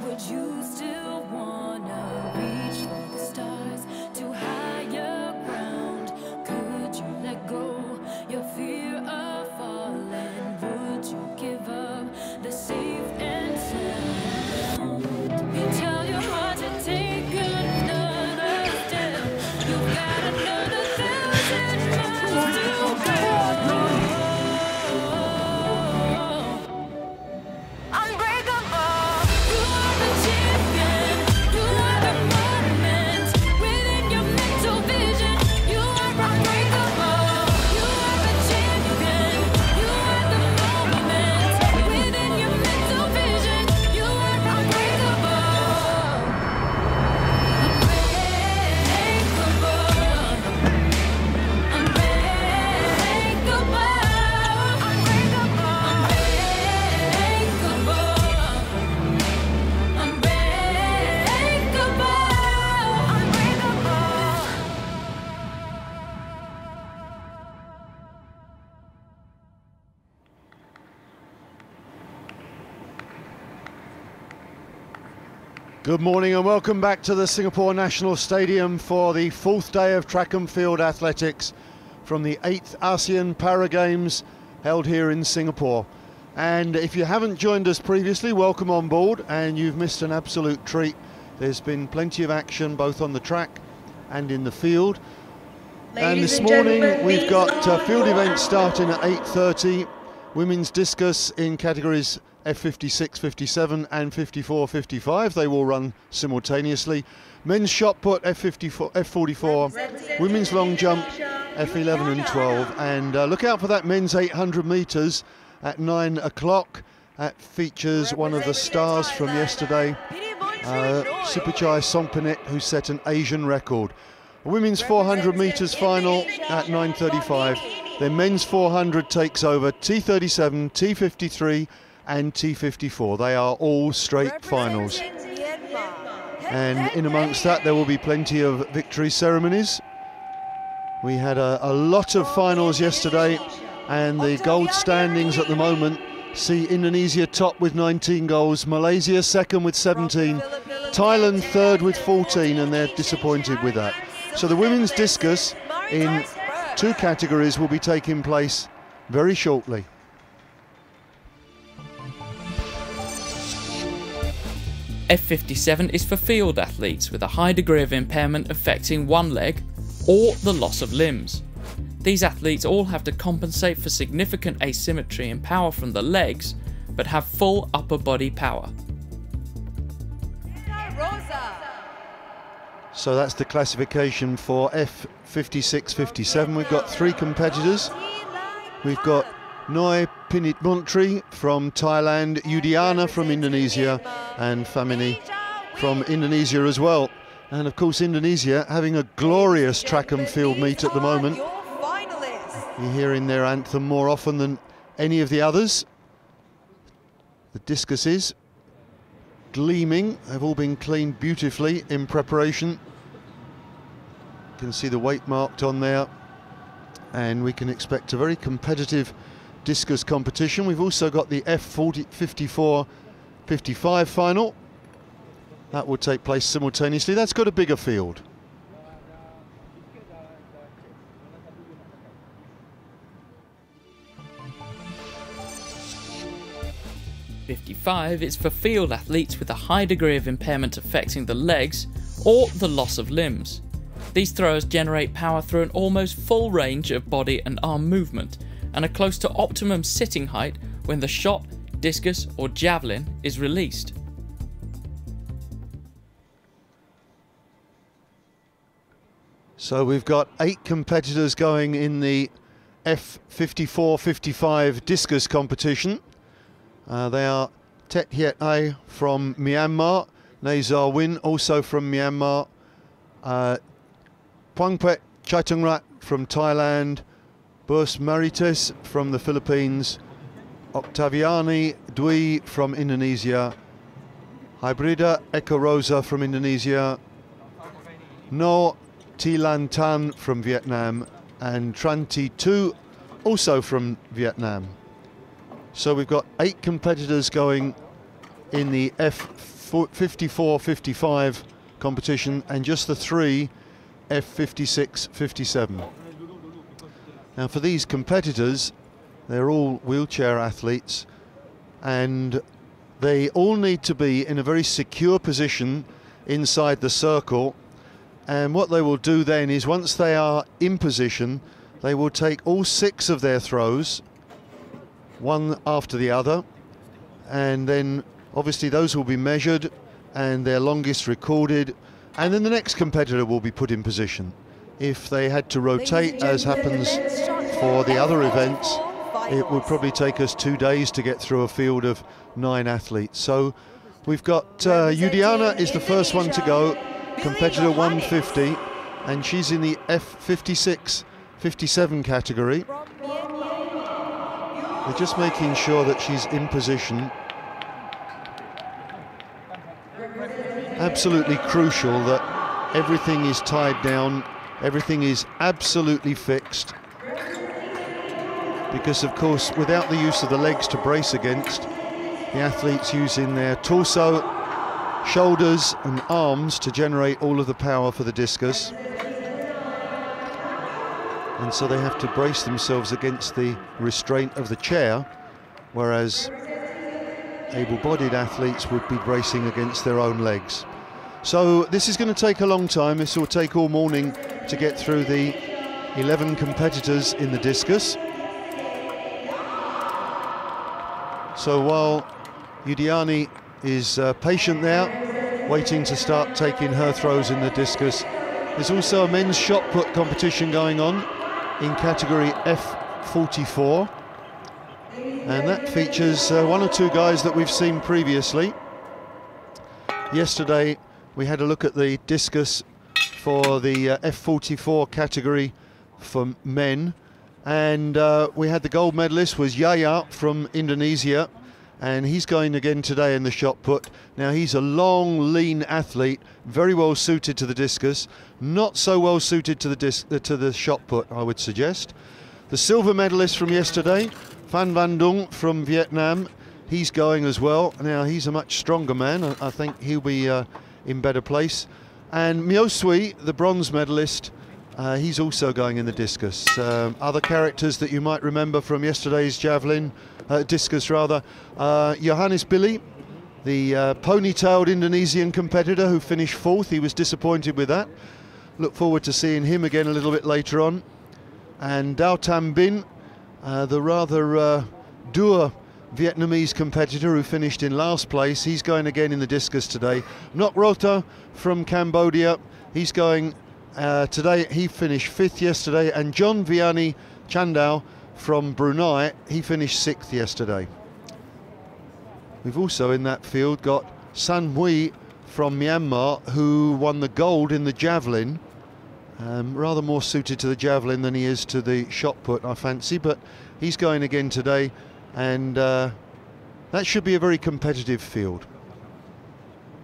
would you still wanna reach for the stars to higher ground? Could you let go your fear of falling? Would you give up the safe and sound? You tell your heart to take another step. You've got another 1,000 miles to go. Good morning and welcome back to the Singapore National Stadium for the 4th day of track and field athletics from the 8th ASEAN Para Games held here in Singapore. And if you haven't joined us previously, welcome on board, and you've missed an absolute treat. There's been plenty of action both on the track and in the field. And this morning we've got field events starting at 8:30, women's discus in categories F56, 57 and 54, 55. They will run simultaneously. Men's shot put F54, F44, women's long jump F11 and 12. And look out for that men's 800 metres at 9 o'clock. That features one of the stars from yesterday, Supichai Songpinit, who set an Asian record. A women's 400 metres final at 9:35. Then men's 400 takes over T37, T53 and T54. They are all straight finals. And in amongst that, there will be plenty of victory ceremonies. We had a lot of finals yesterday, and the gold standings at the moment see Indonesia top with 19 goals, Malaysia second with 17, Thailand third with 14, and they're disappointed with that. So the women's discus in 2 categories will be taking place very shortly. F57 is for field athletes with a high degree of impairment affecting one leg or the loss of limbs. These athletes all have to compensate for significant asymmetry in power from the legs, but have full upper body power. So that's the classification for F56, 57. We've got 3 competitors. We've got Noi Pinit Montri from Thailand, Yudiana from Indonesia, and Famini from Indonesia as well. And of course Indonesia having a glorious track and field meet at the moment. You're hearing their anthem more often than any of the others. The discuses gleaming, have all been cleaned beautifully in preparation. You can see the weight marked on there, and we can expect a very competitive discus competition. We've also got the F54, 55 final. That will take place simultaneously. That's got a bigger field. '55 is for field athletes with a high degree of impairment affecting the legs or the loss of limbs. These throwers generate power through an almost full range of body and arm movement, and are close to optimum sitting height when the shot, discus or javelin is released. So we've got 8 competitors going in the F54, 55 discus competition. They are Tet Hiet Ai from Myanmar, Nazar Win also from Myanmar, Pwangpet Chaitungrat from Thailand, Burs Marites from the Philippines, Octaviani Dwi from Indonesia, Hybrida Eka Rosa from Indonesia, No Tilan Tan from Vietnam, and Tran Thi Tu also from Vietnam. So we've got 8 competitors going in the F54-55 competition, and just the 3 F56-57. Now for these competitors, they're all wheelchair athletes, and they all need to be in a very secure position inside the circle. And what they will do then is, once they are in position, they will take all 6 of their throws, one after the other, and then obviously those will be measured and their longest recorded, and then the next competitor will be put in position. If they had to rotate, as happens for the other events, it would probably take us 2 days to get through a field of 9 athletes. So we've got Yudiana is the first one to go, competitor 150, and she's in the F56-57 category. They're just making sure that she's in position. Absolutely crucial that everything is tied down, everything is absolutely fixed, because of course without the use of the legs to brace against, the athletes using their torso, shoulders and arms to generate all of the power for the discus, and so they have to brace themselves against the restraint of the chair, whereas able-bodied athletes would be bracing against their own legs. So this is going to take a long time. This will take all morning to get through the 11 competitors in the discus. So while Yudiani is patient there, waiting to start taking her throws in the discus, there's also a men's shot put competition going on in category F44. And that features 1 or 2 guys that we've seen previously. Yesterday we had a look at the discus for the F44 category for men, and we had the gold medalist was Yaya from Indonesia, and he's going again today in the shot put. Now he's a long, lean athlete, very well suited to the discus, not so well suited to the shot put, I would suggest. The silver medalist from yesterday, Phan Van Dung from Vietnam, he's going as well. Now he's a much stronger man. I think he'll be in better place. And Myo Sui, the bronze medalist, he's also going in the discus. Other characters that you might remember from yesterday's javelin, discus rather, Johannes Billy, the ponytailed Indonesian competitor who finished 4th. He was disappointed with that. Look forward to seeing him again a little bit later on. And Dao Tam Bin, the rather dour Vietnamese competitor who finished in last place, he's going again in the discus today. Nok Rota from Cambodia, he's going today. He finished 5th yesterday. And John Vianney Chandao from Brunei, he finished 6th yesterday. We've also in that field got San Hui from Myanmar, who won the gold in the javelin. Rather more suited to the javelin than he is to the shot put, I fancy, but he's going again today, and that should be a very competitive field.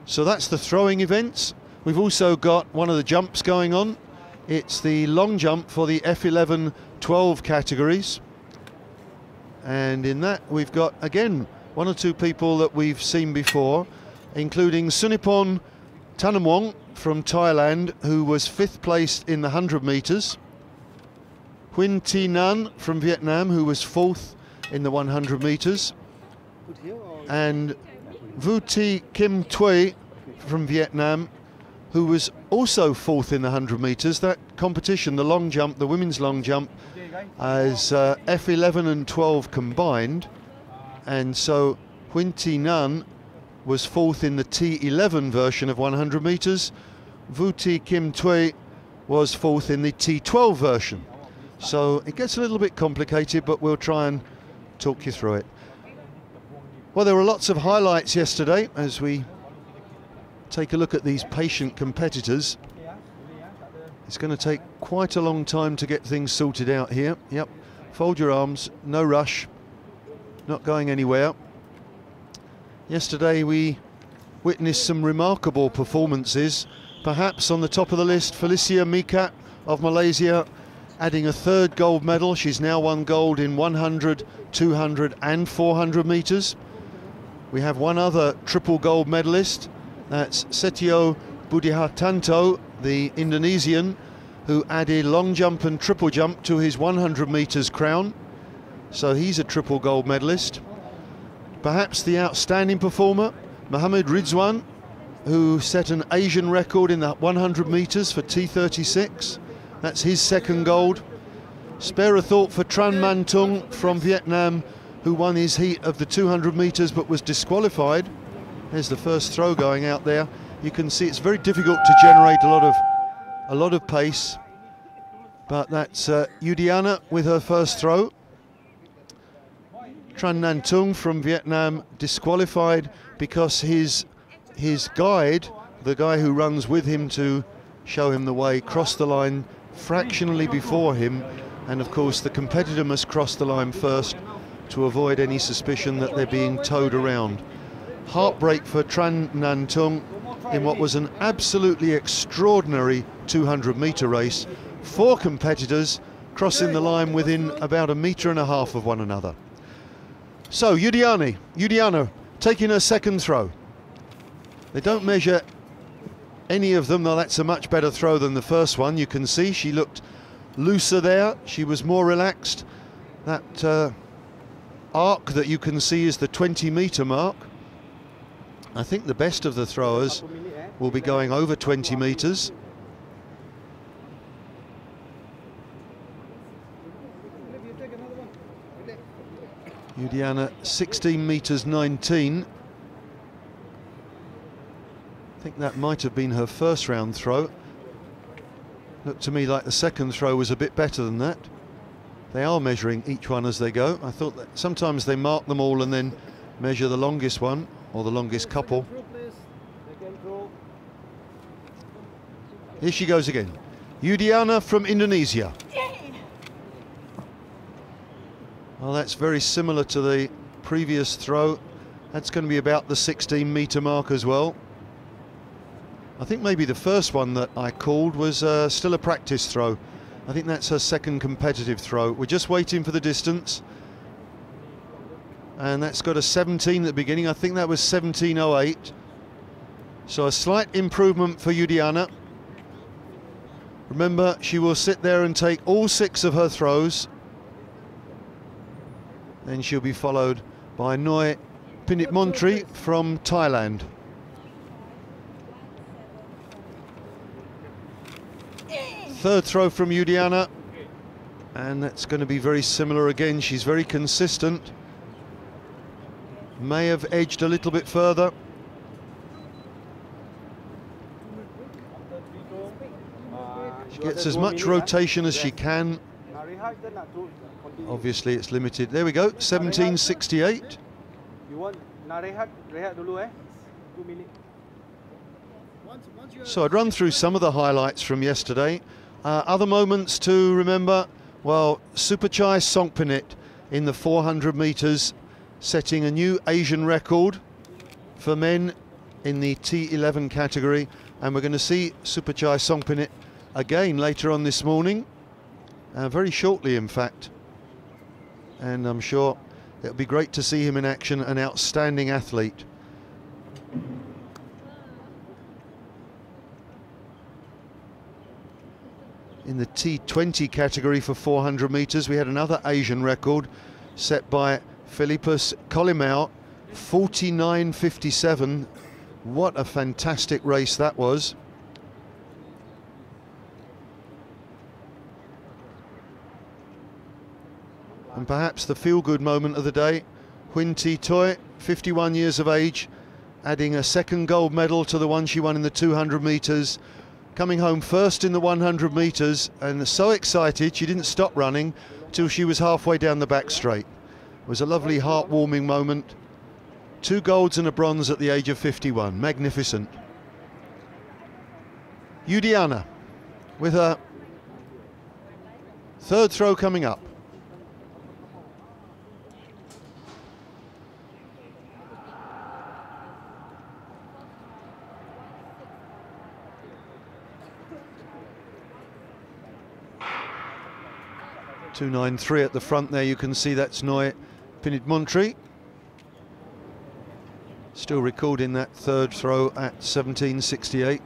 So that's the throwing events. We've also got one of the jumps going on. It's the long jump for the F11-12 categories, and in that we've got again 1 or 2 people that we've seen before, including Sunipon Tanamwong from Thailand, who was 5th placed in the 100 metres. Huyn Thi Nan from Vietnam, who was 4th in the 100 metres. And Vu Thi Kim Thuy from Vietnam, who was also 4th in the 100 metres. That competition, the long jump, the women's long jump, is F11 and 12 combined. And so Huyn Thi Nan was 4th in the T11 version of 100 metres. Vu Thi Kim Thuy was 4th in the T12 version. So it gets a little bit complicated, but we'll try and talk you through it. Well, there were lots of highlights yesterday as we take a look at these patient competitors. It's going to take quite a long time to get things sorted out here. Yep, fold your arms, no rush, not going anywhere. Yesterday we witnessed some remarkable performances. Perhaps on the top of the list, Felicia Mikat of Malaysia, adding a 3rd gold medal. She's now won gold in 100, 200 and 400 metres. We have one other triple gold medalist, That's Setio Budihartanto, the Indonesian, who added long jump and triple jump to his 100 metres crown. So he's a triple gold medalist. Perhaps the outstanding performer, Mohammed Rizwan, who set an Asian record in the 100 metres for T36. That's his second gold. Spare a thought for Tran Man Tung from Vietnam, who won his heat of the 200 metres but was disqualified. There's the first throw going out there. You can see it's very difficult to generate a lot of pace, but that's Yudiana with her first throw. Tran Nan Tung from Vietnam disqualified because his guide, the guy who runs with him to show him the way, crossed the line fractionally before him, and of course the competitor must cross the line first to avoid any suspicion that they're being towed around. Heartbreak for Tran Nan Tung in what was an absolutely extraordinary 200-metre race. 4 competitors crossing the line within about 1.5 meters of one another. So Yudiana taking her second throw. They don't measure any of them, though that's a much better throw than the first one. You can see she looked looser there, she was more relaxed. That arc that you can see is the 20-metre mark. I think the best of the throwers will be going over 20 metres. Yudiana 16 metres 19. I think that might have been her first round throw. Looked to me like the second throw was a bit better than that. They are measuring each one as they go. I thought that sometimes they mark them all and then measure the longest one or the longest couple. Here she goes again. Yudiana from Indonesia. Well, that's very similar to the previous throw. That's going to be about the 16-metre mark as well. I think maybe the first one that I called was still a practice throw. I think that's her second competitive throw. We're just waiting for the distance. And that's got a 17 at the beginning. I think that was 17.08. So a slight improvement for Yudiana. Remember, she will sit there and take all 6 of her throws. Then she'll be followed by Noi Pinitmontri from Thailand. Third throw from Yudiana, and that's going to be very similar again. She's very consistent. May have edged a little bit further. She gets as much rotation as she can. Obviously it's limited. There we go, 17.68. So I'd run through some of the highlights from yesterday. Other moments to remember, well, Supachai Songpinit in the 400 metres, setting a new Asian record for men in the T11 category. And we're going to see Supachai Songpinit again later on this morning, very shortly in fact. And I'm sure it'll be great to see him in action, an outstanding athlete. In the T20 category for 400 metres, we had another Asian record set by Philippus Colimau, 49.57. What a fantastic race that was. And perhaps the feel-good moment of the day, Huyn Thi Toi, 51 years of age, adding a second gold medal to the one she won in the 200 metres, coming home first in the 100 metres, and so excited she didn't stop running till she was halfway down the back straight. It was a lovely heart-warming moment. 2 golds and a bronze at the age of 51. Magnificent. Yudiana with her third throw coming up. .293 at the front there, you can see that's Noi Pinitmontri. Still recording that third throw at 17.68.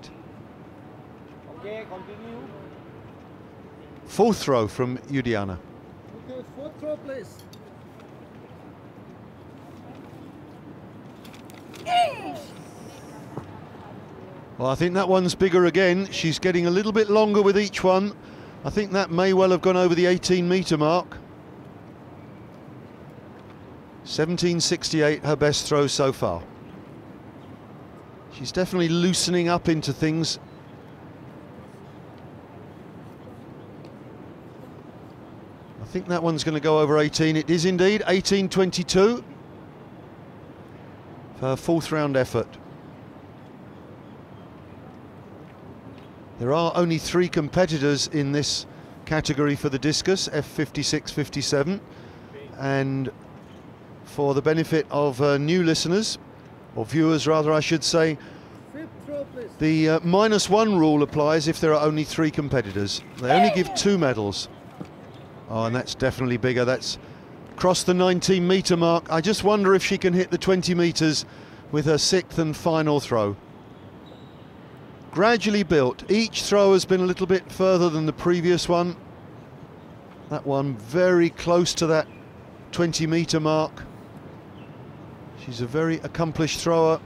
Okay, continue. Fourth throw from Juliana. Okay, fourth throw, please. Well, I think that one's bigger again. She's getting a little bit longer with each one. I think that may well have gone over the 18-metre mark. 17.68, her best throw so far. She's definitely loosening up into things. I think that one's going to go over 18. It is indeed 18.22 for her fourth round effort. There are only 3 competitors in this category for the discus, F56, 57, and for the benefit of new listeners, or viewers rather I should say, the -1 rule applies if there are only 3 competitors. They only give 2 medals. Oh, and that's definitely bigger. That's crossed the 19-metre mark. I just wonder if she can hit the 20 metres with her 6th and final throw. Gradually built. Each throw has been a little bit further than the previous one. That one very close to that 20-metre mark. She's a very accomplished thrower.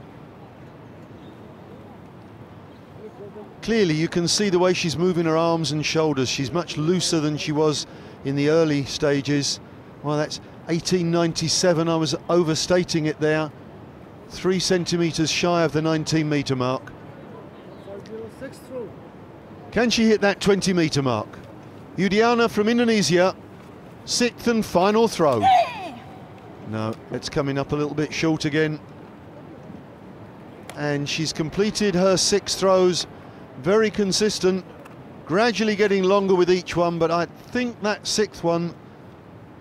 Clearly you can see the way she's moving her arms and shoulders. She's much looser than she was in the early stages. Well, that's 18.97. I was overstating it there. 3 centimetres shy of the 19-metre mark. Can she hit that 20-metre mark? Juliana from Indonesia, 6th and final throw. No, it's coming up a little bit short again. And she's completed her 6 throws, very consistent, gradually getting longer with each one, but I think that 6th one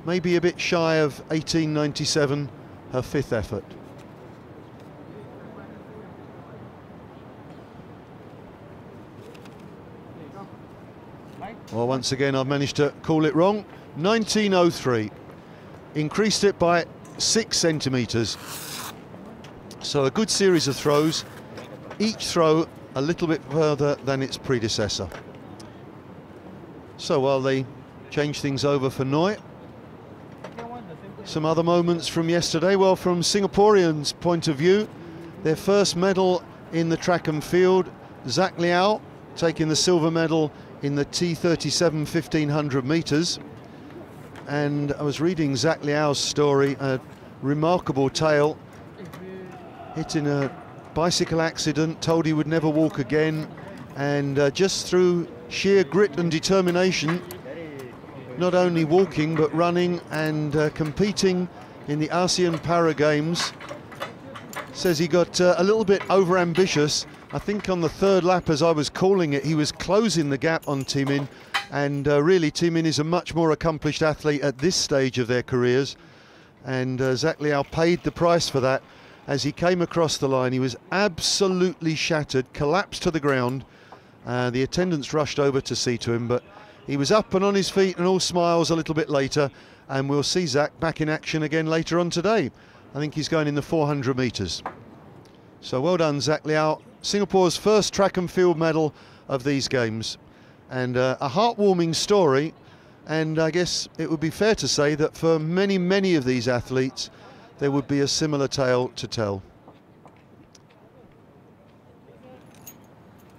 may be a bit shy of 18.97, her 5th effort. Well, once again, I've managed to call it wrong. 19.03. Increased it by 6 centimetres. So a good series of throws. Each throw a little bit further than its predecessor. So while they change things over for Noi, some other moments from yesterday. Well, from Singaporeans' point of view, their first medal in the track and field, Zach Liao taking the silver medal in the T37 1500 metres. And I was reading Zach Liao's story, a remarkable tale. Hit in a bicycle accident, told he would never walk again, and just through sheer grit and determination, not only walking but running and competing in the ASEAN Para Games. Says he got a little bit over-ambitious. I think on the 3rd lap, as I was calling it, he was closing the gap on Timin, and really Timin is a much more accomplished athlete at this stage of their careers, and Zach Liao paid the price for that. As he came across the line, he was absolutely shattered, collapsed to the ground. The attendants rushed over to see to him, but he was up and on his feet and all smiles a little bit later, and we'll see Zach back in action again later on today. I think he's going in the 400 metres. So well done, Zach Liao. Singapore's first track and field medal of these games, and a heartwarming story. And I guess it would be fair to say that for many, many of these athletes, there would be a similar tale to tell.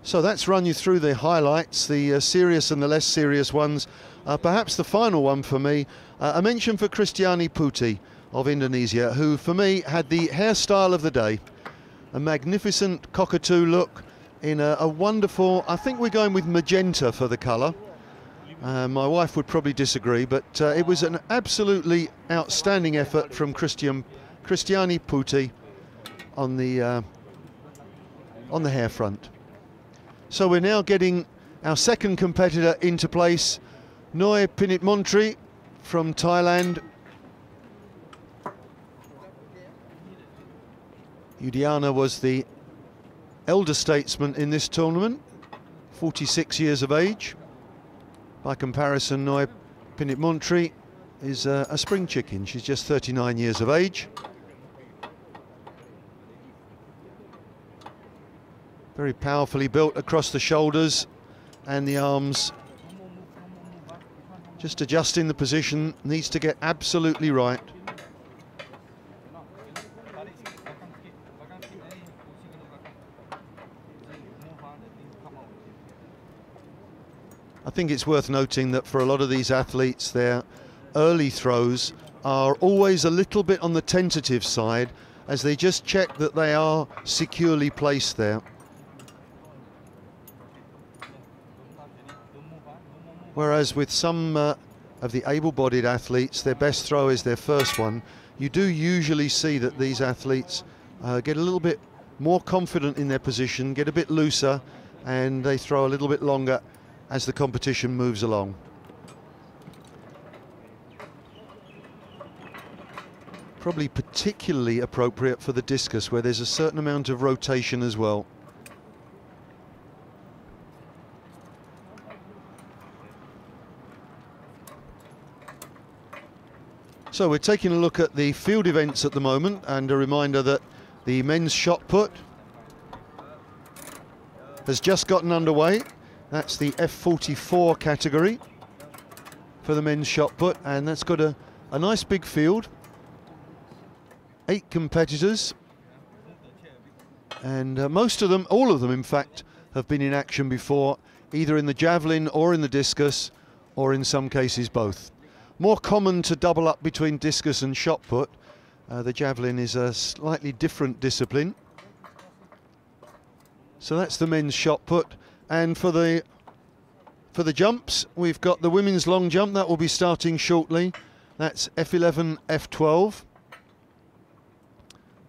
So that's run you through the highlights, the serious and the less serious ones. Perhaps the final one for me, a mention for Kristiani Putih of Indonesia, who for me had the hairstyle of the day. A magnificent cockatoo look in a wonderful, I think we're going with magenta for the colour. My wife would probably disagree, but it was an absolutely outstanding effort from Kristiani Putih on the hair front. So we're now getting our second competitor into place, Noi Pinitmontri from Thailand. Juliana was the elder statesman in this tournament, 46 years of age. By comparison, Noi Pinitmontri is a spring chicken. She's just 39 years of age. Very powerfully built across the shoulders and the arms. Just adjusting the position, needs to get absolutely right. I think it's worth noting that for a lot of these athletes, their early throws are always a little bit on the tentative side, as they just check that they are securely placed there. Whereas with some of the able-bodied athletes, their best throw is their first one. You do usually see that these athletes get a little bit more confident in their position, get a bit looser, and they throw a little bit longer as the competition moves along. Probably particularly appropriate for the discus, where there's a certain amount of rotation as well. So we're taking a look at the field events at the moment, and a reminder that the men's shot put has just gotten underway. That's the F44 category for the men's shot put, and that's got a nice big field. 8 competitors, and most of them, all of them in fact, have been in action before, either in the javelin or in the discus, or in some cases both. More common to double up between discus and shot put. The javelin is a slightly different discipline. So that's the men's shot put. And for the jumps, we've got the women's long jump. That will be starting shortly. That's F11, F12.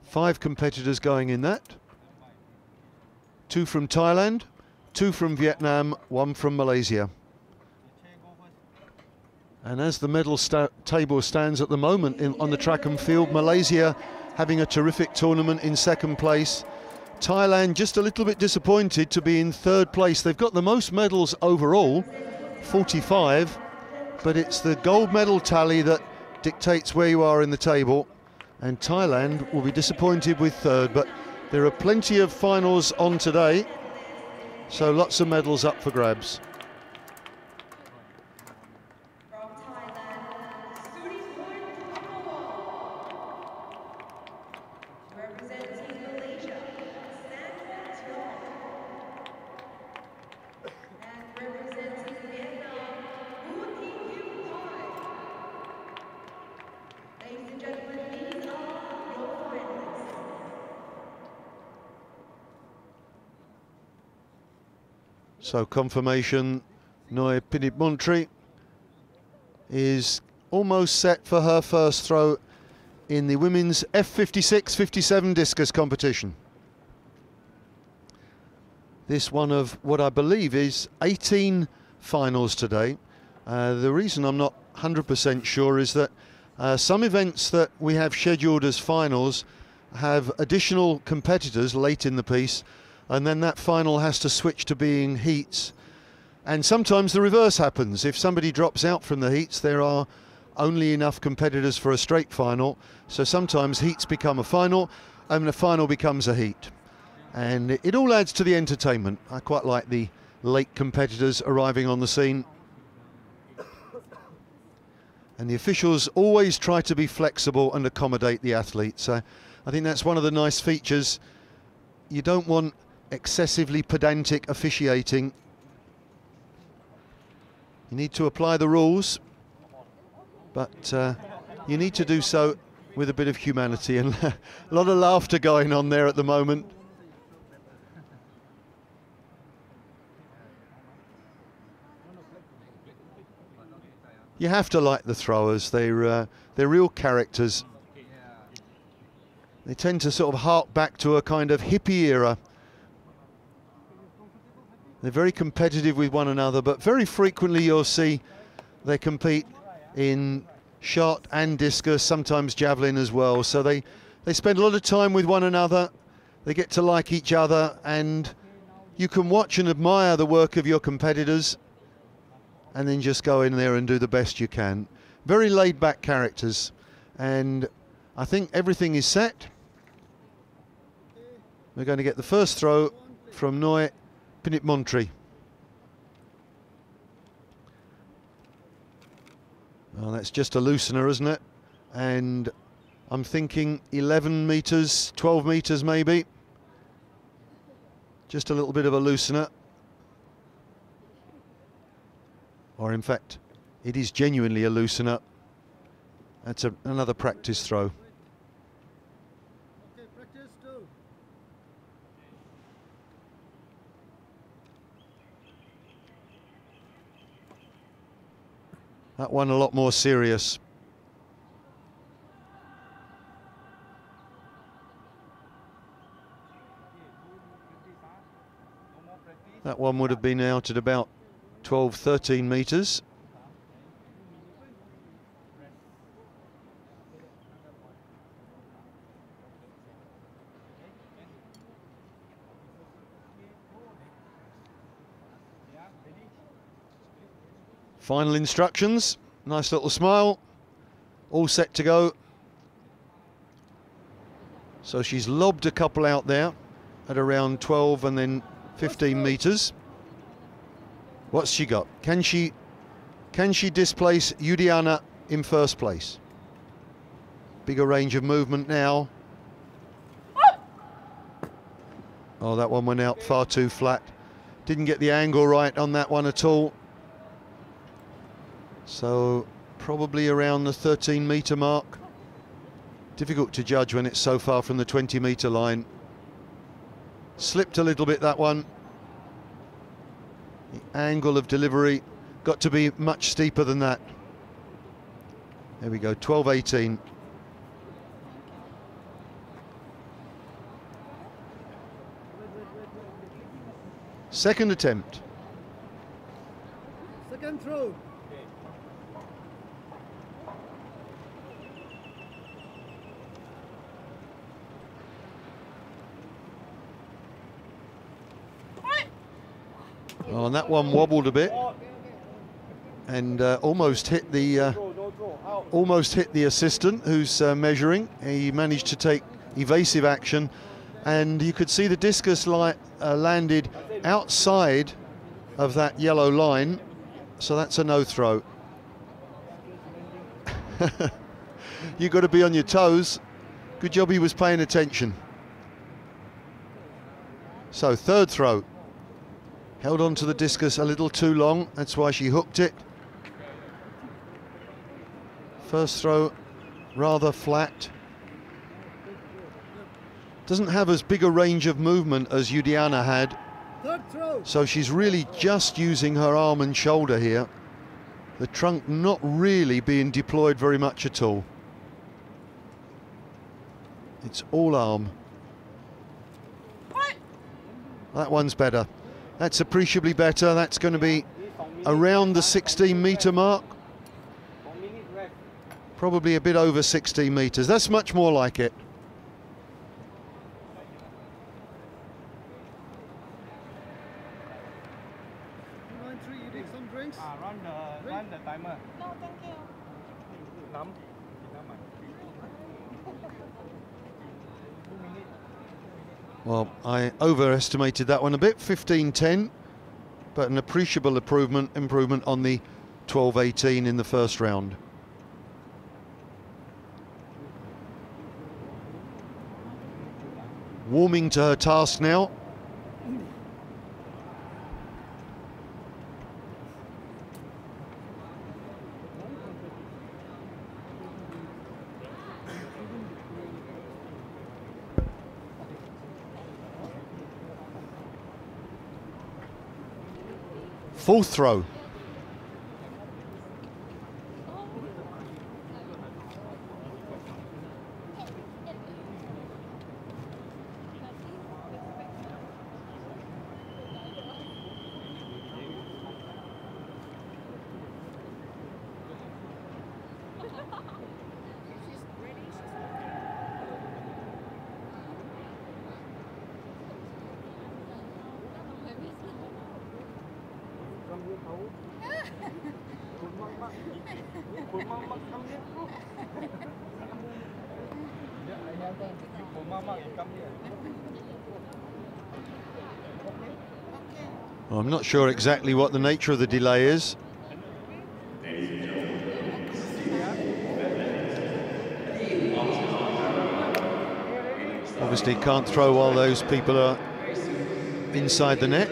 5 competitors going in that. 2 from Thailand, 2 from Vietnam, 1 from Malaysia. And as the medal table stands at the moment on the track and field, Malaysia having a terrific tournament in 2nd place. Thailand just a little bit disappointed to be in 3rd place. They've got the most medals overall, 45, but it's the gold medal tally that dictates where you are in the table. And Thailand will be disappointed with 3rd, but there are plenty of finals on today, so lots of medals up for grabs. So confirmation, Noi Pinipmuntri is almost set for her first throw in the women's F56-57 discus competition. This one of what I believe is 18 finals today. The reason I'm not 100% sure is that some events that we have scheduled as finals have additional competitors late in the piece, and then that final has to switch to being heats. And sometimes the reverse happens. If somebody drops out from the heats, there are only enough competitors for a straight final. So sometimes heats become a final, and the final becomes a heat. And it all adds to the entertainment. I quite like the late competitors arriving on the scene. And the officials always try to be flexible and accommodate the athletes. So I think that's one of the nice features. You don't want excessively pedantic officiating. You need to apply the rules, but you need to do so with a bit of humanity, and a lot of laughter going on there at the moment. You have to like the throwers. They're real characters. They tend to sort of hark back to a kind of hippie era. They're very competitive with one another, but very frequently you'll see they compete in shot and discus, sometimes javelin as well. So they spend a lot of time with one another. They get to like each other, and you can watch and admire the work of your competitors and then just go in there and do the best you can. Very laid-back characters, and I think everything is set. We're going to get the first throw from Noi Pinitmontri. Well, that's just a loosener, isn't it? And I'm thinking 11 metres, 12 metres maybe. Just a little bit of a loosener. Or in fact, it is genuinely a loosener. That's another practice throw. Okay, practice too. That one a lot more serious. That one would have been out at about 12, 13 metres. Final instructions, nice little smile, all set to go. So she's lobbed a couple out there at around 12 and then 15 metres. What's she got? Can she displace Yudiana in first place? Bigger range of movement now. Oh, that one went out far too flat. Didn't get the angle right on that one at all. So probably around the 13-metre mark. Difficult to judge when it's so far from the 20-metre line. Slipped a little bit, that one. The angle of delivery got to be much steeper than that. There we go, 12-18. Second attempt. Second throw. Oh, and that one wobbled a bit and almost hit the assistant who's measuring. He managed to take evasive action, and you could see the discus landed outside of that yellow line, so that's a no throw. You've got to be on your toes. Good job he was paying attention. So third throw. Held on to the discus a little too long, that's why she hooked it. First throw, rather flat. Doesn't have as big a range of movement as Yudiana had. Third throw. So she's really just using her arm and shoulder here. The trunk not really being deployed very much at all. It's all arm. That one's better. That's appreciably better. That's going to be around the 16-metre mark. Probably a bit over 16 metres. That's much more like it. You need some drinks? Run the timer. No, thank you. Well, I overestimated that one a bit, 15.10, but an appreciable improvement on the 12.18 in the first round. Warming to her task now. Fourth throw. Well, I'm not sure exactly what the nature of the delay is. Obviously can't throw while those people are inside the net.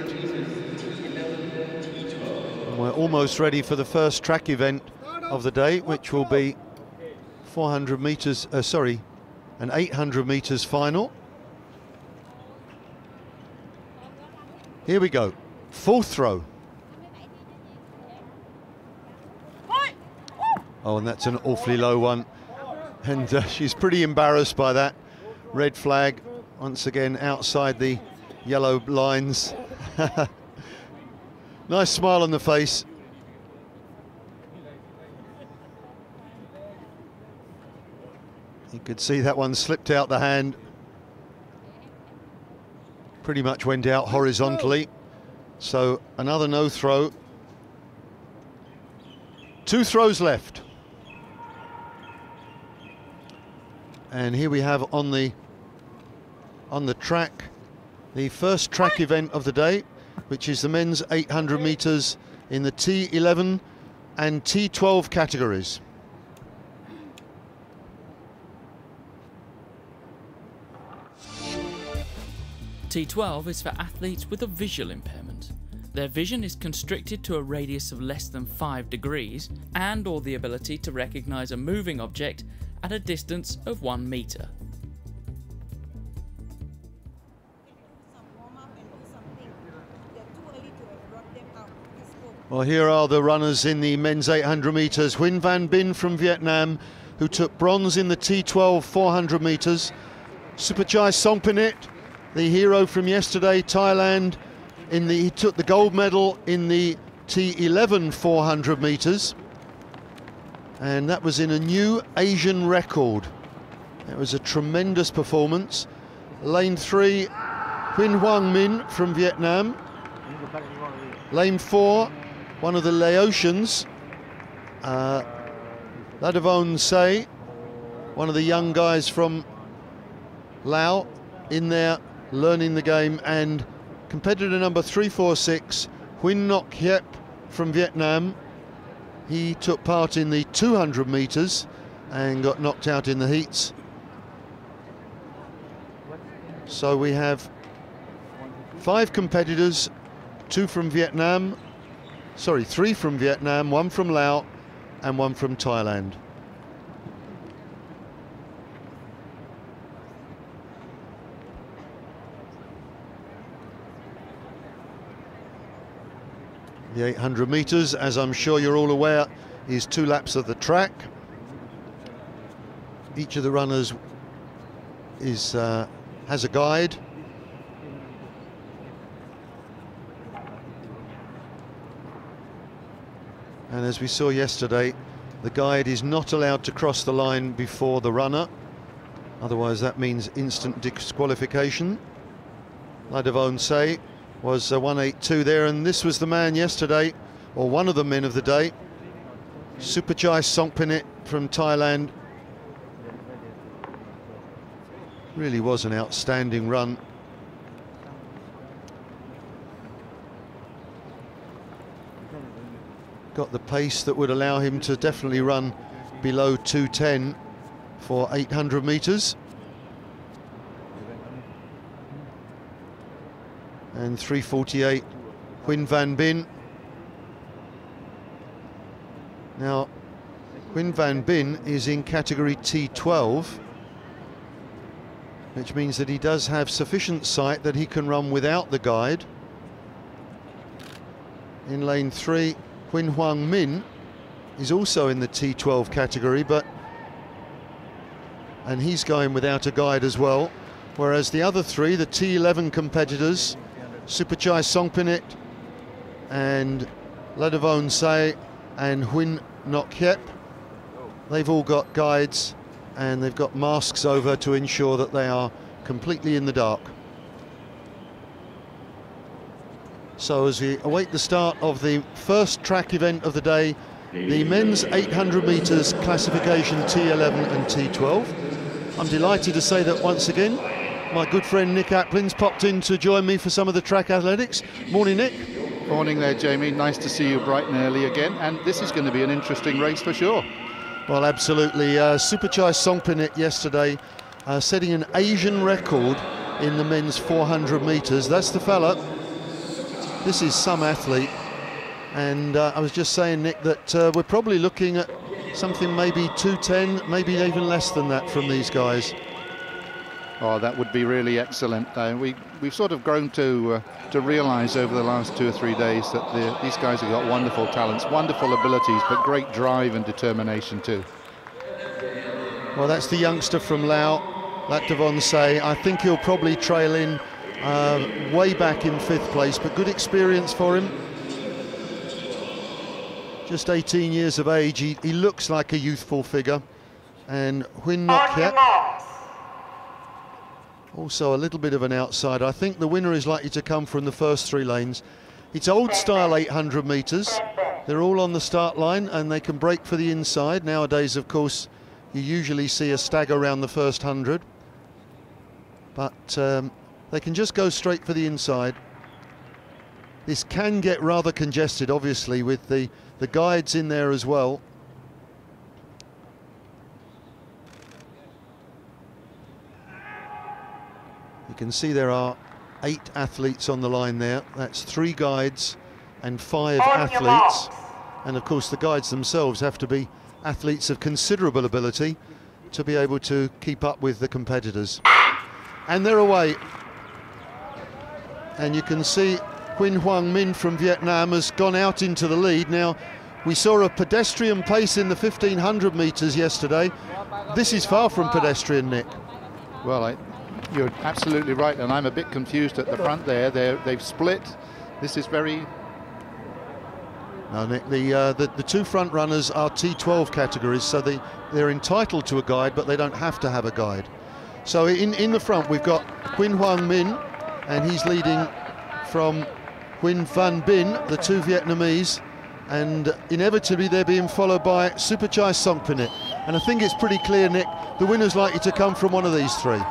And we're almost ready for the first track event of the day, which will be 400 meters, an 800 meters final. Here we go, fourth throw. Oh, and that's an awfully low one. And she's pretty embarrassed by that. Red flag, once again, outside the yellow lines. Nice smile on the face. You could see that one slipped out the hand. Pretty much went out horizontally. So another no throw. 2 throws left. And here we have on the track the first track event of the day, which is the men's 800 meters in the T11 and T12 categories. T12 is for athletes with a visual impairment. Their vision is constricted to a radius of less than 5 degrees and or the ability to recognise a moving object at a distance of 1 metre. Well, here are the runners in the men's 800 metres. Huynh Van Binh from Vietnam, who took bronze in the T12 400 metres. Supachai Songphanit, the hero from yesterday, Thailand, he took the gold medal in the T11 400 metres. And that was in a new Asian record. It was a tremendous performance. Lane 3, Huynh Hoang Minh from Vietnam. Lane 4, one of the Laotians, Ladavon Say, one of the young guys from Laos, in there learning the game. And competitor number 346, Huynh Ngoc Hiep from Vietnam. He took part in the 200 metres and got knocked out in the heats. So we have 5 competitors, 3 from Vietnam, 1 from Laos and 1 from Thailand. The 800 metres, as I'm sure you're all aware, is 2 laps of the track. Each of the runners has a guide. And as we saw yesterday, the guide is not allowed to cross the line before the runner. Otherwise, that means instant disqualification. Ladavon Say was 182 there, and this was the man yesterday, or one of the men of the day, Supachai Songphanit from Thailand. Really was an outstanding run. Got the pace that would allow him to definitely run below 2:10 for 800 metres. And 3:48, Huynh Van Binh. Now, Huynh Van Binh is in category T12, which means that he does have sufficient sight that he can run without the guide. In lane 3, Huynh Hoang Minh is also in the T12 category, and he's going without a guide as well. Whereas the other 3, the T11 competitors, Supachai Songphanit and Ladavon Say and Huynh Ngoc Hiep, they've all got guides and they've got masks over to ensure that they are completely in the dark. So as we await the start of the first track event of the day, the men's 800 metres classification T11 and T12. I'm delighted to say that once again My good friend Nick Aplin's popped in to join me for some of the track athletics. Morning, Nick. Morning there, Jamie. Nice to see you bright and early again, and this is going to be an interesting race for sure. Well, absolutely. Superchai Songpinit yesterday setting an Asian record in the men's 400 metres. That's the fella. This is some athlete. And I was just saying, Nick, that we're probably looking at something maybe 210, maybe even less than that from these guys. Oh, that would be really excellent. We've sort of grown to realise over the last 2 or 3 days that these guys have got wonderful talents, wonderful abilities, but great drive and determination too. Well, that's the youngster from Laos, Laktavonsay. I think he'll probably trail in way back in 5th place, but good experience for him. Just 18 years of age, he looks like a youthful figure. And Huyn Nok also a little bit of an outsider. I think the winner is likely to come from the first 3 lanes. It's old style 800 metres. They're all on the start line and they can break for the inside. Nowadays, of course, you usually see a stagger around the first 100. But they can just go straight for the inside. This can get rather congested, obviously, with the guides in there as well. You can see there are 8 athletes on the line there. That's 3 guides and 5 athletes. And of course the guides themselves have to be athletes of considerable ability to be able to keep up with the competitors. And they're away. And you can see Huyn Hoang Minh from Vietnam has gone out into the lead. Now, we saw a pedestrian pace in the 1500 metres yesterday. This is far from pedestrian, Nick. Well, you're absolutely right, and I'm a bit confused at the front there. They've split. This is very... No, Nick, the 2 front runners are T12 categories, so they're entitled to a guide, but they don't have to have a guide. So in the front, we've got Huyn Hoang Minh, and he's leading from Huyn Van Binh, the 2 Vietnamese, and inevitably they're being followed by Superchai Songpinit. And I think it's pretty clear, Nick, the winner's likely to come from one of these 3.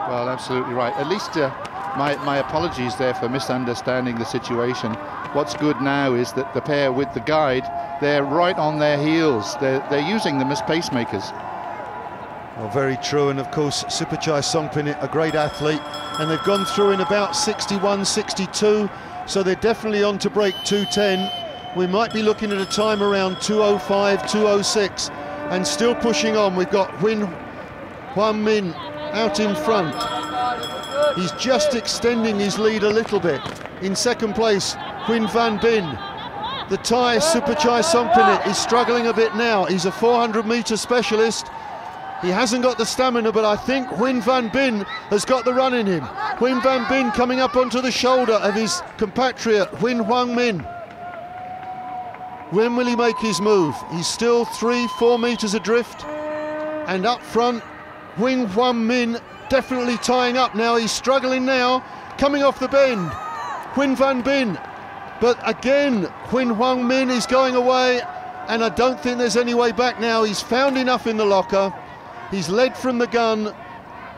Well, absolutely right. At least my apologies there for misunderstanding the situation. What's good now is that the pair with the guide, they're right on their heels. They're using them as pacemakers. Well, very true, and of course Superchai Songpinit, a great athlete, and they've gone through in about 61, 62, so they're definitely on to break 210. We might be looking at a time around 205, 206, and still pushing on. We've got Huyn Hoang Minh out in front. He's just extending his lead a little bit. In second place, Huyn Van Binh. The Thai Superchai Songpinit is struggling a bit now. He's a 400-metre specialist. He hasn't got the stamina, but I think Huyn Van Binh has got the run in him. Huyn Van Binh coming up onto the shoulder of his compatriot, Huyn Hoang Minh. When will he make his move? He's still 3-4 metres adrift. And up front, Huyn Hoang Minh definitely tying up now. He's struggling now, coming off the bend. Huyn Van Binh. But again, Huyn Hoang Minh is going away, and I don't think there's any way back now. He's found enough in the locker. He's led from the gun.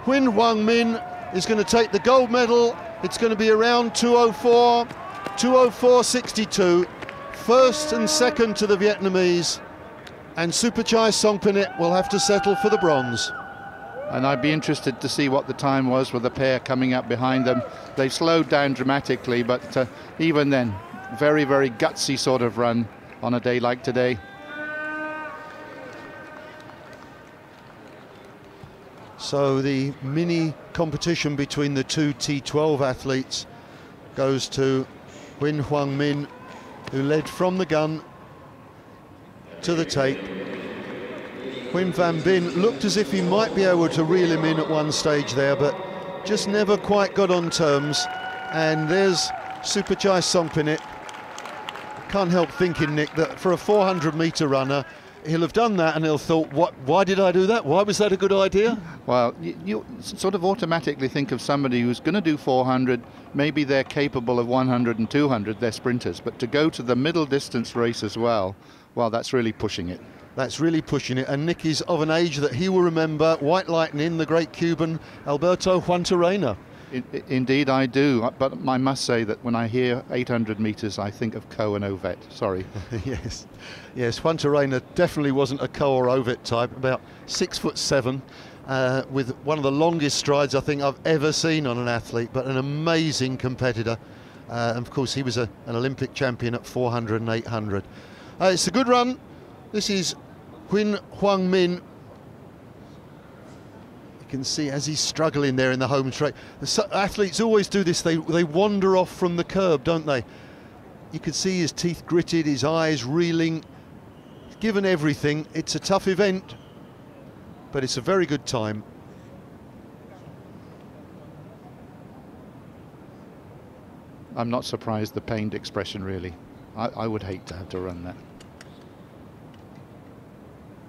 Huyn Hoang Minh is going to take the gold medal. It's going to be around 204, 204.62. First and second to the Vietnamese. And Superchai Songpinit will have to settle for the bronze. And I'd be interested to see what the time was with the pair coming up behind them. They slowed down dramatically, but even then, very, very gutsy sort of run on a day like today. So the mini competition between the 2 T12 athletes goes to Huyn Hoang Minh, who led from the gun to the take. Huyn Van Binh looked as if he might be able to reel him in at one stage there, but just never quite got on terms. And there's Superchai Songpinit. Can't help thinking, Nick, that for a 400-metre runner, he'll have done that and he'll thought, why did I do that? Why was that a good idea? Well, you sort of automatically think of somebody who's going to do 400, maybe they're capable of 100 and 200, they're sprinters, but to go to the middle distance race as well, that's really pushing it. That's really pushing it, and Nick is of an age that he will remember White Lightning, the great Cuban Alberto Juantorena. Indeed I do, but I must say that when I hear 800 metres I think of Coe and Ovett, sorry. Yes, Juantorena definitely wasn't a Coe or Ovett type, about 6'7", with one of the longest strides I think I've ever seen on an athlete, but an amazing competitor. And of course he was an Olympic champion at 400 and 800. It's a good run. This is Huynh Huang Min. You can see as he's struggling there in the home straight. Athletes always do this, they wander off from the curb, don't they? You can see his teeth gritted, his eyes reeling. He's given everything. It's a tough event, but it's a very good time. I'm not surprised, the pained expression really. I would hate to have to run that.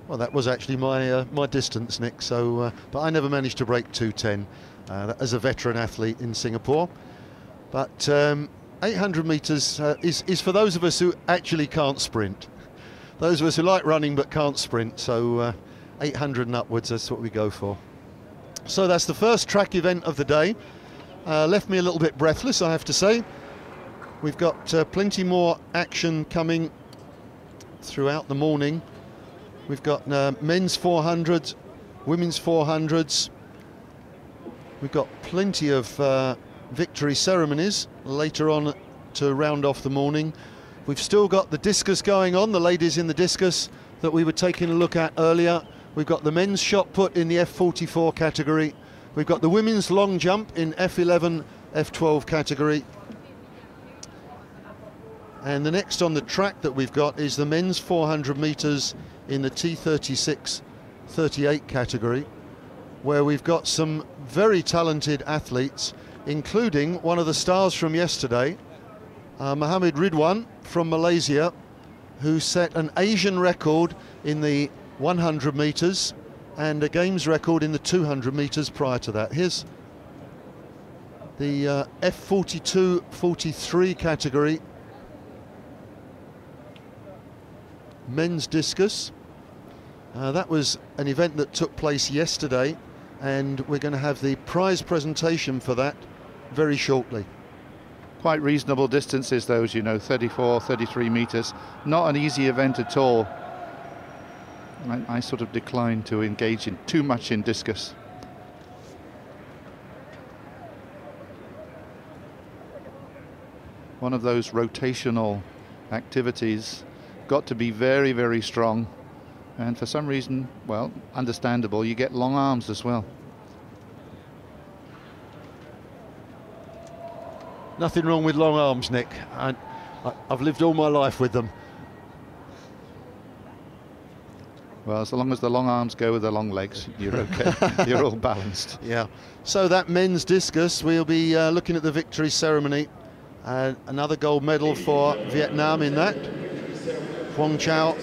Well, that was actually my distance, Nick. So, but I never managed to break 2:10 as a veteran athlete in Singapore. But 800 metres is for those of us who actually can't sprint. Those of us who like running but can't sprint. So 800 and upwards, that's what we go for. So that's the first track event of the day. Left me a little bit breathless, I have to say. We've got plenty more action coming throughout the morning. We've got men's 400s, women's 400s. We've got plenty of victory ceremonies later on to round off the morning. We've still got the discus going on, the ladies in the discus that we were taking a look at earlier. We've got the men's shot put in the F44 category. We've got the women's long jump in F11, F12 category. And the next on the track that we've got is the men's 400 metres in the T36, 38 category, where we've got some very talented athletes, including one of the stars from yesterday, Mohammed Ridwan from Malaysia, who set an Asian record in the 100 metres and a games record in the 200 metres prior to that. Here's the F42, 43 category, men's discus. That was an event that took place yesterday, and we're going to have the prize presentation for that very shortly. Quite reasonable distances those, you know, 34, 33 metres. Not an easy event at all. I sort of decline to engage in too much in discus. One of those rotational activities, got to be very, very strong. And for some reason, well, understandable, you get long arms as well. Nothing wrong with long arms, Nick. I've lived all my life with them. Well, as long as the long arms go with the long legs, you're okay. You're all balanced. Yeah. So that men's discus, we'll be looking at the victory ceremony. Another gold medal for Vietnam in that. Huang Chao,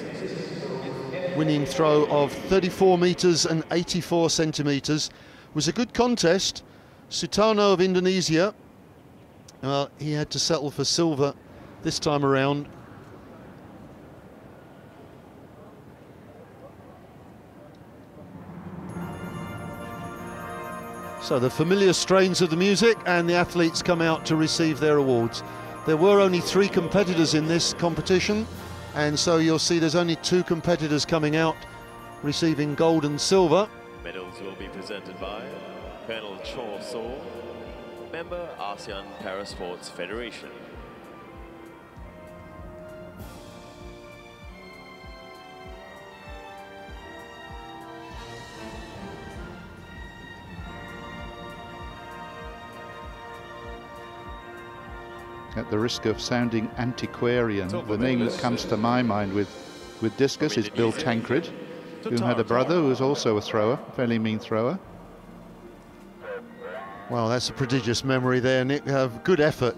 winning throw of 34 metres and 84 centimetres. Was a good contest. Sutarno of Indonesia, he had to settle for silver this time around. So the familiar strains of the music, and the athletes come out to receive their awards. There were only 3 competitors in this competition, and so you'll see there's only 2 competitors coming out receiving gold and silver. Medals will be presented by Colonel Chaw Saw, member ASEAN Parasports Federation. At the risk of sounding antiquarian, the name that comes to my mind with discus is Bill Tancred, who had a brother who was also a thrower, fairly mean thrower. Well, that's a prodigious memory there, Nick. Good effort.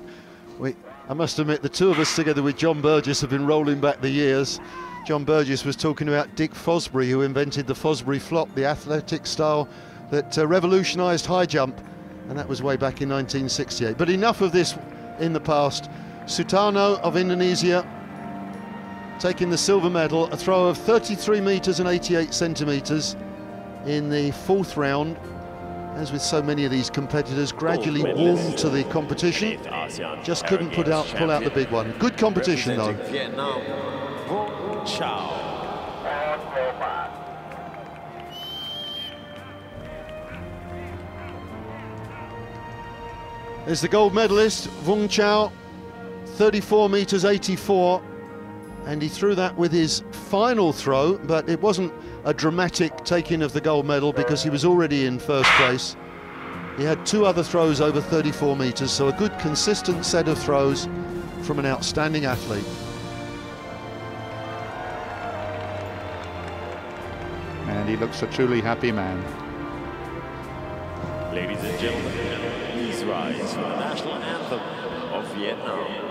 I must admit, the two of us together with John Burgess have been rolling back the years. John Burgess was talking about Dick Fosbury, who invented the Fosbury flop, the athletic style that revolutionised high jump, and that was way back in 1968. But enough of this in the past. Sutarno of Indonesia taking the silver medal, a throw of 33 metres and 88 centimetres in the fourth round. As with so many of these competitors, gradually warmed to the competition, just couldn't pull out the big one. Good competition though. Vietnam, Vung Chao. There's the gold medalist, Vung Chao, 34 metres 84, and he threw that with his final throw, but it wasn't a dramatic taking of the gold medal because he was already in first place. He had two other throws over 34 metres, so a good consistent set of throws from an outstanding athlete. And he looks a truly happy man. Ladies and gentlemen, please rise for the national anthem of Vietnam.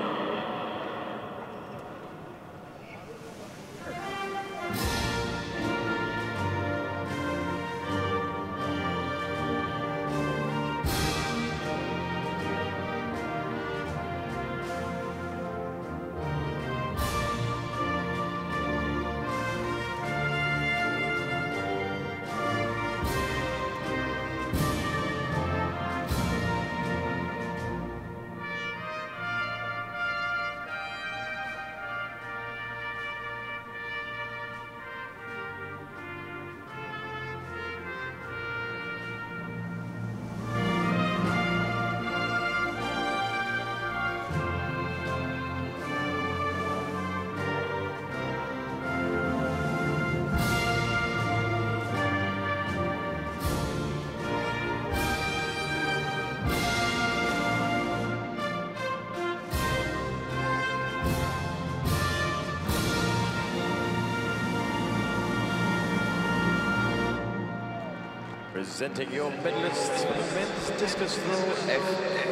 Presenting your medalists for the men's discus throw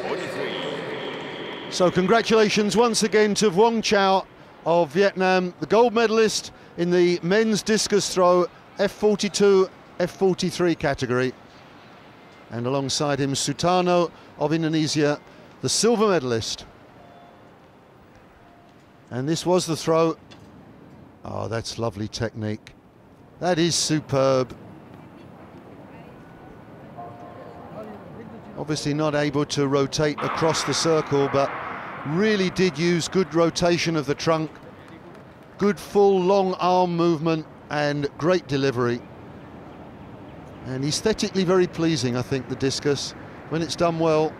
F43. So congratulations once again to Vung Chao of Vietnam, the gold medalist in the men's discus throw F42, F43 category. And alongside him, Sutarno of Indonesia, the silver medalist. And this was the throw. Oh, that's lovely technique. That is superb. Obviously not able to rotate across the circle, but really did use good rotation of the trunk, good full long arm movement and great delivery. And aesthetically very pleasing, I think, the discus. When it's done well,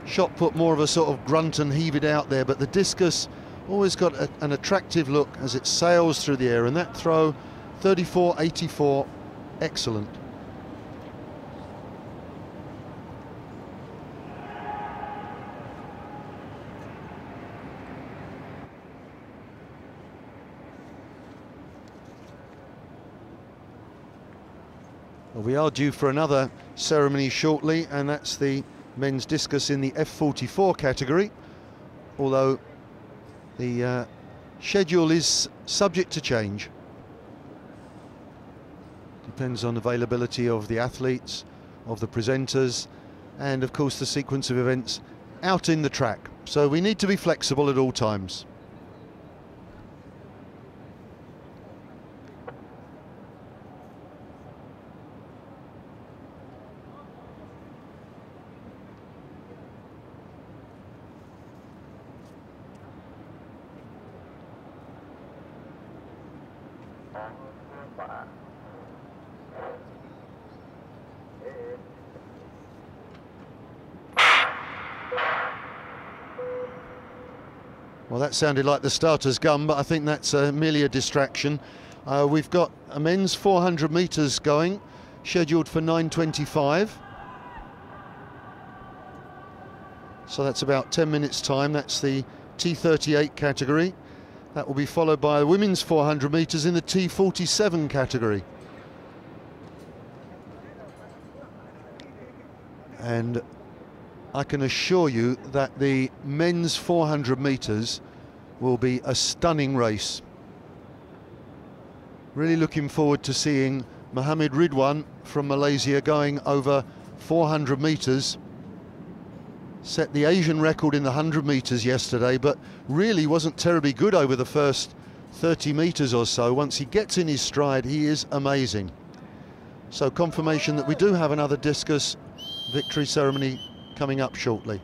shot put more of a sort of grunt and heave it out there, but the discus always got an attractive look as it sails through the air, and that throw, 34-84, excellent. Well, we are due for another ceremony shortly, and that's the men's discus in the F44 category, although the schedule is subject to change. Depends on availability of the athletes, of the presenters, and of course the sequence of events out in the track. So we need to be flexible at all times. Well, that sounded like the starter's gun, but I think that's merely a distraction. We've got a men's 400 metres going, scheduled for 9:25. So that's about 10 minutes time. That's the T38 category. That will be followed by a women's 400 metres in the T47 category. And I can assure you that the men's 400 metres will be a stunning race. Really looking forward to seeing Mohammed Ridwan from Malaysia going over 400 metres. Set the Asian record in the 100 metres yesterday, but really wasn't terribly good over the first 30 metres or so. Once he gets in his stride, he is amazing. So confirmation that we do have another discus victory ceremony coming up shortly.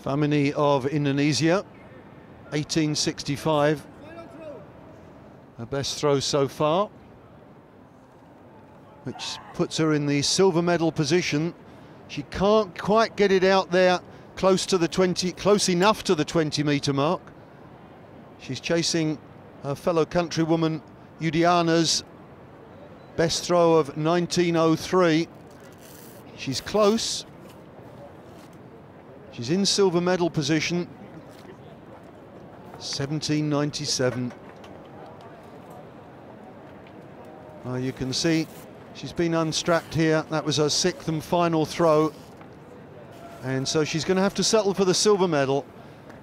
Famini of Indonesia, 1865, her best throw so far, which puts her in the silver medal position. She can't quite get it out there close to the 20, close enough to the 20-metre mark. She's chasing her fellow countrywoman Yudiana's best throw of 1903. She's close. She's in silver medal position, 1797. You can see she's been unstrapped here. That was her 6th and final throw. And so she's going to have to settle for the silver medal.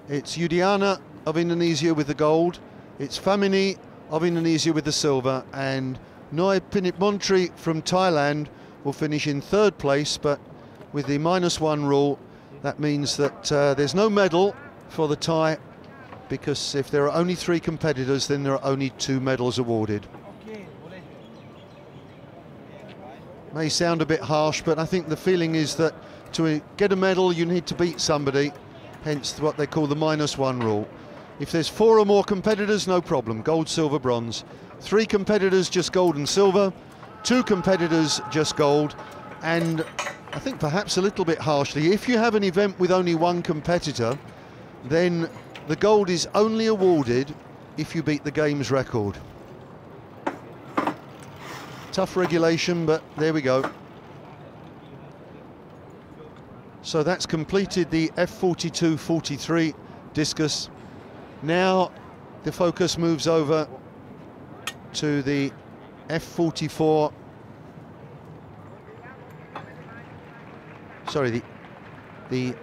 It's Yudiana of Indonesia with the gold. It's Famini of Indonesia with the silver. And Noi Pinitmontri from Thailand will finish in 3rd place, but with the -1 rule, that means that there's no medal for the Thai, because if there are only 3 competitors, then there are only 2 medals awarded. May sound a bit harsh, but I think the feeling is that to get a medal, you need to beat somebody, hence what they call the -1 rule. If there's 4 or more competitors, no problem, gold, silver, bronze. 3 competitors, just gold and silver. 2 competitors, just gold. And I think perhaps a little bit harshly, if you have an event with only 1 competitor, then the gold is only awarded if you beat the game's record. Tough regulation, but there we go. So that's completed the F42-43 discus. Now the focus moves over to the F44. Sorry, the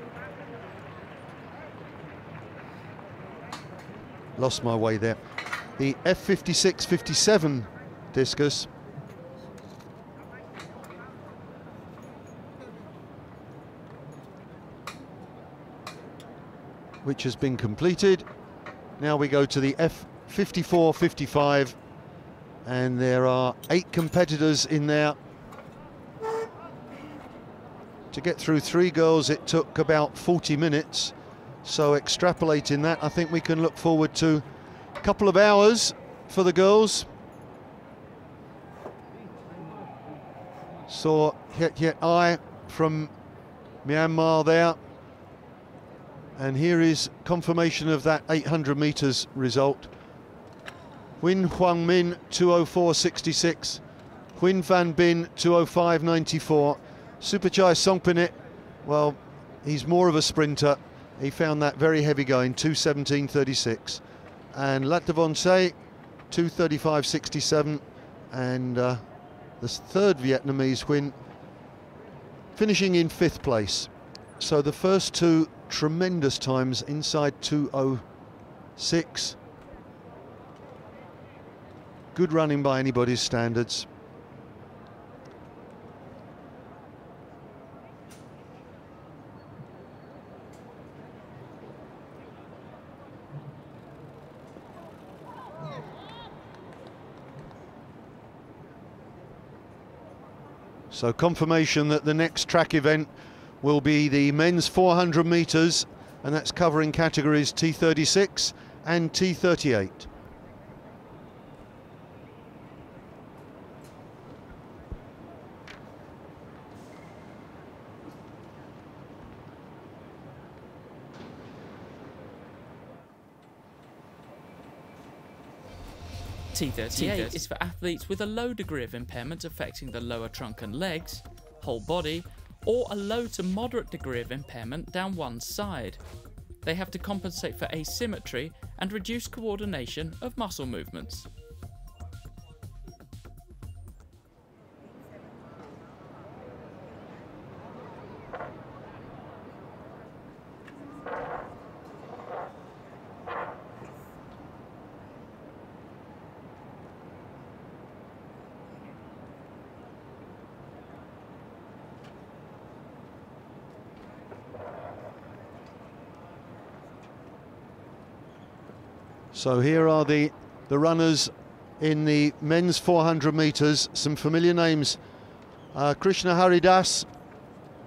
lost my way there. The F56-57 discus. Which has been completed. Now we go to the F54-55, and there are 8 competitors in there. To get through 3 girls, it took about 40 minutes. So extrapolating that, I think we can look forward to a couple of hours for the girls. Saw Hiet Ai from Myanmar there. And here is confirmation of that 800 metres result. Huyn Huang Min, 2:04.66. Huyn Van Bin, 2:05.94. Supachai Songpinit, well, he's more of a sprinter. He found that very heavy going, 2:17.36. And Latavonsay, 2:35.67. And the 3rd Vietnamese, Huyn, finishing in 5th place. So the first 2 tremendous times inside 2:06. Good running by anybody's standards. So confirmation that the next track event will be the men's 400 metres, and that's covering categories T36 and T38. T38 is for athletes with a low degree of impairment affecting the lower trunk and legs, whole body, or a low to moderate degree of impairment down one side. They have to compensate for asymmetry and reduce coordination of muscle movements. So here are the runners in the men's 400 metres. Some familiar names. Krishna Haridas,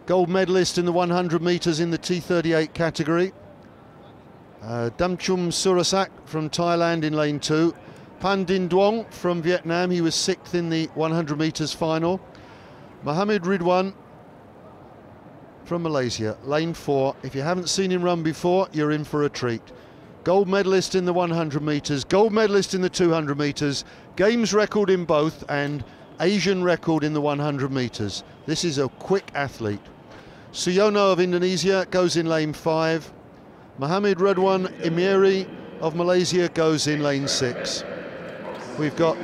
gold medalist in the 100 metres in the T38 category. Damchum Surasak from Thailand in lane 2. Pan Dinh Duong from Vietnam, he was 6th in the 100 metres final. Mohammed Ridwan from Malaysia, lane 4. If you haven't seen him run before, you're in for a treat. Gold medalist in the 100 metres, gold medalist in the 200 metres, games record in both, and Asian record in the 100 metres. This is a quick athlete. Suyono of Indonesia goes in lane 5. Mohammed Ridwan Emiri of Malaysia goes in lane 6. We've got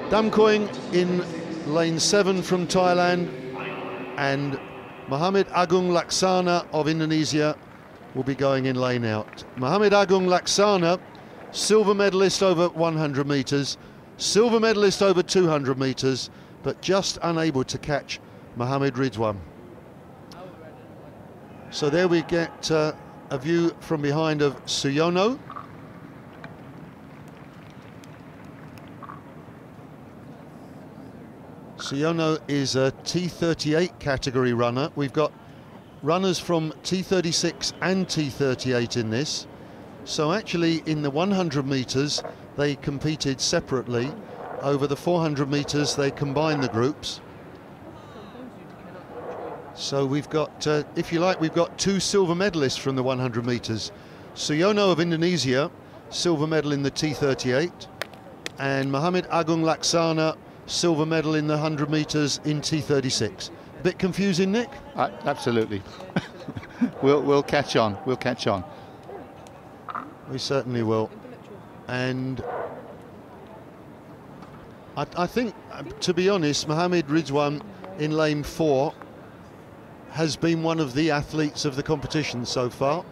Damkoing in lane 7 from Thailand, and Mohammed Agung Laksana of Indonesia will be going in lane out. Mohammed Agung Laksana, silver medalist over 100 metres, silver medalist over 200 metres, but just unable to catch Mohammed Ridwan. So there we get a view from behind of Suyono. Suyono is a T38 category runner. We've got runners from T36 and T38 in this. So actually in the 100 metres they competed separately. Over the 400 metres they combined the groups. So we've got, if you like, we've got 2 silver medalists from the 100 metres. Suyono of Indonesia, silver medal in the T38, and Mohammed Agung Laksana, silver medal in the 100 metres in T36. A bit confusing, Nick? Absolutely. We'll catch on. We'll catch on. We certainly will. And I think, to be honest, Mohammed Ridwan in lane 4 has been one of the athletes of the competition so far.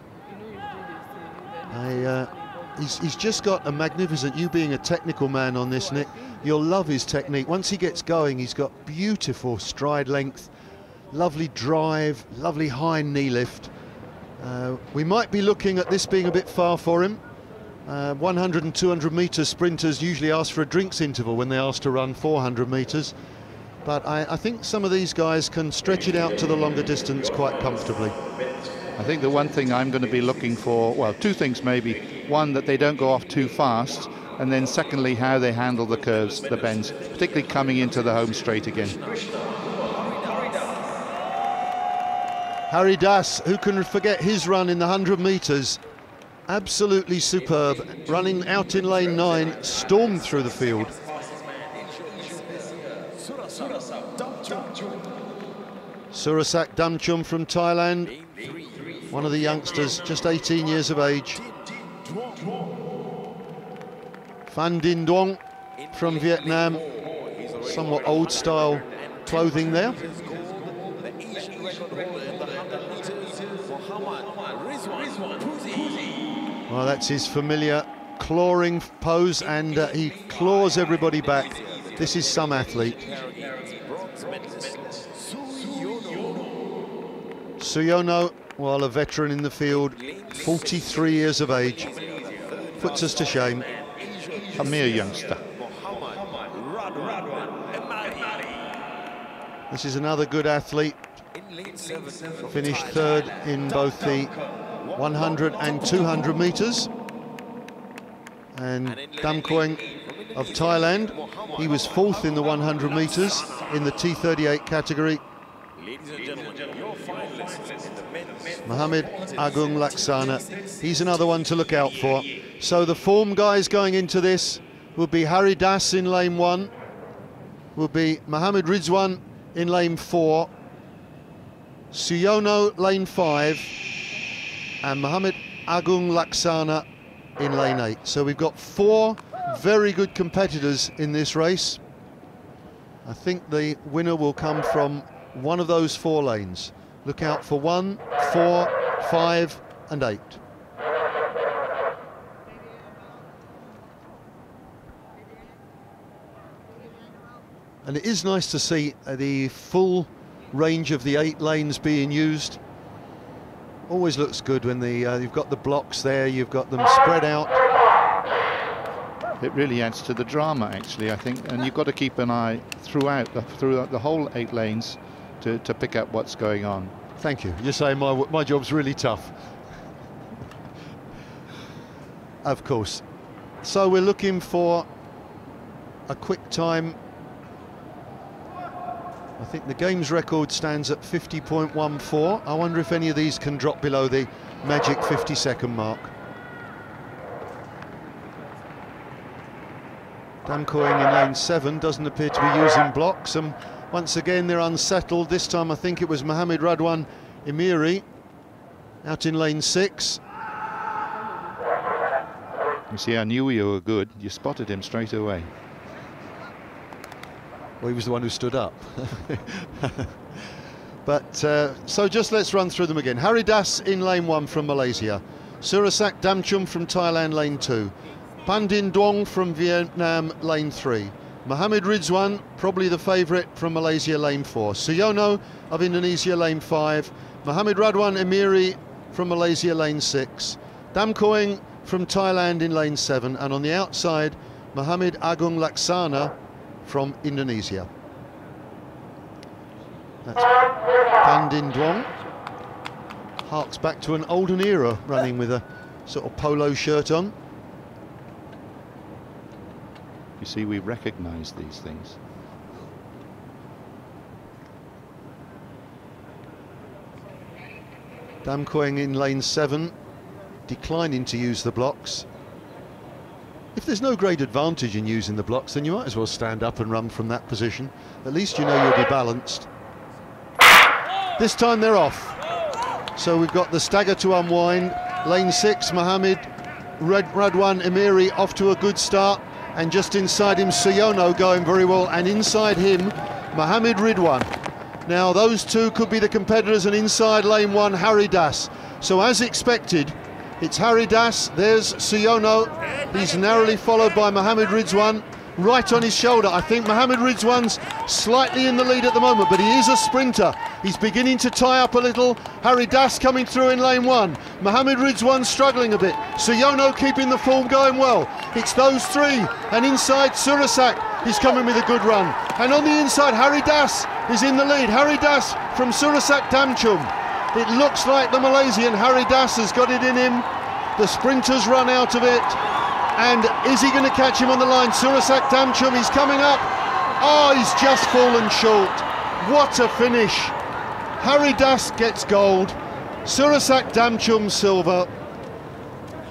He's just got a magnificent, you being a technical man on this, Nick, you'll love his technique. Once he gets going, he's got beautiful stride length, lovely drive, lovely high knee lift. We might be looking at this being a bit far for him. 100 and 200 metre sprinters usually ask for a drinks interval when they ask to run 400 metres. But I think some of these guys can stretch it out to the longer distance quite comfortably. I think the one thing I'm going to be looking for, well, 2 things maybe. One, that they don't go off too fast, and then secondly, how they handle the curves, the bends, particularly coming into the home straight again. Harry Das, who can forget his run in the 100 metres? Absolutely superb, running out in lane 9, stormed through the field. Surasak Damchum from Thailand, one of the youngsters, just 18 years of age. Phan Dinh Duong from Vietnam, somewhat old style clothing there. Well, that's his familiar clawing pose, and he claws everybody back. This is some athlete. Suyono, well, a veteran in the field, 43 years of age, puts us to shame. A mere youngster. This is another good athlete. Finished 3rd in both the 100 and 200 metres. And Damkoing of Thailand, he was 4th in the 100 metres in the T38 category. Mohammed Agung Laksana, he's another one to look out for. So the form guys going into this, will be Harry Das in lane 1, will be Mohammed Rizwan in lane 4, Suyono lane 5, and Mohammed Agung Laksana in lane 8. So we've got 4 very good competitors in this race. I think the winner will come from one of those 4 lanes. Look out for 1, 4, 5 and 8. And it is nice to see the full range of the 8 lanes being used. Always looks good when you've got the blocks there, you've got them spread out. It really adds to the drama, actually, I think, and you've got to keep an eye throughout the whole 8 lanes to pick up what's going on. Thank you. You're saying my job's really tough. Of course. So we're looking for a quick time. I think the game's record stands at 50.14. I wonder if any of these can drop below the magic 50-second mark. Damkoing in lane 7 doesn't appear to be using blocks, and once again they're unsettled. This time I think it was Mohammed Radwan Emiri out in lane 6. You see, I knew you were good. You spotted him straight away. Well, he was the one who stood up. But so just let's run through them again. Harry Das in lane 1 from Malaysia, Surasak Damchum from Thailand lane 2, Pandin Duong from Vietnam lane 3, Mohammed Rizwan, probably the favourite, from Malaysia lane 4, Suyono of Indonesia lane 5, Mohammed Radwan Emiri from Malaysia lane 6, Damkoing from Thailand in lane 7, and on the outside Mohammed Agung Laksana from Indonesia. That's Pandin Duong. Harks back to an olden era, running with a sort of polo shirt on. You see, we recognise these things. Damkoing in lane 7, declining to use the blocks. If there's no great advantage in using the blocks, then you might as well stand up and run from that position. At least you know you'll be balanced. This time they're off. So we've got the stagger to unwind. Lane 6, Mohammed Radwan Emiri off to a good start. And just inside him, Suyono going very well. And inside him, Mohammed Ridwan. Now those two could be the competitors, and inside lane 1, Harry Das. So as expected, it's Harry Das, there's Suyono, he's narrowly followed by Mohammed Rizwan, right on his shoulder. I think Mohammed Rizwan's slightly in the lead at the moment, but he is a sprinter. He's beginning to tie up a little. Harry Das coming through in lane 1. Mohammed Rizwan struggling a bit. Suyono keeping the form going well. It's those 3, and inside Surasak is coming with a good run. And on the inside, Harry Das is in the lead. Harry Das from Surasak Damchum. It looks like the Malaysian Harry Das has got it in him. The sprinters run out of it. And is he going to catch him on the line? Surasak Damchum, he's coming up. Oh, he's just fallen short. What a finish. Harry Das gets gold. Surasak Damchum silver.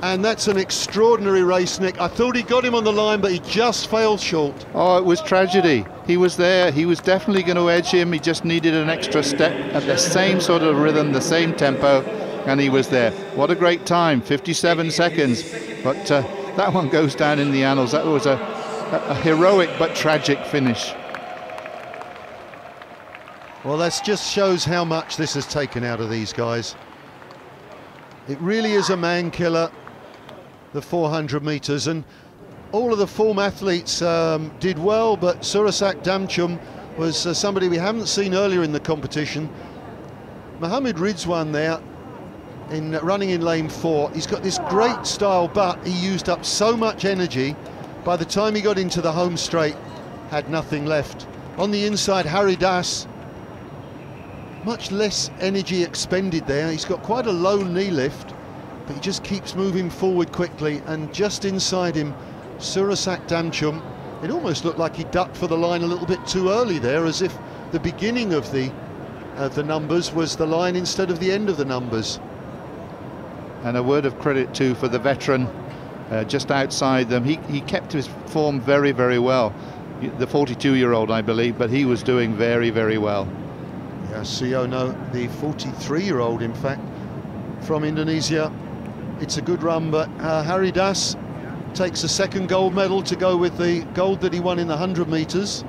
And that's an extraordinary race, Nick. I thought he got him on the line, but he just failed short. Oh, it was tragedy. He was there. He was definitely going to edge him. He just needed an extra step at the same sort of rhythm, the same tempo, and he was there. What a great time, 57 seconds. But that one goes down in the annals. That was a heroic but tragic finish. Well, that just shows how much this has taken out of these guys. It really is a man killer, the 400 metres, and all of the form athletes did well, but Surasak Damchum was somebody we haven't seen earlier in the competition. Mohammed Rizwan there, running in lane 4, he's got this great style, but he used up so much energy. By the time he got into the home straight, had nothing left. On the inside, Harry Das, much less energy expended there. He's got quite a low knee lift, but he just keeps moving forward quickly. And just inside him, Surasak Damchum. It almost looked like he ducked for the line a little bit too early there, as if the beginning of the numbers was the line instead of the end of the numbers. And a word of credit too for the veteran just outside them. He kept his form very, very well. The 42-year-old, I believe, but he was doing very, very well. Yeah, Suyono, the 43-year-old, in fact, from Indonesia. It's a good run, but Hari Das takes a second gold medal to go with the gold that he won in the 100 metres.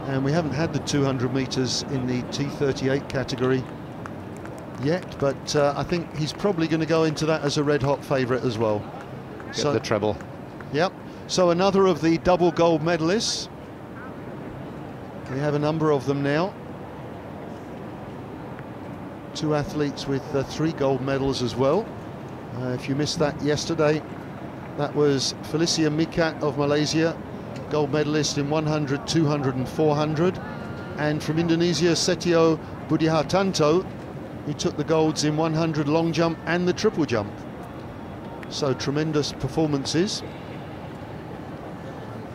And we haven't had the 200 metres in the T38 category yet, but I think he's probably going to go into that as a red-hot favourite as well. Get the treble. Yep. So another of the double gold medalists. We have a number of them now. 2 athletes with 3 gold medals as well. If you missed that yesterday, that was Felicia Mikat of Malaysia, gold medalist in 100, 200 and 400. And from Indonesia, Setio Budihartanto, who took the golds in 100 long jump and the triple jump. So tremendous performances.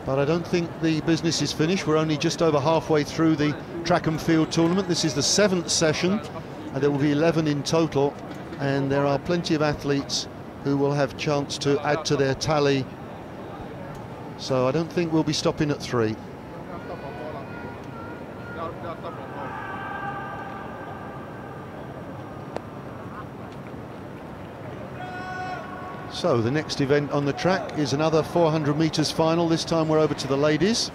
But I don't think the business is finished. We're only just over halfway through the track and field tournament. This is the 7th session, and there will be 11 in total, and there are plenty of athletes who will have chance to add to their tally. So I don't think we'll be stopping at 3. So the next event on the track is another 400 metres final. This time we're over to the ladies.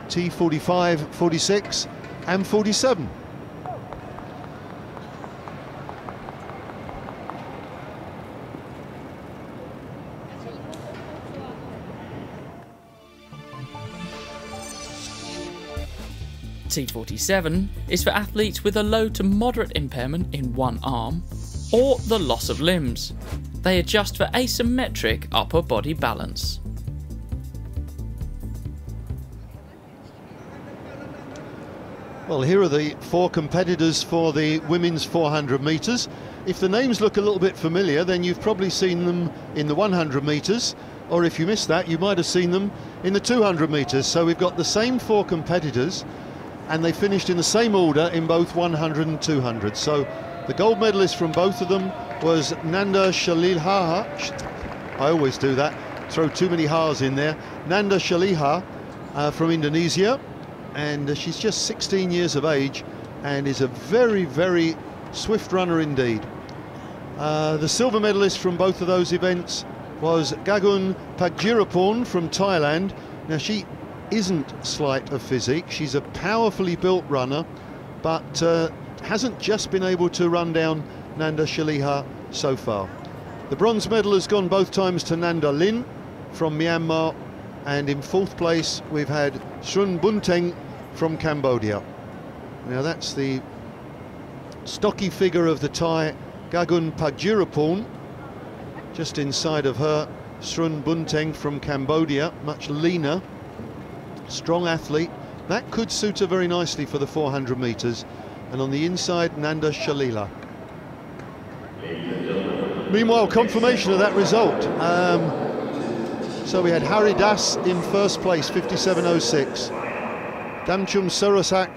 T45, 46 and 47. T47 is for athletes with a low to moderate impairment in one arm or the loss of limbs. They adjust for asymmetric upper body balance. Well, here are the 4 competitors for the women's 400 metres. If the names look a little bit familiar, then you've probably seen them in the 100 metres, or if you missed that, you might have seen them in the 200 metres. So we've got the same 4 competitors, and they finished in the same order in both 100 and 200. So the gold medalist from both of them was Nanda Shalilha. I always do that, throw too many Ha's in there. Nanda Shalilha from Indonesia, and she's just 16 years of age and is a very, very swift runner indeed. The silver medalist from both of those events was Gagun Pagjirapon from Thailand. Now, she isn't slight of physique, she's a powerfully built runner, but hasn't just been able to run down Nanda Shalilha so far. The bronze medal has gone both times to Nanda Lin from Myanmar, and in 4th place we've had Srun Bunteng from Cambodia. Now that's the stocky figure of the Thai Gagun Pagjirapon. Just inside of her, Srun Bunteng from Cambodia, much leaner, strong athlete. That could suit her very nicely for the 400 metres. And on the inside, Nanda Shalilha. Meanwhile, confirmation of that result. So we had Hari Das in 1st place, 57.06. Damchum Sorosak,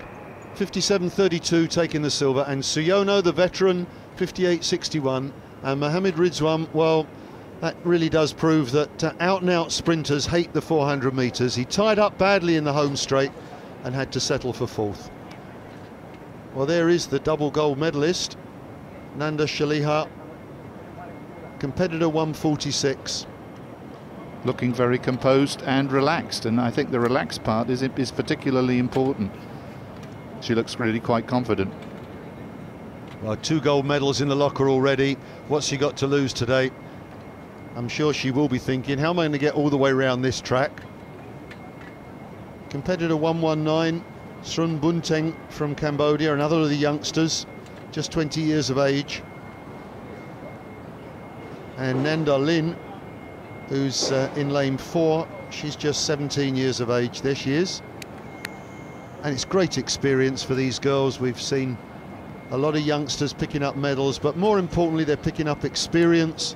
57.32, taking the silver. And Suyono, the veteran, 58.61. And Mohamed Rizwan, well, that really does prove that out-and-out sprinters hate the 400 metres. He tied up badly in the home straight and had to settle for 4th. Well, there is the double gold medalist, Nanda Shalilha, competitor 146. Looking very composed and relaxed, and I think the relaxed part is particularly important. She looks really quite confident. Well, 2 gold medals in the locker already. What's she got to lose today? I'm sure she will be thinking, how am I going to get all the way around this track? Competitor 119, Srun Bunteng from Cambodia, another of the youngsters, just 20 years of age. And Nanda Lin, who's in lane 4, she's just 17 years of age. There she is. And it's great experience for these girls. We've seen a lot of youngsters picking up medals, but more importantly, they're picking up experience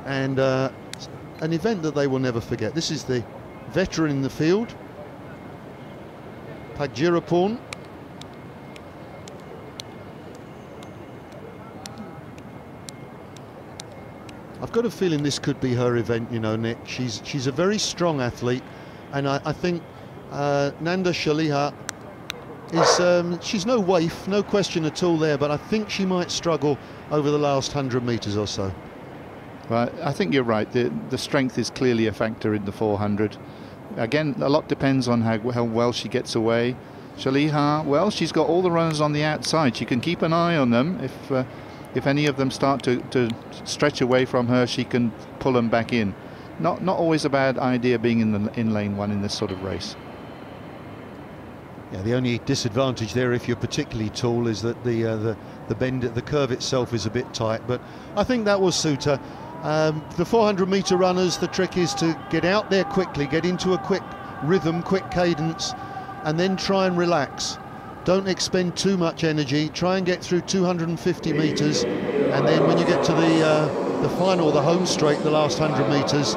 and an event that they will never forget. This is the veteran in the field, Pagjirapon. I've I've got a feeling this could be her event, you know, Nick. She's a very strong athlete, and I think Nanda Shaliha is, she's no waif, no question at all there, but I think she might struggle over the last 100 metres or so. Well, I think you're right. The strength is clearly a factor in the 400. Again, a lot depends on how well she gets away. Shaliha, well, she's got all the runners on the outside. She can keep an eye on them. If any of them start to stretch away from her, she can pull them back in. Not always a bad idea being in lane one in this sort of race. Yeah, the only disadvantage there, if you're particularly tall, is that the bend, the curve itself is a bit tight. But I think that will suit her. The 400-metre runners, the trick is to get out there quickly, get into a quick rhythm, quick cadence, and then try and relax. Don't expend too much energy. Try and get through 250 metres, and then when you get to the final, the home straight, the last 100 metres,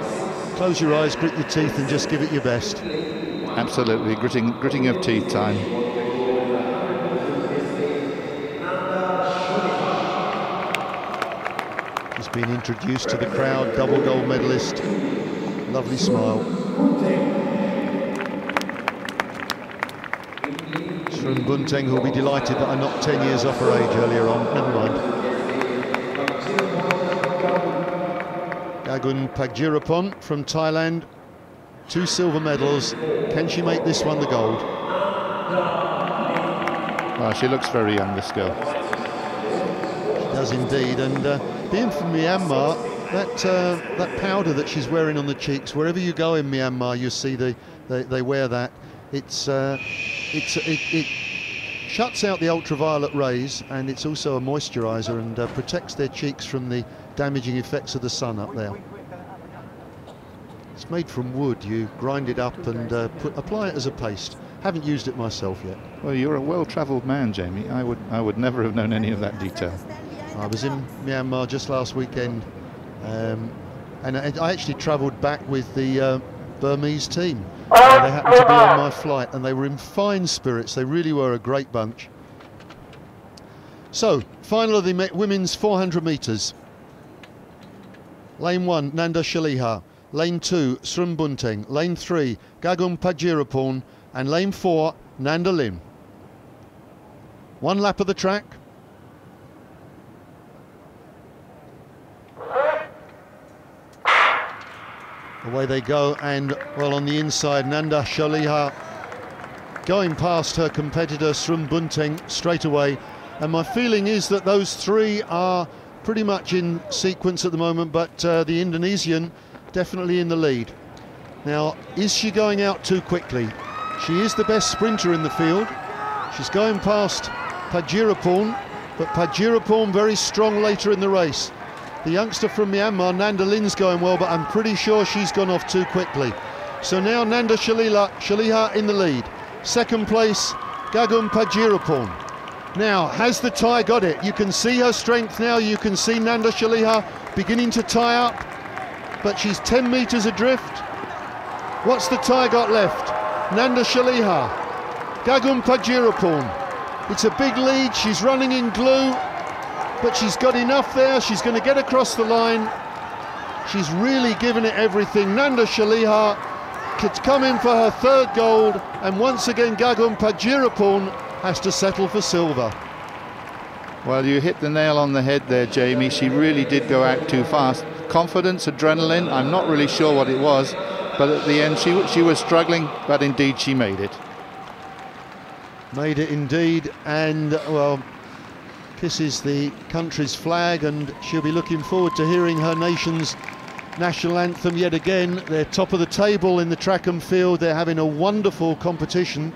close your eyes, grit your teeth, and just give it your best. Absolutely, gritting of teeth time. He's been introduced to the crowd, double gold medalist, lovely smile. Srum Bunteng, who'll be delighted that I knocked 10 years off her age earlier on. Never mind. Gagun Pagjirapon from Thailand, 2 silver medals. Can she make this one the gold? Well, she looks very young, this girl. She does indeed, and being from Myanmar, that powder that she's wearing on the cheeks, wherever you go in Myanmar, you see they wear that. It shuts out the ultraviolet rays, and it's also a moisturizer and protects their cheeks from the damaging effects of the sun up there. It's made from wood. You grind it up and apply it as a paste. Haven't used it myself yet. Well, you're a well-travelled man, Jamie. I would never have known any of that detail. I was in Myanmar just last weekend, and I actually travelled back with the Burmese team. They happened to be on my flight, and they were in fine spirits. They really were a great bunch. So, final of the women's 400 metres. Lane 1, Nanda Shaliha. Lane 2, Srum Bunteng. Lane 3, Gagun Pagjirapon. And lane 4, Nanda Lin. 1 lap of the track. Away they go, and well, on the inside, Nanda Shaliha going past her competitor Srum Bunteng straight away. And my feeling is that those 3 are pretty much in sequence at the moment, but the Indonesian definitely in the lead. Now, is she going out too quickly? She is the best sprinter in the field. She's going past Pagjirapon, but Pagjirapon very strong later in the race. The youngster from Myanmar, Nanda Lin's going well, but I'm pretty sure she's gone off too quickly. So now Nanda Shaliha in the lead. Second place, Gagun Pagjirapon. Now, has the Thai got it? You can see her strength now. You can see Nanda Shaliha beginning to tie up, but she's 10 metres adrift. What's the Thai got left? Nanda Shaliha, Gagun Pagjirapon. It's a big lead. She's running in glue, but she's got enough there. She's going to get across the line. She's really given it everything. Nanda Shaliha could come in for her 3rd gold, and once again Gagun Pagjirapon has to settle for silver. Well, you hit the nail on the head there, Jamie. She really did go out too fast. Confidence, adrenaline, I'm not really sure what it was, but at the end she was struggling, but indeed she made it. Made it indeed, and well, kisses the country's flag, and she'll be looking forward to hearing her nation's national anthem yet again. They're top of the table in the track and field. They're having a wonderful competition,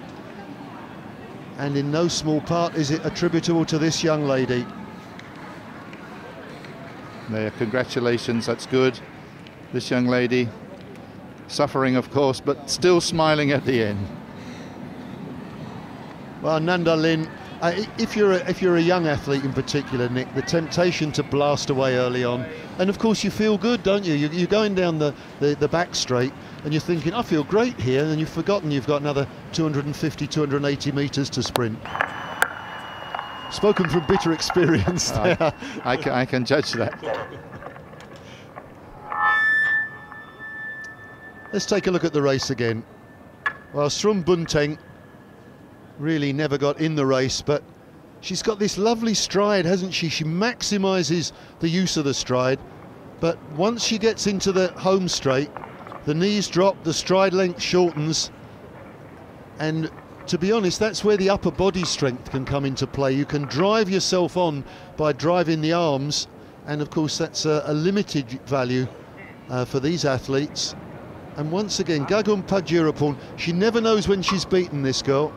and in no small part is it attributable to this young lady. There, congratulations, that's good. This young lady, suffering of course, but still smiling at the end. Well, Nanda Lin, if you're a young athlete in particular, Nick, the temptation to blast away early on, and of course you feel good, don't you? You're going down the back straight, and you're thinking, I feel great here, and you've forgotten you've got another 250, 280 metres to sprint. Spoken from bitter experience there. I can judge that. Let's take a look at the race again. Well, Srum Bunteng really never got in the race, but she's got this lovely stride, hasn't she? She maximises the use of the stride, but once she gets into the home straight, the knees drop, the stride length shortens, and to be honest, that's where the upper body strength can come into play. You can drive yourself on by driving the arms, and of course that's a limited value for these athletes. And once again, Gagum Pajirapon, she never knows when she's beaten, this girl.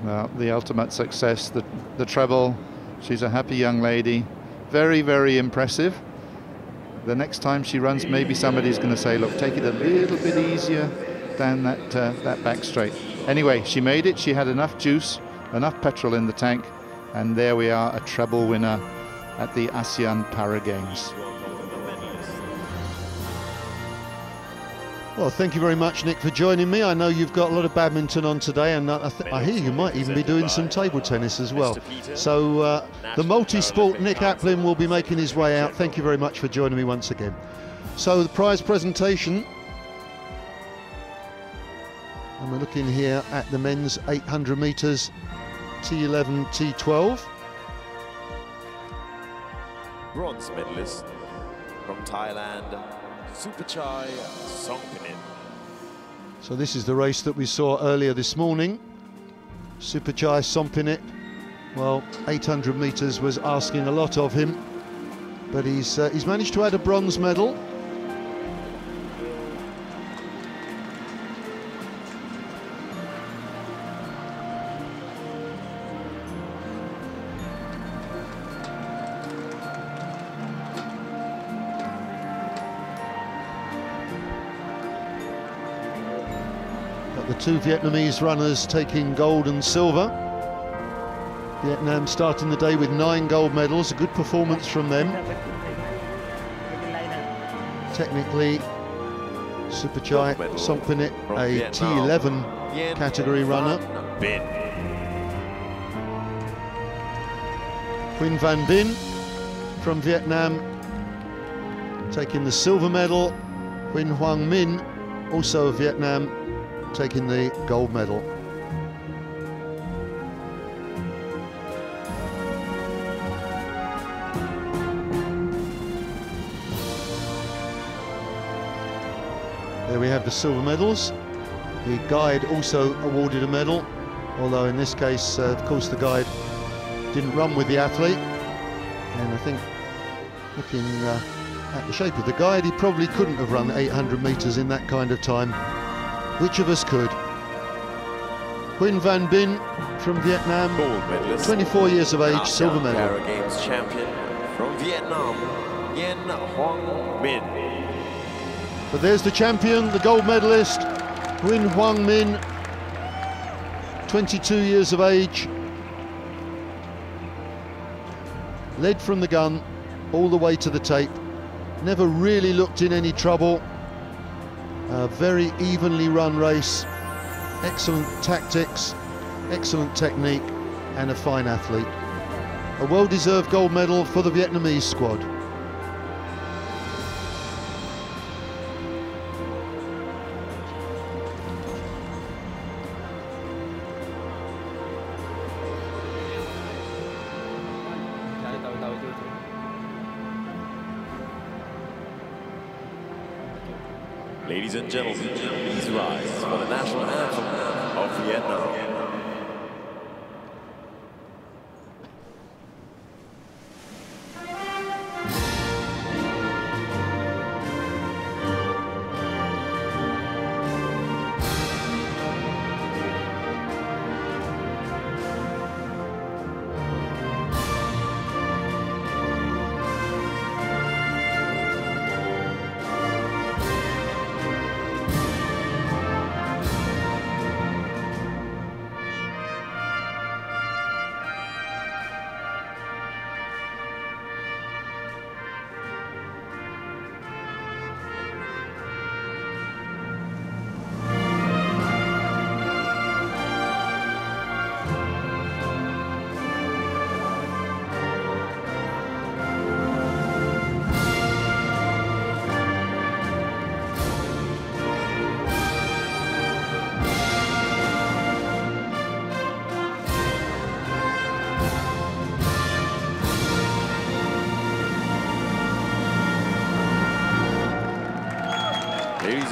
Well, the ultimate success, the treble. She's a happy young lady. Very, very impressive. The next time she runs, maybe somebody's going to say, look, take it a little bit easier down that back straight. Anyway, she made it. She had enough juice, enough petrol in the tank, and there we are, a treble winner at the ASEAN Para Games. Well, thank you very much, Nick, for joining me. I know you've got a lot of badminton on today, and I hear you might even be doing some table tennis as well. So the multi-sport Nick Applin will be making his way out. Thank you very much for joining me once again. So the prize presentation, and we're looking here at the men's 800 metres T11, T12. Bronze medalist from Thailand, Supachai Songpinit. So this is the race that we saw earlier this morning. Supachai Songpinit, well, 800 metres was asking a lot of him, but he's managed to add a bronze medal. The two Vietnamese runners taking gold and silver. Vietnam starting the day with 9 gold medals, a good performance from them. Technically, Supachai Songpinit, a T11 category runner. Quinn Van Binh from Vietnam taking the silver medal. Quinn Hoang Minh, also of Vietnam, taking the gold medal. There we have the silver medals. The guide also awarded a medal, although in this case, of course, the guide didn't run with the athlete. And I think, looking at the shape of the guide, he probably couldn't have run 800 metres in that kind of time. Which of us could? Quinn Van Binh from Vietnam, 24 years of age, silver medal. Para Games champion from Vietnam, Yen Hoang Minh. But there's the champion, the gold medalist, Quinn Hoang Minh, 22 years of age. Led from the gun all the way to the tape. Never really looked in any trouble. A very evenly run race, excellent tactics, excellent technique, and a fine athlete. A well-deserved gold medal for the Vietnamese squad. Ladies and gentlemen, please rise for the national anthem of Vietnam.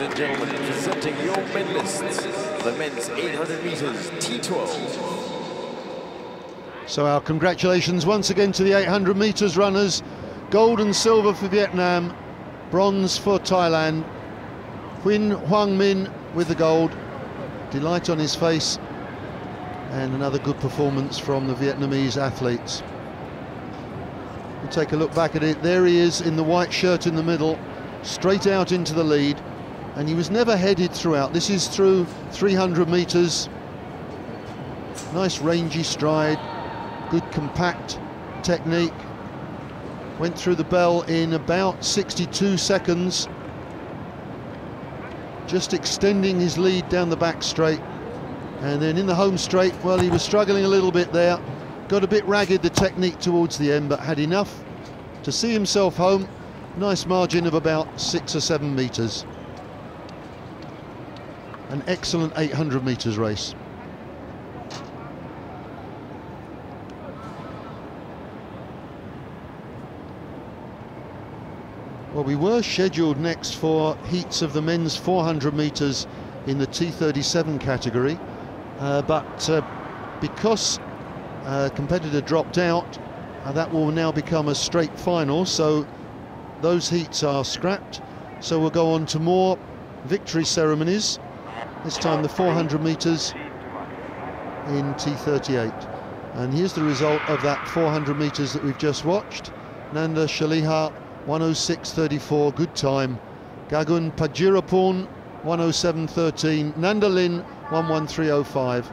and gentlemen, presenting your medalists, the men's 800 meters T12. So our congratulations once again to the 800 metres runners. Gold and silver for Vietnam, bronze for Thailand. Huynh Hoang Minh with the gold, delight on his face, and another good performance from the Vietnamese athletes. We'll take a look back at it. There he is in the white shirt in the middle, straight out into the lead, and he was never headed throughout. This is through 300 metres. Nice rangy stride, good compact technique. Went through the bell in about 62 seconds, just extending his lead down the back straight. And then in the home straight, well, he was struggling a little bit there, got a bit ragged the technique towards the end, but had enough to see himself home. Nice margin of about 6 or 7 metres. An excellent 800 metres race. Well, we were scheduled next for heats of the men's 400 metres in the T37 category, but because a competitor dropped out, that will now become a straight final, so those heats are scrapped. So we'll go on to more victory ceremonies, this time the 400 metres in T38. And here's the result of that 400 metres that we've just watched. Nanda Shaliha, 106.34, good time. Gagun Pajirapon, 107.13. Nanda Lin, 113.05.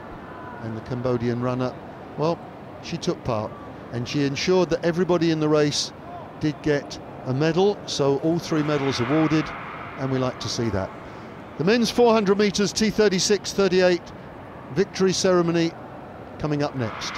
And the Cambodian runner, well, she took part and she ensured that everybody in the race did get a medal, so all 3 medals awarded, and we like to see that. The men's 400 metres T36-38 victory ceremony coming up next.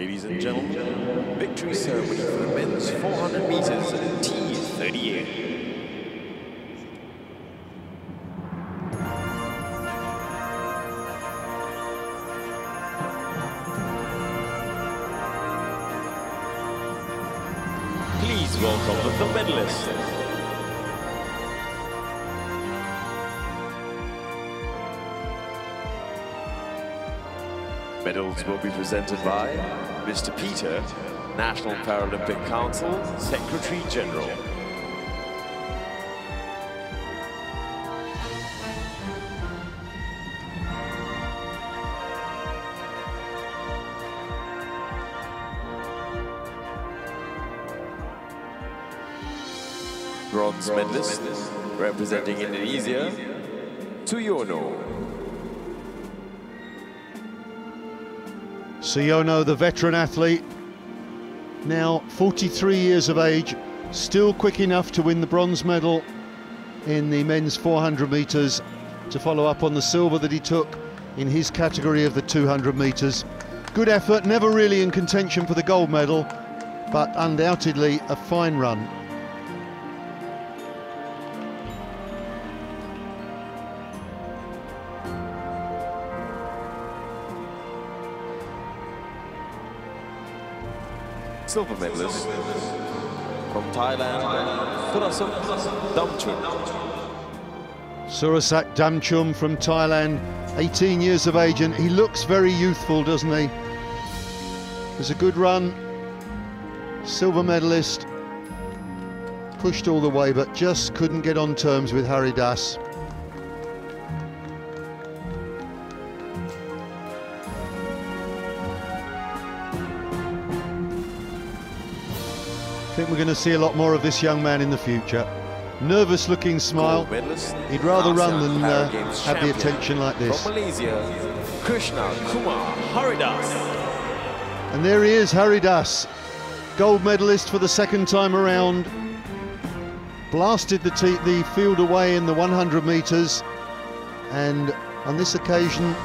Ladies and gentlemen, victory ceremony for the men's 400 meters T38. Please welcome the medalists. Medals will be presented by Mr. Peter, National Paralympic Council Secretary General. Bronze medalist representing Indonesia, Suyono. Suyono, the veteran athlete, now 43 years of age, still quick enough to win the bronze medal in the men's 400 metres to follow up on the silver that he took in his category of the 200 metres. Good effort, never really in contention for the gold medal, but undoubtedly a fine run. Silver medalist from Thailand, Surasak Damchum. Surasak Damchum from Thailand, 18 years of age, and he looks very youthful, doesn't he? It was a good run. Silver medalist, pushed all the way, but just couldn't get on terms with Hari Das. I think we're going to see a lot more of this young man in the future. Nervous looking smile. He'd rather run than have the attention like this. From Malaysia, Krishna Kumar Haridas. And there he is, Hari Das, gold medalist for the second time around. Blasted the field away in the 100 metres, and on this occasion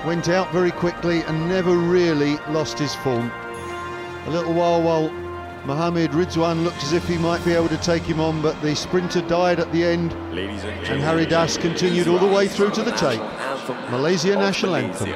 went out very quickly and never really lost his form. A little while Mohammed Ridwan looked as if he might be able to take him on, but the sprinter died at the end, and Hari Das continued all the way through to the tape. Malaysia national anthem.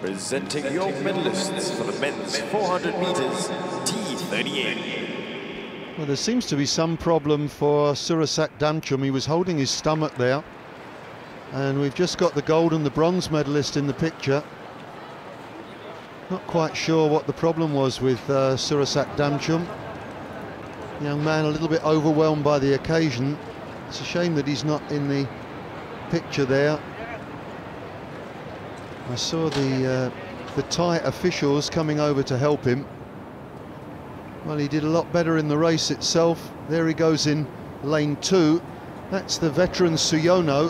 Presenting your medalists for the men's 400 metres T38. Well, there seems to be some problem for Surasak Damchum. He was holding his stomach there, and we've just got the gold and the bronze medalist in the picture. Not quite sure what the problem was with Surasak Damchum. Young man a little bit overwhelmed by the occasion. It's a shame that he's not in the picture there. I saw the Thai officials coming over to help him. Well, he did a lot better in the race itself. There he goes in lane 2. That's the veteran Suyono,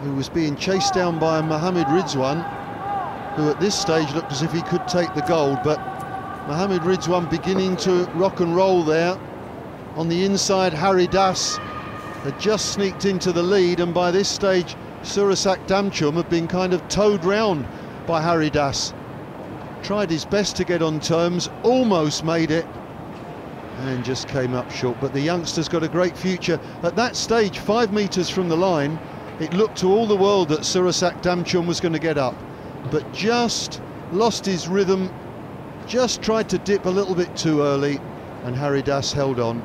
who was being chased down by Mohammed Ridwan, who at this stage looked as if he could take the gold, but Mohammed Ridwan beginning to rock and roll there, On the inside, Harry Das had just sneaked into the lead, and by this stage Surasak Damchum had been kind of towed round by Harry Das. Tried his best to get on terms, almost made it, and just came up short. But the youngster's got a great future. At that stage, 5 metres from the line, it looked to all the world that Surasak Damchum was going to get up, but just lost his rhythm, just tried to dip a little bit too early, and Harry Das held on.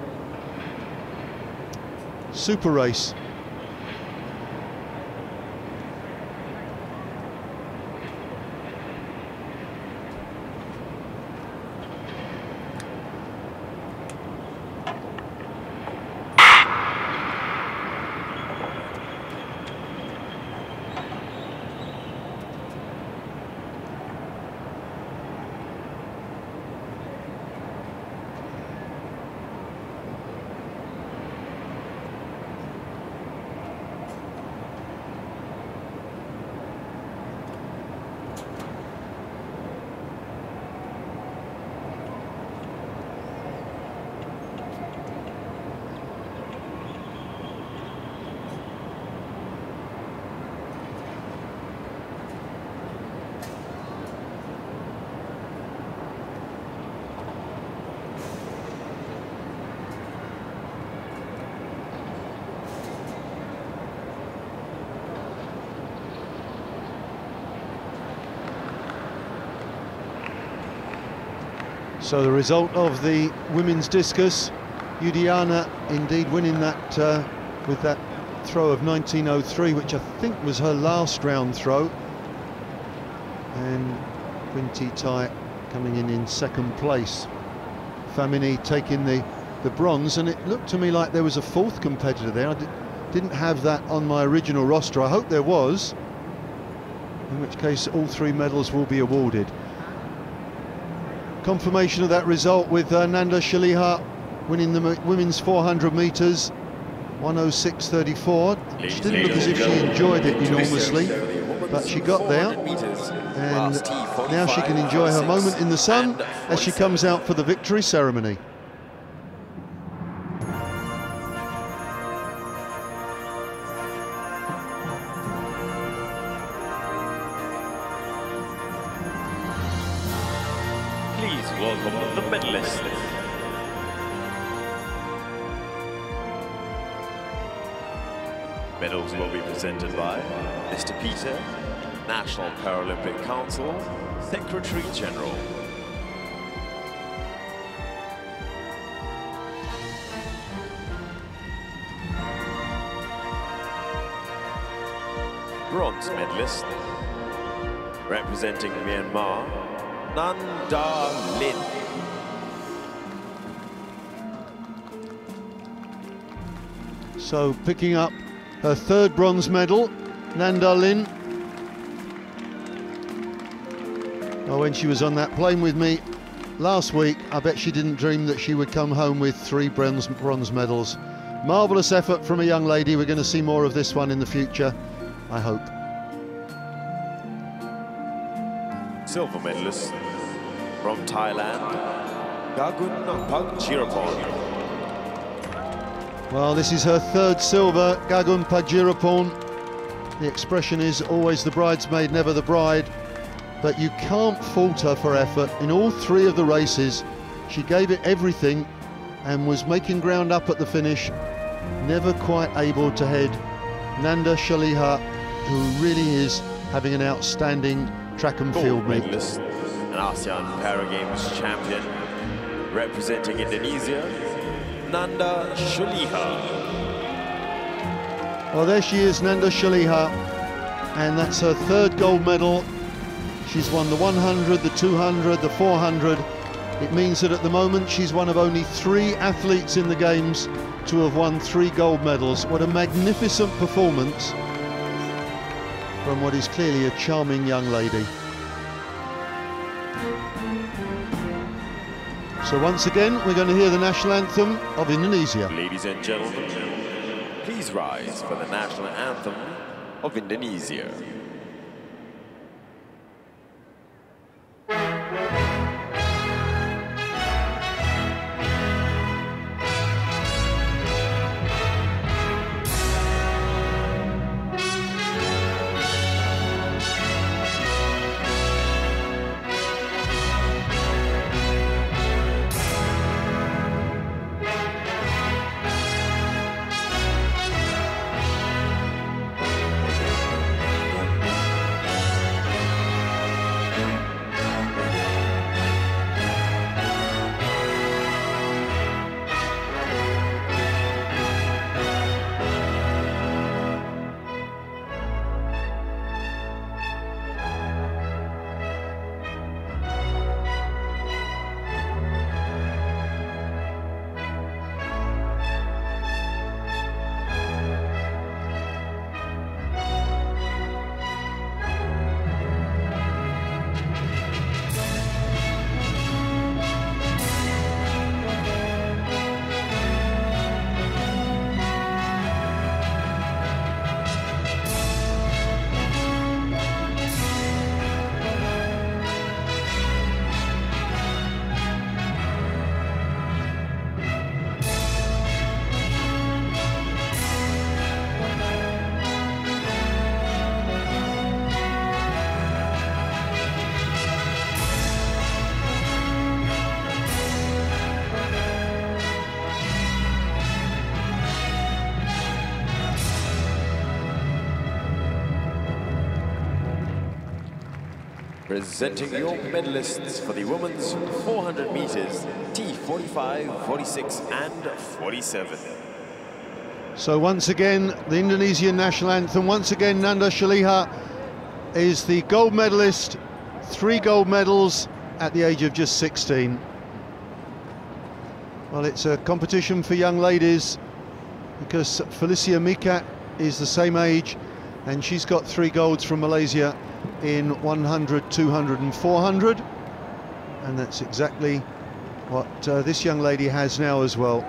Super race. So the result of the women's discus, Yudiana indeed winning that with that throw of 19.03, which I think was her last round throw, and Quinty Tai coming in second place. Famini taking the bronze, and it looked to me like there was a fourth competitor there. I didn't have that on my original roster. I hope there was, in which case all 3 medals will be awarded. Confirmation of that result with Nanda Shaliha winning the women's 400 metres, 106.34. She didn't look as if she enjoyed it enormously, but she got there, and now she can enjoy her moment in the sun as she comes out for the victory ceremony. Please welcome the medalists. Medals will be presented by Mr. Peter, National Paralympic Council, Secretary General. Bronze medalist, representing Myanmar, Nanda Lin. So picking up her 3rd bronze medal, Nanda Lin. Well, when she was on that plane with me last week, I bet she didn't dream that she would come home with 3 bronze medals. Marvellous effort from a young lady. We're going to see more of this one in the future, I hope. Silver medalist from Thailand, Gagun Pagchirapong. Well, this is her 3rd silver, Gagun Pagchirapong. The expression is always the bridesmaid, never the bride. But you can't fault her for effort. In all 3 of the races, she gave it everything and was making ground up at the finish. Never quite able to head Nanda Shaliha, who really is having an outstanding track and field meet. Medalist, an ASEAN Para Games champion, representing Indonesia, Nanda Shaliha. Well, there she is, Nanda Shaliha, and that's her 3rd gold medal. She's won the 100, the 200, the 400. It means that at the moment she's one of only 3 athletes in the games to have won 3 gold medals. What a magnificent performance from what is clearly a charming young lady. So once again, we're going to hear the national anthem of Indonesia. Ladies and gentlemen, please rise for the national anthem of Indonesia. Presenting your medalists for the women's 400 meters, T45, 46 and 47. So once again, the Indonesian national anthem, once again Nanda Shaliha is the gold medalist, 3 gold medals at the age of just 16. Well, it's a competition for young ladies because Felicia Mikat is the same age and she's got 3 golds from Malaysia in 100, 200 and 400, and that's exactly what this young lady has now as well.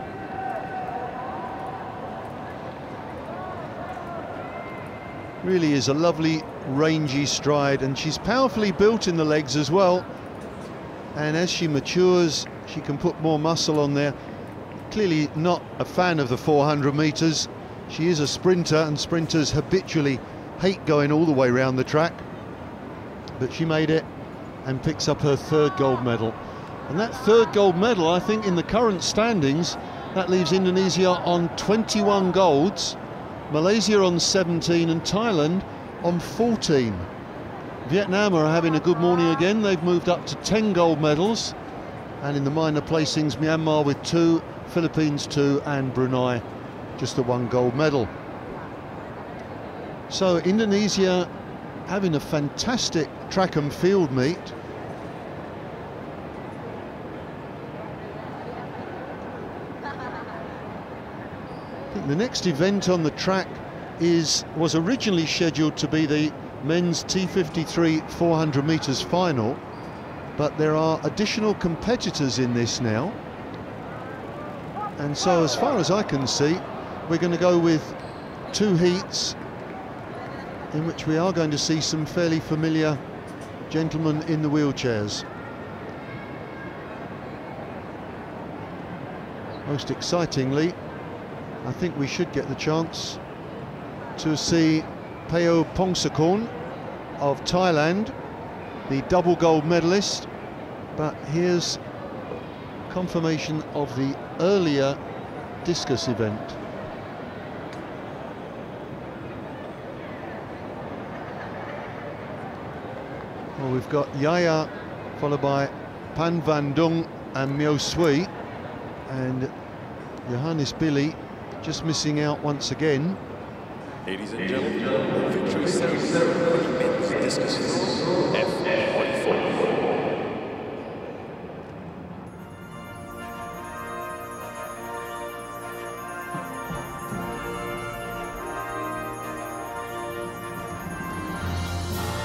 Really is a lovely rangy stride, and she's powerfully built in the legs as well, and as she matures she can put more muscle on there. Clearly not a fan of the 400 metres. She is a sprinter, and sprinters habitually hate going all the way around the track, but she made it and picks up her 3rd gold medal. And that 3rd gold medal, I think in the current standings, that leaves Indonesia on 21 golds, Malaysia on 17 and Thailand on 14. Vietnam are having a good morning again. They've moved up to 10 gold medals, and in the minor placings Myanmar with 2, Philippines 2 and Brunei just the 1 gold medal. So Indonesia having a fantastic track and field meet. I think the next event on the track was originally scheduled to be the men's T53 400 metres final, but there are additional competitors in this now, and so as far as I can see we're going to go with 2 heats in which we are going to see some fairly familiar gentlemen in the wheelchairs. Most excitingly, I think we should get the chance to see Peo Pongsakorn of Thailand, the double gold medalist, but here's confirmation of the earlier discus event. Well, we've got Yaya followed by Pan Van Dung and Myo Sui, and Johannes Billy just missing out once again. Ladies and gentlemen, the victory ceremony for the men's discus throw, F44.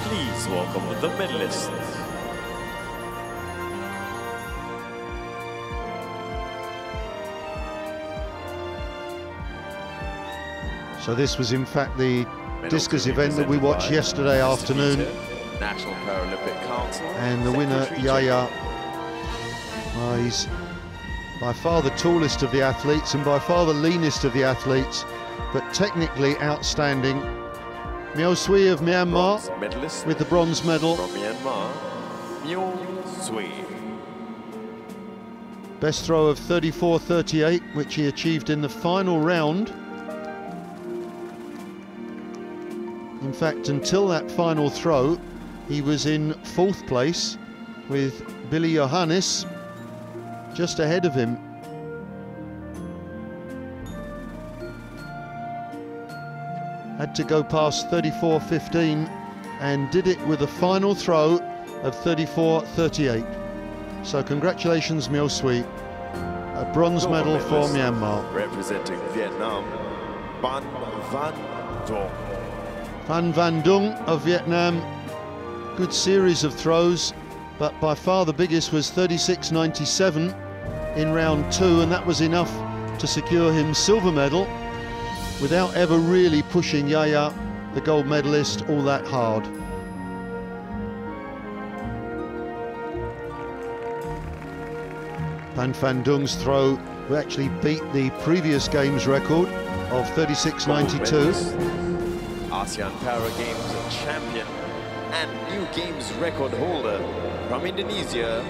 Please welcome the medalists. So this was in fact the discus event that we watched yesterday afternoon, National Paralympic Council, and the winner Yaya, he's by far the tallest of the athletes and by far the leanest of the athletes, but technically outstanding. Myo Sui of Myanmar with the bronze medal. From Myanmar, Myo Sui. Best throw of 34.38, which he achieved in the final round. In fact, until that final throw, he was in 4th place with Billy Johannes just ahead of him. Had to go past 34.15 and did it with a final throw of 34.38. So congratulations, Myo Sui. A bronze medal for Myanmar. Representing Vietnam, Ban Van Dung. Van Van Dung of Vietnam, good series of throws, but by far the biggest was 36.97 in round 2, and that was enough to secure him silver medal without ever really pushing Yaya, the gold medalist, all that hard. Van Van Dung's throw actually beat the previous games record of 36.92. ASEAN Para Games champion and new games record holder from Indonesia,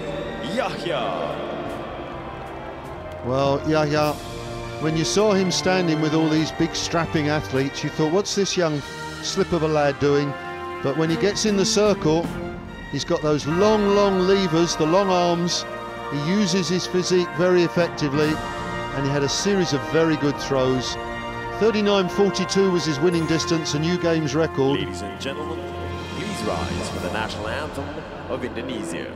Yahya. Well, Yahya, when you saw him standing with all these big strapping athletes, you thought, what's this young slip of a lad doing? But when he gets in the circle, He's got those long levers, the long arms. He uses his physique very effectively, and he had a series of very good throws. 39.42 was his winning distance, a new games record. Ladies and gentlemen, please rise for the national anthem of Indonesia.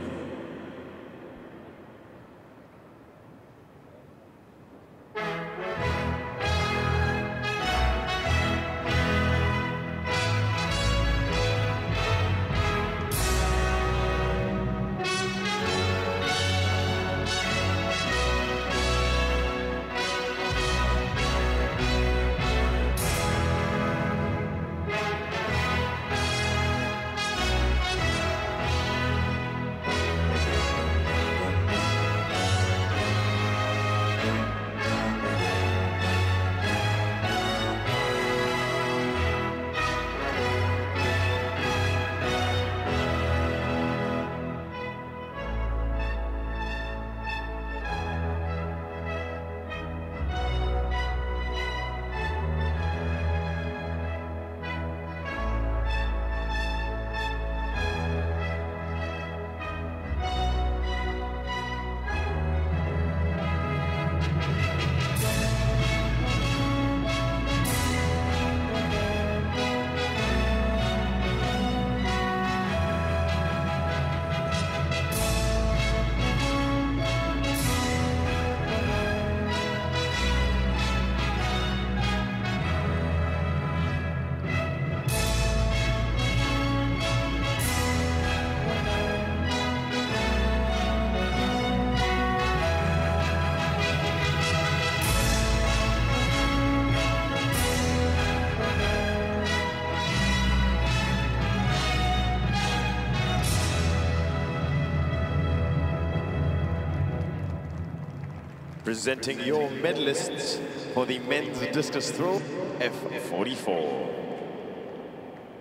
Presenting your medalists for the men's discus throw, F44.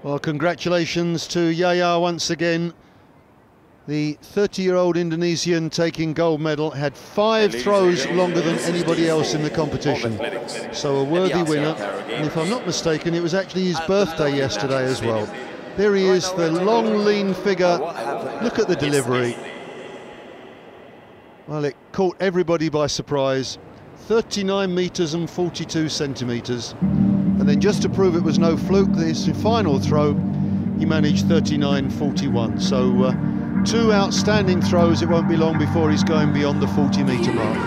Well, congratulations to Yaya once again. The 30-year-old Indonesian taking gold medal had 5 throws longer than anybody else in the competition. So a worthy winner. And if I'm not mistaken, it was actually his birthday yesterday as well. There he is, the long, lean figure. Look at the delivery. Well, it caught everybody by surprise. 39 metres and 42 centimetres. And then just to prove it was no fluke, his final throw, he managed 39.41. So 2 outstanding throws. It won't be long before he's going beyond the 40-metre mark.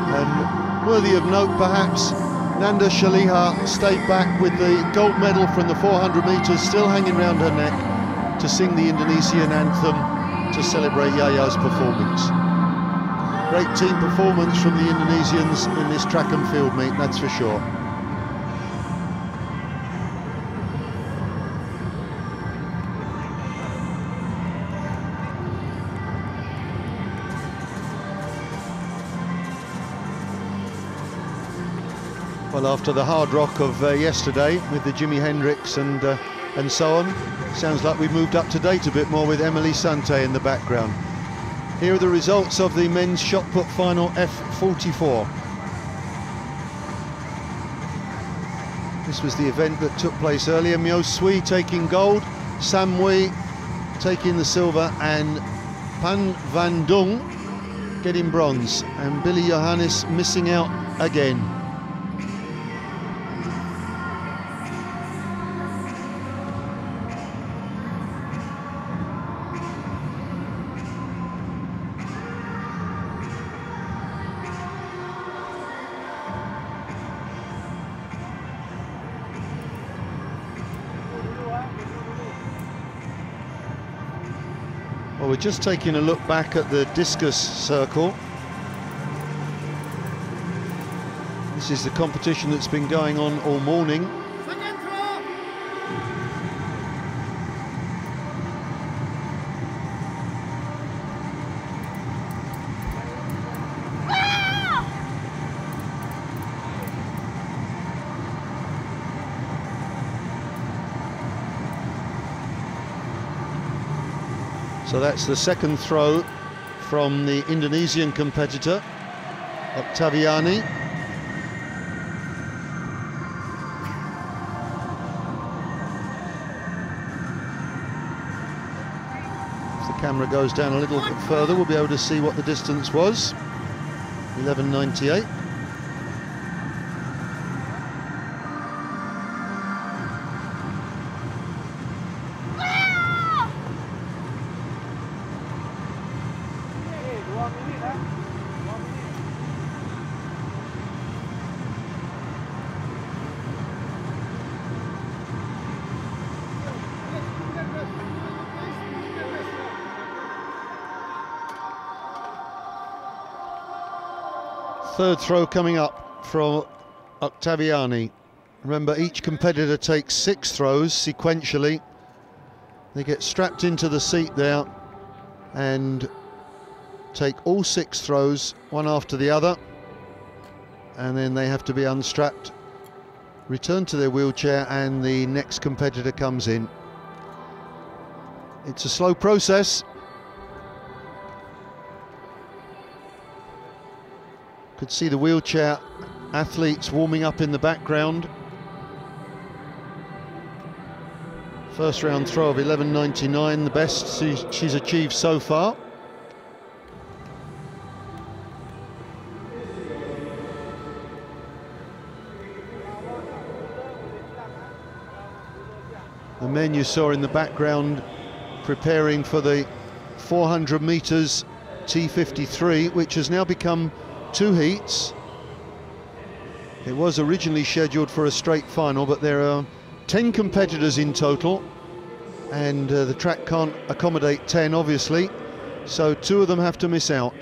And worthy of note, perhaps, Nanda Shaliha stayed back with the gold medal from the 400 metres still hanging round her neck to sing the Indonesian anthem to celebrate Yaya's performance. Great team performance from the Indonesians in this track and field meet, that's for sure. Well, after the hard rock of yesterday with the Jimi Hendrix and so on, sounds like we've moved up to date a bit more with Emily Sante in the background. Here are the results of the men's shot put final F44. This was the event that took place earlier. Myo Sui taking gold, Sam Wee taking the silver, and Pan Van Dung getting bronze, and Billy Johannes missing out again. Well, we're just taking a look back at the discus circle. This is the competition that's been going on all morning. Second throw. So that's the second throw from the Indonesian competitor, Octaviani. camera goes down a little bit further, we'll be able to see what the distance was. 11.98. Third throw coming up from Octaviani. Remember, each competitor takes 6 throws sequentially. They get strapped into the seat there and take all 6 throws, one after the other, and then they have to be unstrapped, return to their wheelchair, and the next competitor comes in. It's a slow process. Could see the wheelchair athletes warming up in the background. First round throw of 11.99, the best she's achieved so far. The men you saw in the background preparing for the 400 metres T53, which has now become 2 heats. It was originally scheduled for a straight final, but there are 10 competitors in total, and the track can't accommodate 10, obviously, so 2 of them have to miss out.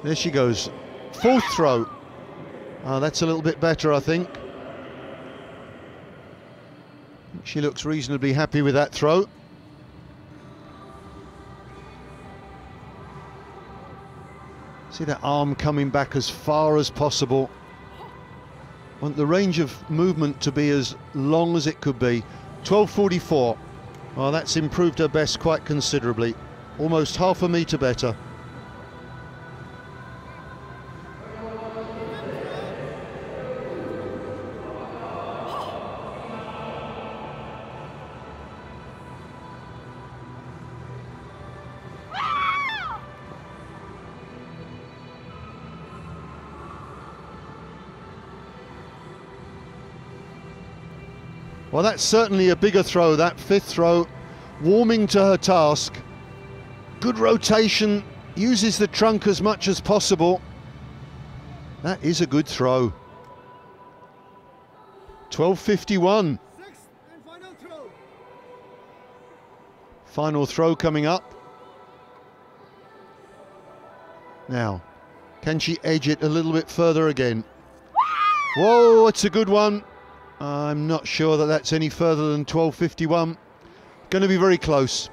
There she goes. 4th throw. That's a little bit better, I think. She looks reasonably happy with that throw. See that arm coming back as far as possible. Want the range of movement to be as long as it could be. 12.44. Well, that's improved her best quite considerably. Almost half a metre better. Well, that's certainly a bigger throw, that 5th throw, warming to her task. Good rotation, uses the trunk as much as possible. That is a good throw. 12.51. 6th and final throw. Final throw coming up. Now, can she edge it a little bit further again? Whoa, it's a good one. I'm not sure that that's any further than 12.51. Going to be very close.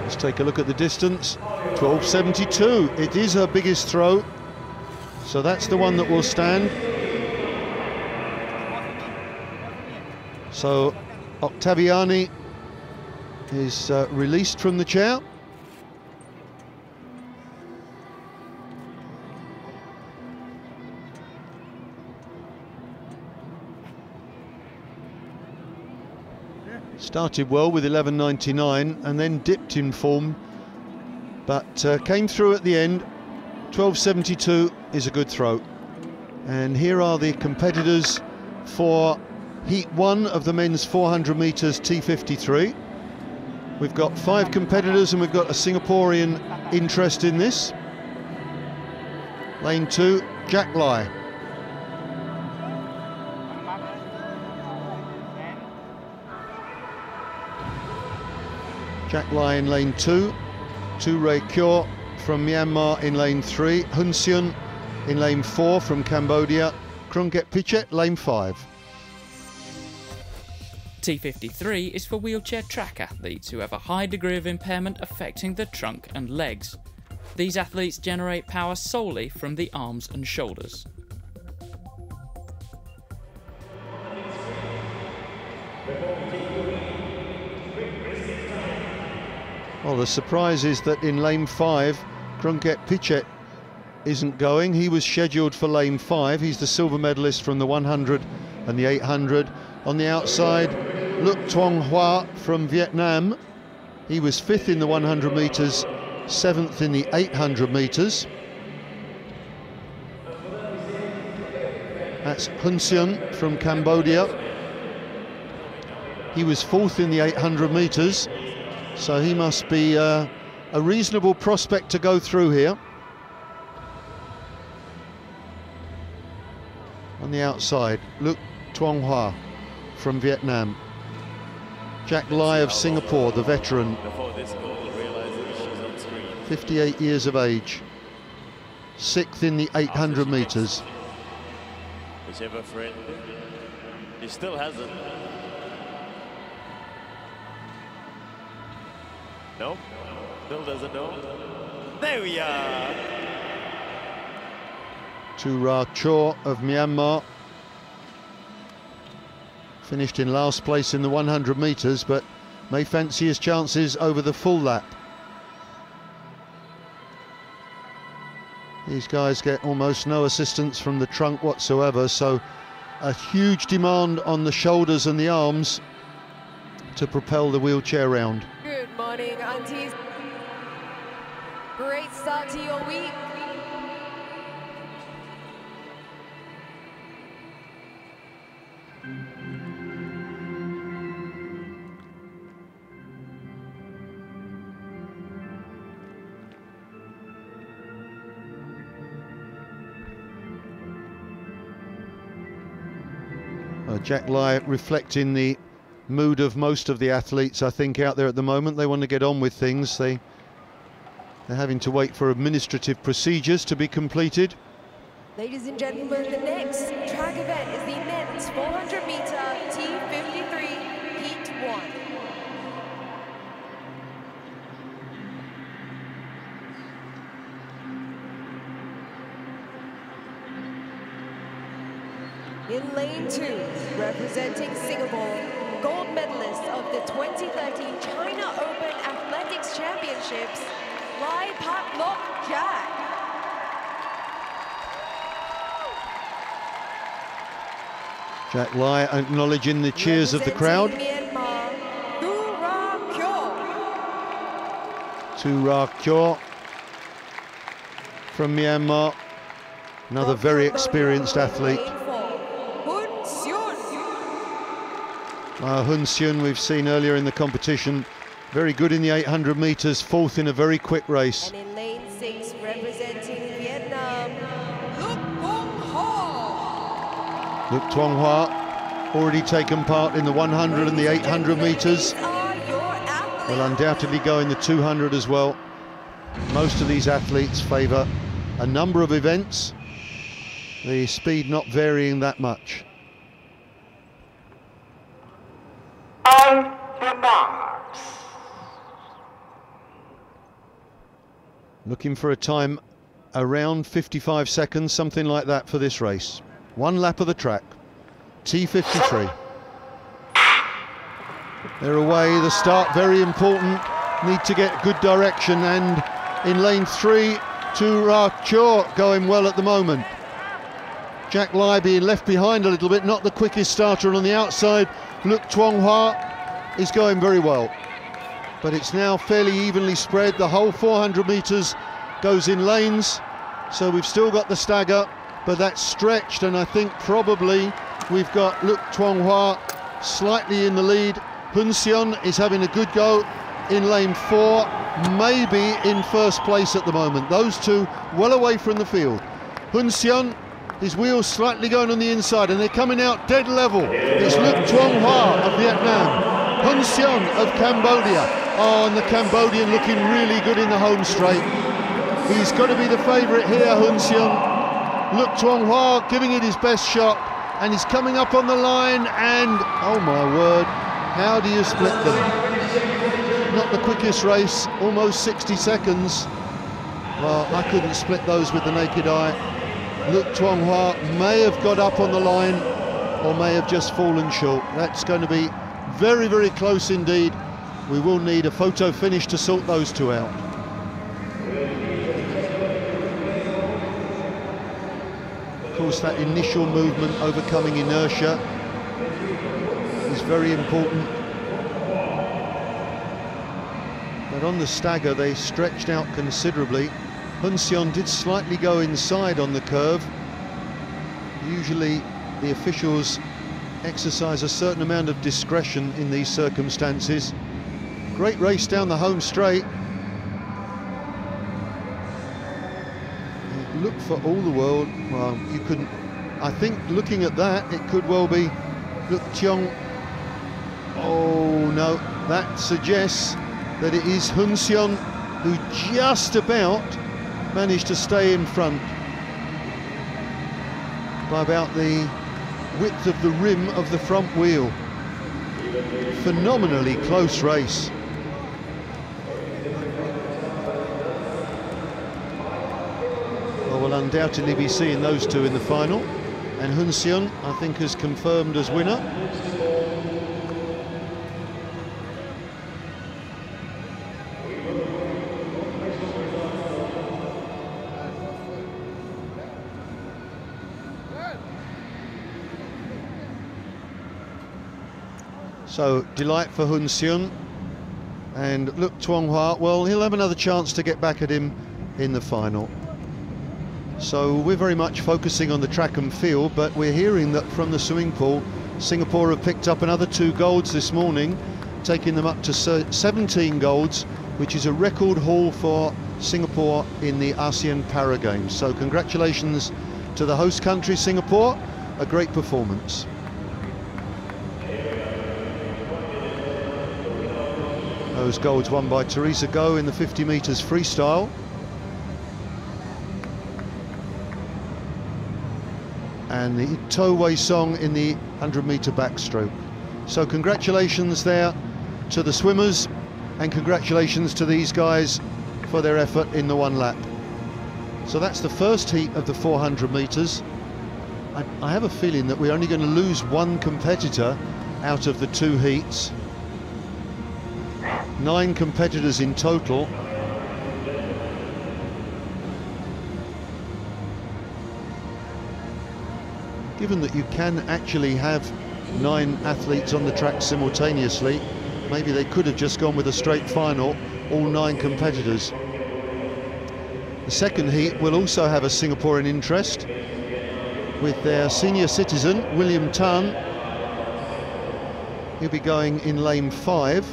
Let's take a look at the distance. 12.72. It is her biggest throw, so that's the one that will stand. So Octaviani is released from the chair. Started well with 11.99 and then dipped in form, but came through at the end. 12.72 is a good throw. And here are the competitors for Heat 1 of the men's 400 metres T53. We've got 5 competitors and we've got a Singaporean interest in this. Lane 2, Jack Lai. Jack Lai in lane 2, Tu Rey Kyo from Myanmar in lane 3, Hun Seun in lane 4 from Cambodia, Krungket Pichet lane 5. T53 is for wheelchair track athletes who have a high degree of impairment affecting the trunk and legs. These athletes generate power solely from the arms and shoulders. Well, the surprise is that in lane 5, Krunket Pichet isn't going. He was scheduled for lane 5. He's the silver medalist from the 100 and the 800. On the outside, Luc Tuong Hoa from Vietnam. He was 5th in the 100 metres, 7th in the 800 metres. That's Hun Seon from Cambodia. He was 4th in the 800 metres, so he must be a reasonable prospect to go through here. On the outside, Luc Tuong Hoa from Vietnam. Jack Lai of Singapore, the veteran, 58 years of age, 6th in the 800 metres. Whichever friend, he still hasn't. No, still doesn't know. There we are. Tu Ra Chor of Myanmar finished in last place in the 100 metres, but may fancy his chances over the full lap. These guys get almost no assistance from the trunk whatsoever, so a huge demand on the shoulders and the arms to propel the wheelchair round. Good morning, aunties. Great start to your week. Jack Lai reflecting the mood of most of the athletes, I think, out there at the moment. They want to get on with things. They're having to wait for administrative procedures to be completed. Ladies and gentlemen, the next track event is the men's 400-meter T53 Heat 1. In lane 2, representing Singapore, gold medalist of the 2013 China Open Athletics Championships, Lai Pat Lok Jack. Jack Lai acknowledging the cheers of the crowd. Myanmar, Tu Ra Kyo. Tu Ra Kyo from Myanmar, another very experienced athlete. Hun Seon, we've seen earlier in the competition, very good in the 800 metres, 4th in a very quick race. And in lane 6, representing Vietnam, Luc Tuong Hoa. Luc Tuong Hoa already taken part in the 100 and the 800 metres. Will undoubtedly go in the 200 as well. Most of these athletes favour a number of events, the speed not varying that much. Looking for a time around 55 seconds, something like that for this race. One lap of the track, T53. They're away, the start very important, need to get good direction, and in lane 3, Tu Ra Chor going well at the moment. Jack Lai being left behind a little bit, not the quickest starter, and on the outside, Luc Tuong Hoa is going very well. But it's now fairly evenly spread. The whole 400 metres goes in lanes, so we've still got the stagger, but that's stretched, and I think probably we've got Luc Tuong Hoa slightly in the lead. Hun Seon is having a good go in lane 4, maybe in first place at the moment. Those two well away from the field. Hun Seon, his wheels slightly going on the inside, and they're coming out dead level. It's Luc Tuong Hoa of Vietnam, Hun Seon of Cambodia. Oh, and the Cambodian looking really good in the home straight. He's got to be the favourite here, Hun Seon. Luc Tuong Hoa giving it his best shot, and he's coming up on the line, and oh my word, how do you split them? Not the quickest race, almost 60 seconds. Well, I couldn't split those with the naked eye. Luc Tuong Hoa may have got up on the line, or may have just fallen short. That's going to be very, very close indeed. We will need a photo finish to sort those two out. Of course, that initial movement, overcoming inertia, is very important. But on the stagger, they stretched out considerably. Hun Seon did slightly go inside on the curve. Usually the officials exercise a certain amount of discretion in these circumstances. Great race down the home straight. It looked for all the world, well, you couldn't, I think looking at that, it could well be Luk Cheong. Oh no, that suggests that it is Hun Seon who just about managed to stay in front by about the width of the rim of the front wheel. Phenomenally close race. Well, we'll undoubtedly be seeing those two in the final, and Hun Seon, I think, is confirmed as winner. So, delight for Hun Seon, and Luk Tuong Hwa, well, he'll have another chance to get back at him in the final. So we're very much focusing on the track and field, but we're hearing that from the swimming pool, Singapore have picked up another 2 golds this morning, taking them up to 17 golds, which is a record haul for Singapore in the ASEAN Para Games. So congratulations to the host country, Singapore, a great performance. Those golds won by Teresa Goh in the 50 metres freestyle. And the To Wei Song in the 100-metre backstroke. So congratulations there to the swimmers, and congratulations to these guys for their effort in the 1 lap. So that's the first heat of the 400 metres. I have a feeling that we're only going to lose 1 competitor out of the 2 heats. 9 competitors in total. Given that you can actually have 9 athletes on the track simultaneously, maybe they could have just gone with a straight final, all 9 competitors. The second heat will also have a Singaporean interest, with their senior citizen, William Tan. He'll be going in lane 5.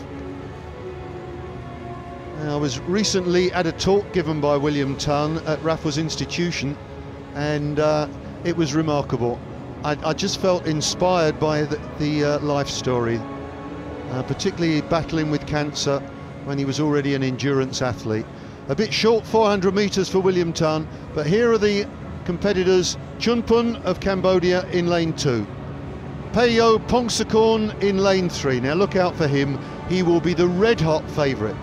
I was recently at a talk given by William Tan at Raffles Institution, and it was remarkable. I just felt inspired by the life story, particularly battling with cancer when he was already an endurance athlete. A bit short 400 metres for William Tan, but here are the competitors. Chunpun of Cambodia in lane 2. Peyo Pongsakorn in lane 3. Now look out for him, he will be the red-hot favourite.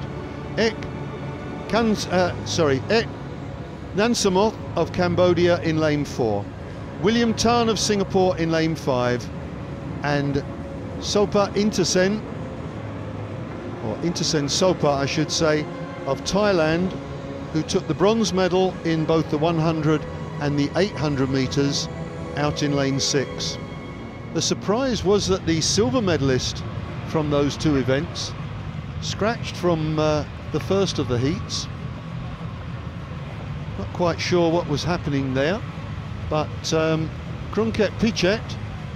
Ek Nansamoth of Cambodia in lane 4. William Tan of Singapore in lane 5, and Sopa Intersen, or Intersen Sopa I should say, of Thailand, who took the bronze medal in both the 100 and the 800 metres, out in lane 6. The surprise was that the silver medalist from those 2 events scratched from the first of the heats. Not quite sure what was happening there, but Krungket Pichet,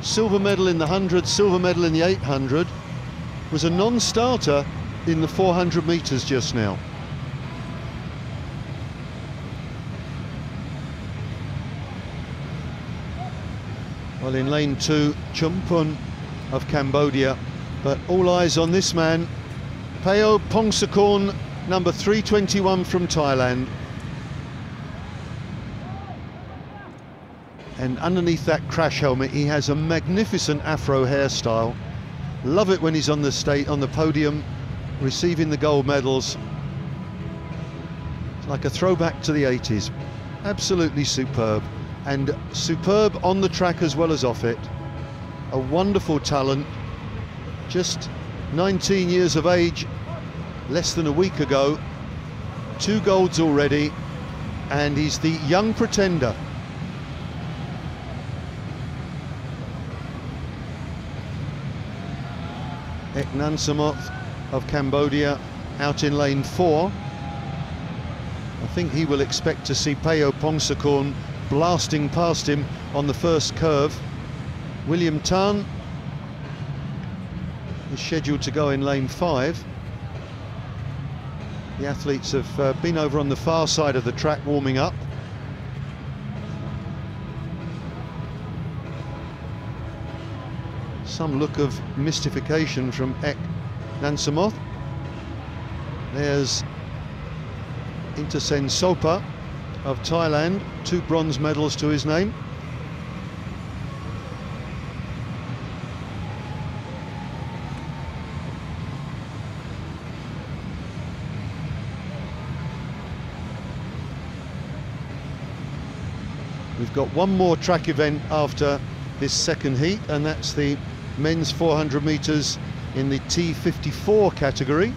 silver medal in the 100, silver medal in the 800, was a non-starter in the 400 metres just now. Well, in lane 2, Chunpun of Cambodia, but all eyes on this man, Peyo Pongsakorn, number 321 from Thailand. And underneath that crash helmet, he has a magnificent afro hairstyle. Love it when he's on the podium, receiving the gold medals. It's like a throwback to the 80s. Absolutely superb, and superb on the track as well as off it. A wonderful talent, just 19 years of age, less than a week ago, 2 golds already, and he's the young pretender. Ek Nansamoth of Cambodia out in lane 4. I think he will expect to see Peo Pongsakorn blasting past him on the first curve. William Tan is scheduled to go in lane 5. The athletes have been over on the far side of the track warming up. Some look of mystification from Ek Nansamoth. There's Intasen Sopa of Thailand, 2 bronze medals to his name. We've got one more track event after this second heat, and that's the men's 400 metres in the T54 category.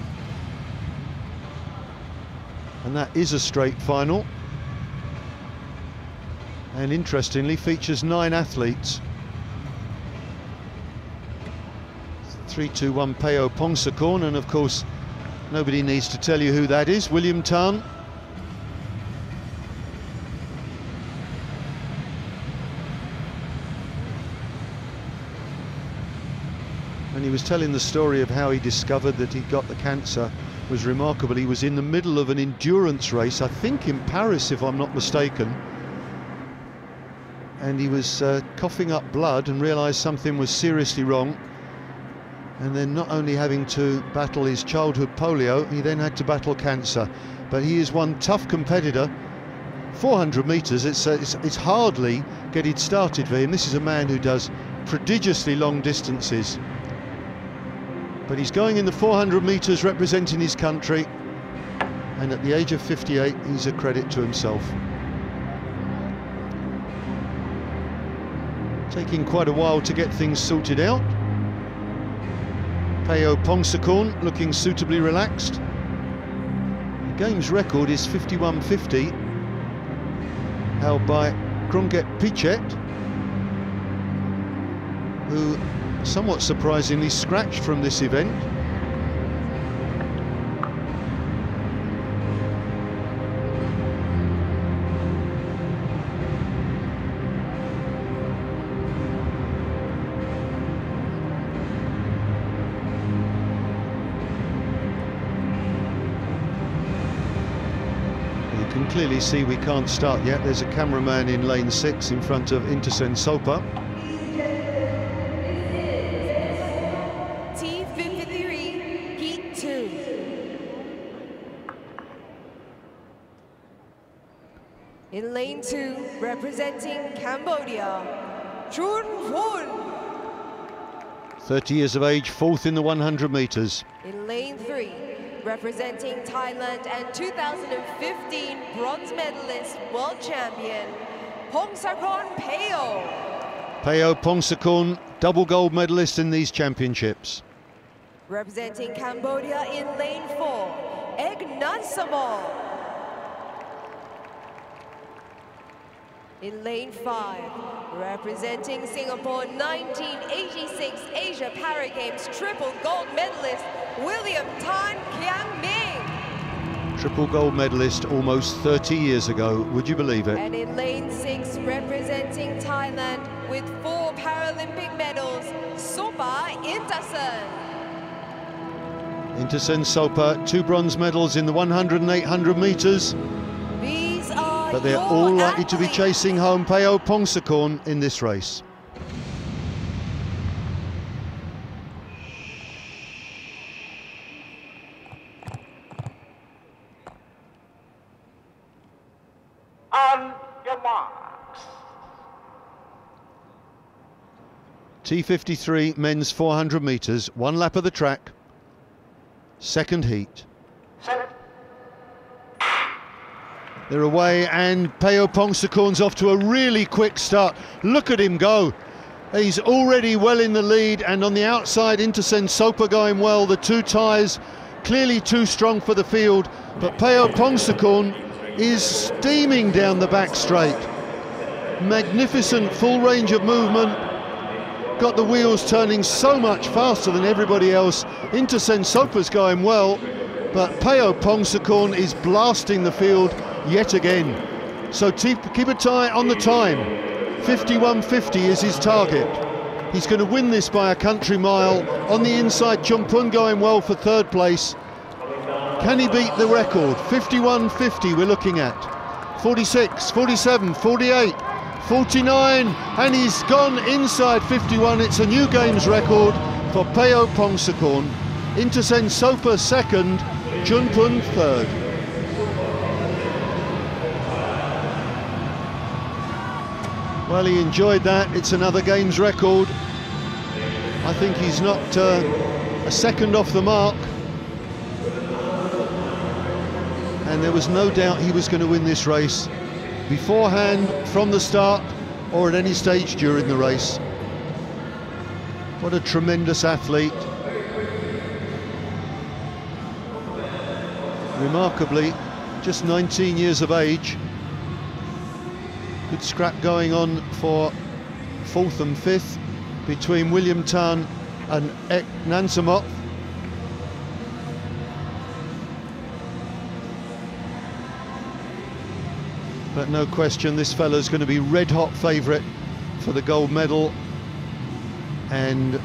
And that is a straight final. And interestingly, features 9 athletes. 3-2-1 Peo Pongsakorn, and of course, nobody needs to tell you who that is, William Tan. And he was telling the story of how he discovered that he got the cancer. Was remarkable. He was in the middle of an endurance race, I think in Paris if I'm not mistaken, and he was coughing up blood and realised something was seriously wrong, and then not only having to battle his childhood polio, he then had to battle cancer. But he is one tough competitor. 400 metres, it's hardly getting started for him. This is a man who does prodigiously long distances. But he's going in the 400 metres representing his country, and at the age of 58 he's a credit to himself. Taking quite a while to get things sorted out. Peo Pongsakorn looking suitably relaxed. The game's record is 51.50, held by Krunget Pichet, who somewhat surprisingly scratched from this event. You can clearly see we can't start yet. There's a cameraman in lane 6 in front of Intasen Sopa. In lane 2, representing Cambodia, Chun Phun. 30 years of age, 4th in the 100 metres. In lane 3, representing Thailand and 2015 bronze medalist, world champion, Pongsakorn Peo. Peo Pongsakorn, double gold medalist in these championships. Representing Cambodia in lane 4, Ek Nansamoth. In lane 5, representing Singapore 1986 Asia Para Games triple gold medalist, William Tan Kiang Ming. Triple gold medalist almost 30 years ago, would you believe it? And in lane 6, representing Thailand with 4 Paralympic medals, Sopa Intasen. Intasen Sopa, 2 bronze medals in the 100 and 800 metres. But they're all likely to be chasing home Peo Pongsakorn in this race. On your marks. T53 men's 400 metres, 1 lap of the track, second heat. Set. They're away, and Peo Pongsakorn's off to a really quick start. Look at him go. He's already well in the lead, and on the outside, Intersen Sopa going well. The two tyres clearly too strong for the field, but Peo Pongsakorn is steaming down the back straight. Magnificent full range of movement, got the wheels turning so much faster than everybody else. Intersen Sopa's going well, but Peo Pongsakorn is blasting the field yet again. So keep a tie on the time. 51.50 is his target. He's going to win this by a country mile. On the inside, Chumpun going well for third place. Can he beat the record? 51.50 we're looking at. 46, 47, 48, 49, and he's gone inside 51. It's a new games record for Peo Pongsakorn. Intersen Sopa second, Chumpun third. Well, he enjoyed that. It's another games record. I think he's not a second off the mark. And there was no doubt he was going to win this race beforehand, from the start, or at any stage during the race. What a tremendous athlete. Remarkably, just 19 years of age. Good scrap going on for fourth and fifth between William Tan and Ek Nansamot. But no question, this fella's going to be red-hot favourite for the gold medal, and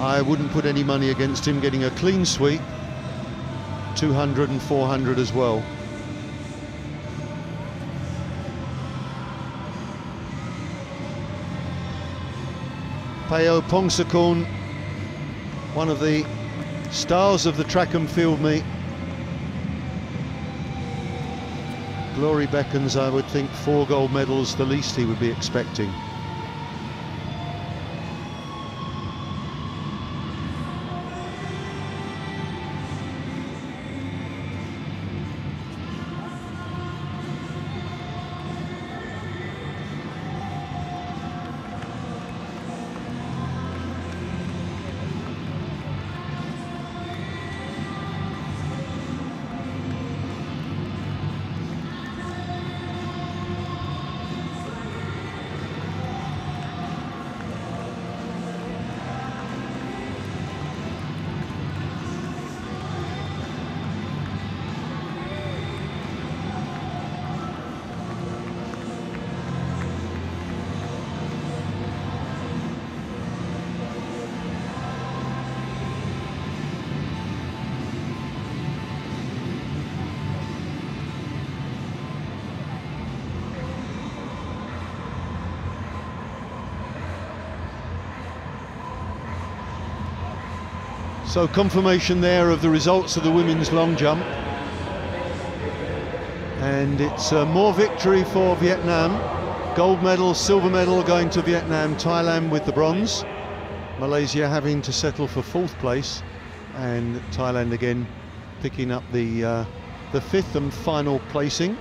I wouldn't put any money against him getting a clean sweep. 200 and 400 as well. Peo Pongsakorn, one of the stars of the track and field meet. Glory beckons, I would think 4 gold medals, the least he would be expecting. So confirmation there of the results of the women's long jump, and it's more victory for Vietnam. Gold medal, silver medal going to Vietnam, Thailand with the bronze, Malaysia having to settle for fourth place, and Thailand again picking up the fifth and final placing.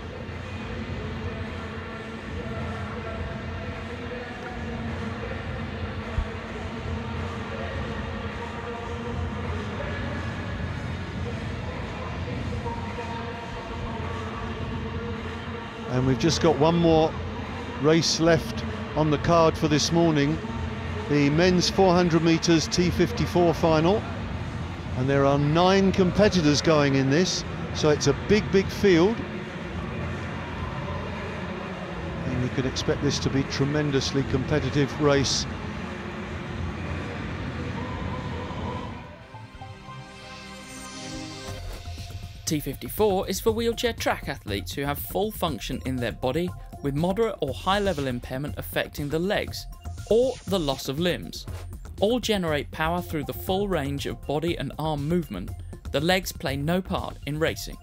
And we've just got one more race left on the card for this morning, the men's 400 metres T54 final, and there are 9 competitors going in this, so it's a big field, and you can expect this to be a tremendously competitive race. T54 is for wheelchair track athletes who have full function in their body with moderate or high level impairment affecting the legs or the loss of limbs. All generate power through the full range of body and arm movement. The legs play no part in racing.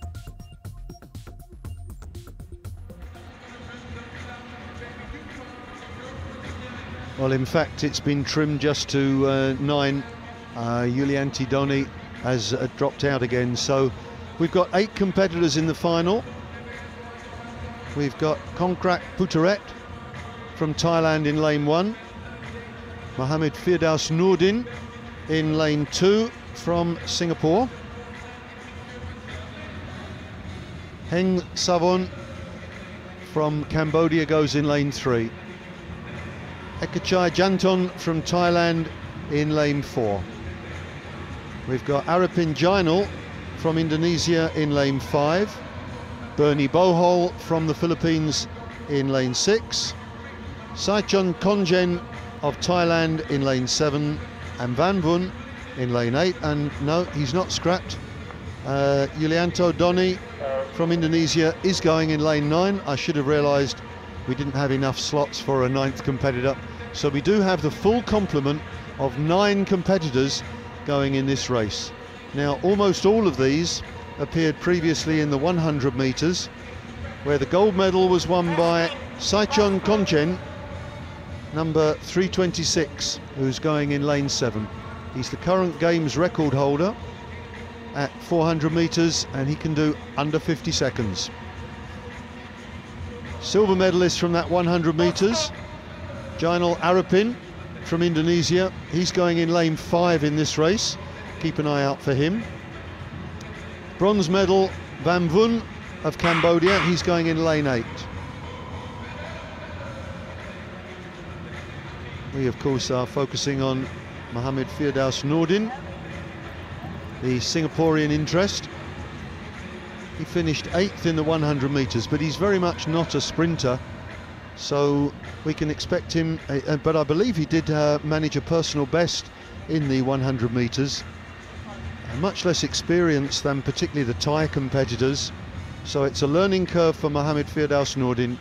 Well, in fact, it's been trimmed just to 9. Yulianti Doni has dropped out again, so we've got 8 competitors in the final. We've got Konkrak Putaret from Thailand in lane 1. Mohamed Firdaus Nordin in lane 2 from Singapore. Heng Savon from Cambodia goes in lane 3. Ekachai Janton from Thailand in lane 4. We've got Arifin Jainal from Indonesia in lane 5. Bernie Bohol from the Philippines in lane 6. Saichon Konjen of Thailand in lane 7. And Van Vun in lane 8. And no, he's not scrapped. Yulianto Doni from Indonesia is going in lane 9. I should have realised we didn't have enough slots for a 9th competitor. So we do have the full complement of 9 competitors going in this race. Now, almost all of these appeared previously in the 100 metres, where the gold medal was won by Saichon Konjen, number 326, who's going in lane 7. He's the current games record holder at 400 metres, and he can do under 50 seconds. Silver medalist from that 100 metres, Jainal Arifin from Indonesia. He's going in lane 5 in this race. Keep an eye out for him. Bronze medal, Van Vun of Cambodia. He's going in lane 8. We, of course, are focusing on Mohamed Firdaus Nordin, the Singaporean interest. He finished 8th in the 100 metres, but he's very much not a sprinter, so we can expect him, but I believe he did manage a personal best in the 100 metres. Much less experience than particularly the Thai competitors, so it's a learning curve for Mohamed Firdaus Nordin.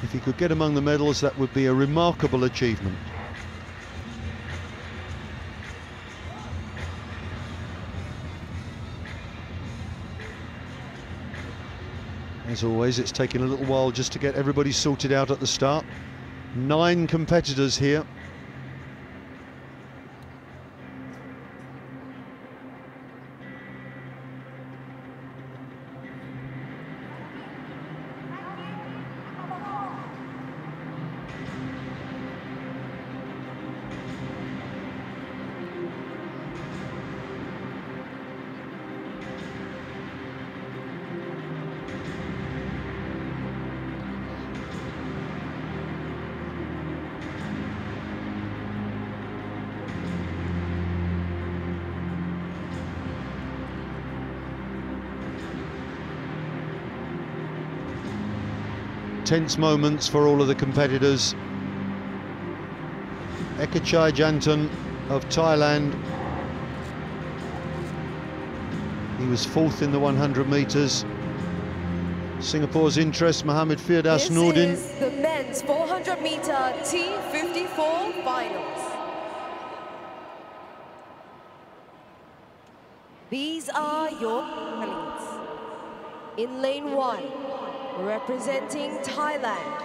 If he could get among the medals, that would be a remarkable achievement. As always, it's taken a little while just to get everybody sorted out at the start. 9 competitors here. Tense moments for all of the competitors. Ekachai Janton of Thailand. He was 4th in the 100 metres. Singapore's interest, Mohamed Firdaus Nordin. This is the men's 400 metre T54 finals. These are your athletes. In lane 1, representing Thailand,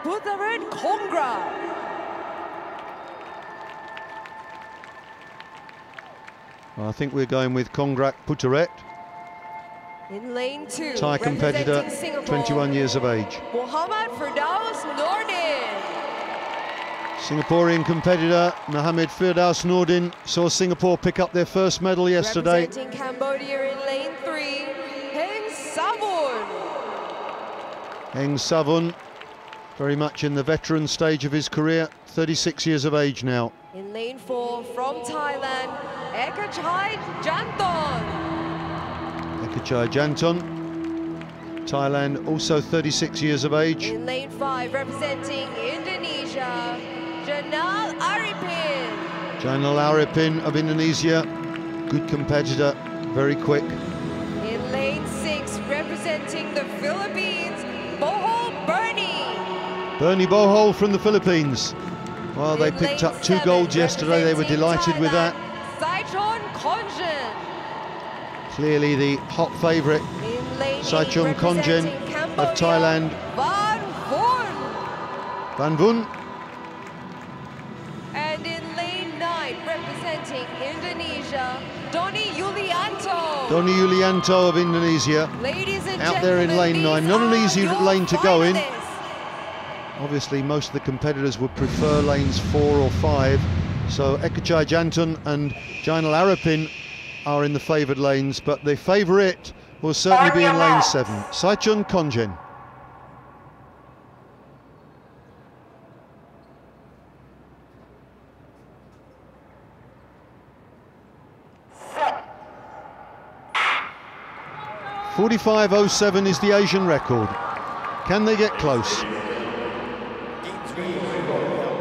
Putharat Kongra. Well, I think we're going with Kongrak Putharat. In lane 2, Thai competitor, 21 years of age. Mohamed Firdaus Nordin. Singaporean competitor Mohamed Firdaus Nordin saw Singapore pick up their first medal yesterday. Representing Cambodia in lane 3, Heng Savon. Heng Savon, very much in the veteran stage of his career, 36 years of age now. In lane 4, from Thailand, Ekachai Janton. Ekachai Janton, Thailand, also 36 years of age. In lane 5, representing Indonesia, Jainal Arifin. Jainal Arifin of Indonesia, good competitor, very quick. In lane 6, representing the Philippines, Bernie Bohol from the Philippines. Well, they picked up 2 golds yesterday. They were delighted with that. Saichon Konjen. Clearly the hot favourite, Saichon Konjen of Thailand. Van Vun. And in lane 9, representing Indonesia, Doni Yulianto. Doni Yulianto of Indonesia. Ladies and out there in lane 9. Not an easy lane to go in. Obviously, most of the competitors would prefer lanes 4 or 5, so Ekachai Jantan and Jainal Arapin are in the favoured lanes, but the favourite will certainly be in lane 7, Saichun Konjin. .45.07 is the Asian record. Can they get close?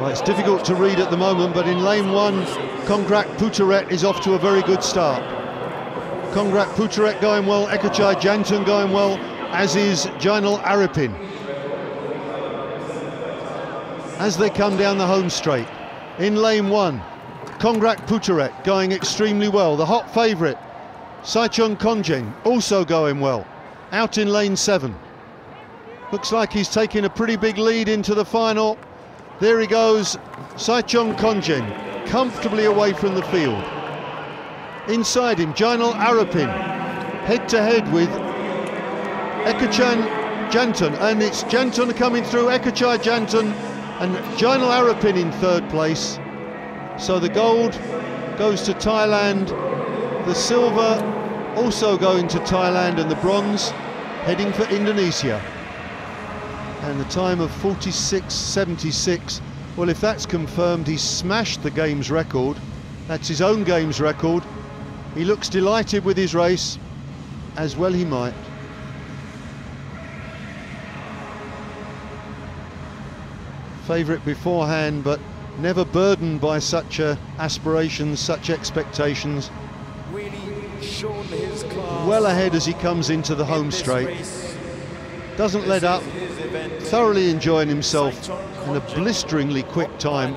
Well, it's difficult to read at the moment, but in lane 1, Kongrak Putaret is off to a very good start. Kongrak Putaret going well, Ekachai Jantan going well, as is Jainal Arapin. As they come down the home straight, in lane 1, Kongrak Putaret going extremely well. The hot favourite, Saichun Konjin, also going well, out in lane 7. Looks like he's taking a pretty big lead into the final. There he goes, Saichun Konjin, comfortably away from the field. Inside him, Jainal Arapin, head-to-head with Ekachai Jantan, and it's Jantan coming through, Ekachai Jantan and Jainal Arapin in 3rd place. So the gold goes to Thailand, the silver also going to Thailand, and the bronze heading for Indonesia. And the time of 46.76, well, if that's confirmed, he's smashed the games record. That's his own games record. He looks delighted with his race, as well he might. Favourite beforehand, but never burdened by such aspirations, such expectations. Really shown his class. Well ahead as he comes into the home straight. Doesn't let up, thoroughly enjoying himself in a blisteringly quick time.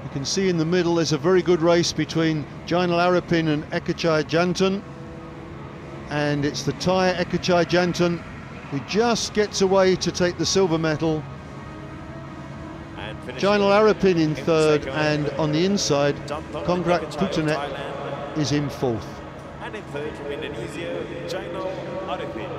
You can see in the middle there's a very good race between Jainal Arapin and Ekachai Jantan, and it's the Thai Ekachai Jantan who just gets away to take the silver medal. Jainal Arapin in 3rd, and on the inside Kongrak Putaret is in 4th. And in 3rd from Indonesia, Jainal Arapin.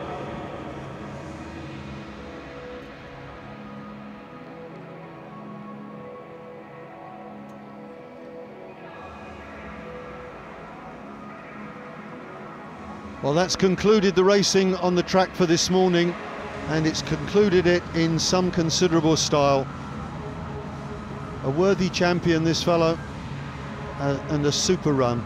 Well, that's concluded the racing on the track for this morning, and it's concluded it in some considerable style. A worthy champion, this fellow, and a super run.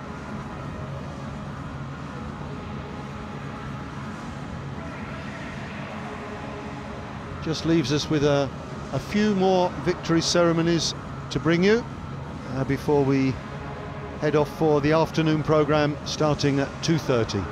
Just leaves us with a few more victory ceremonies to bring you before we head off for the afternoon programme starting at 2:30.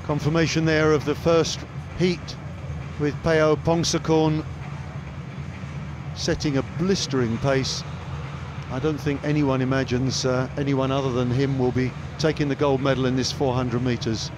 Confirmation there of the first heat with Peo Pongsakorn setting a blistering pace. I don't think anyone imagines anyone other than him will be taking the gold medal in this 400 metres.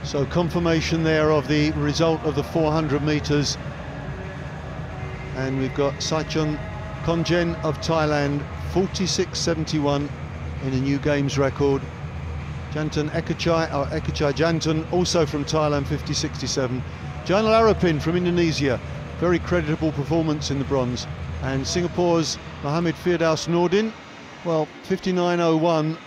So confirmation there of the result of the 400 metres. And we've got Saichon Konjen of Thailand, 46.71 in a new games record. Jantan Ekachai Jantan, also from Thailand, 50.67. Jainal Arapin from Indonesia, very creditable performance in the bronze. And Singapore's Mohammed Firdaus Nordin, well, 59.01.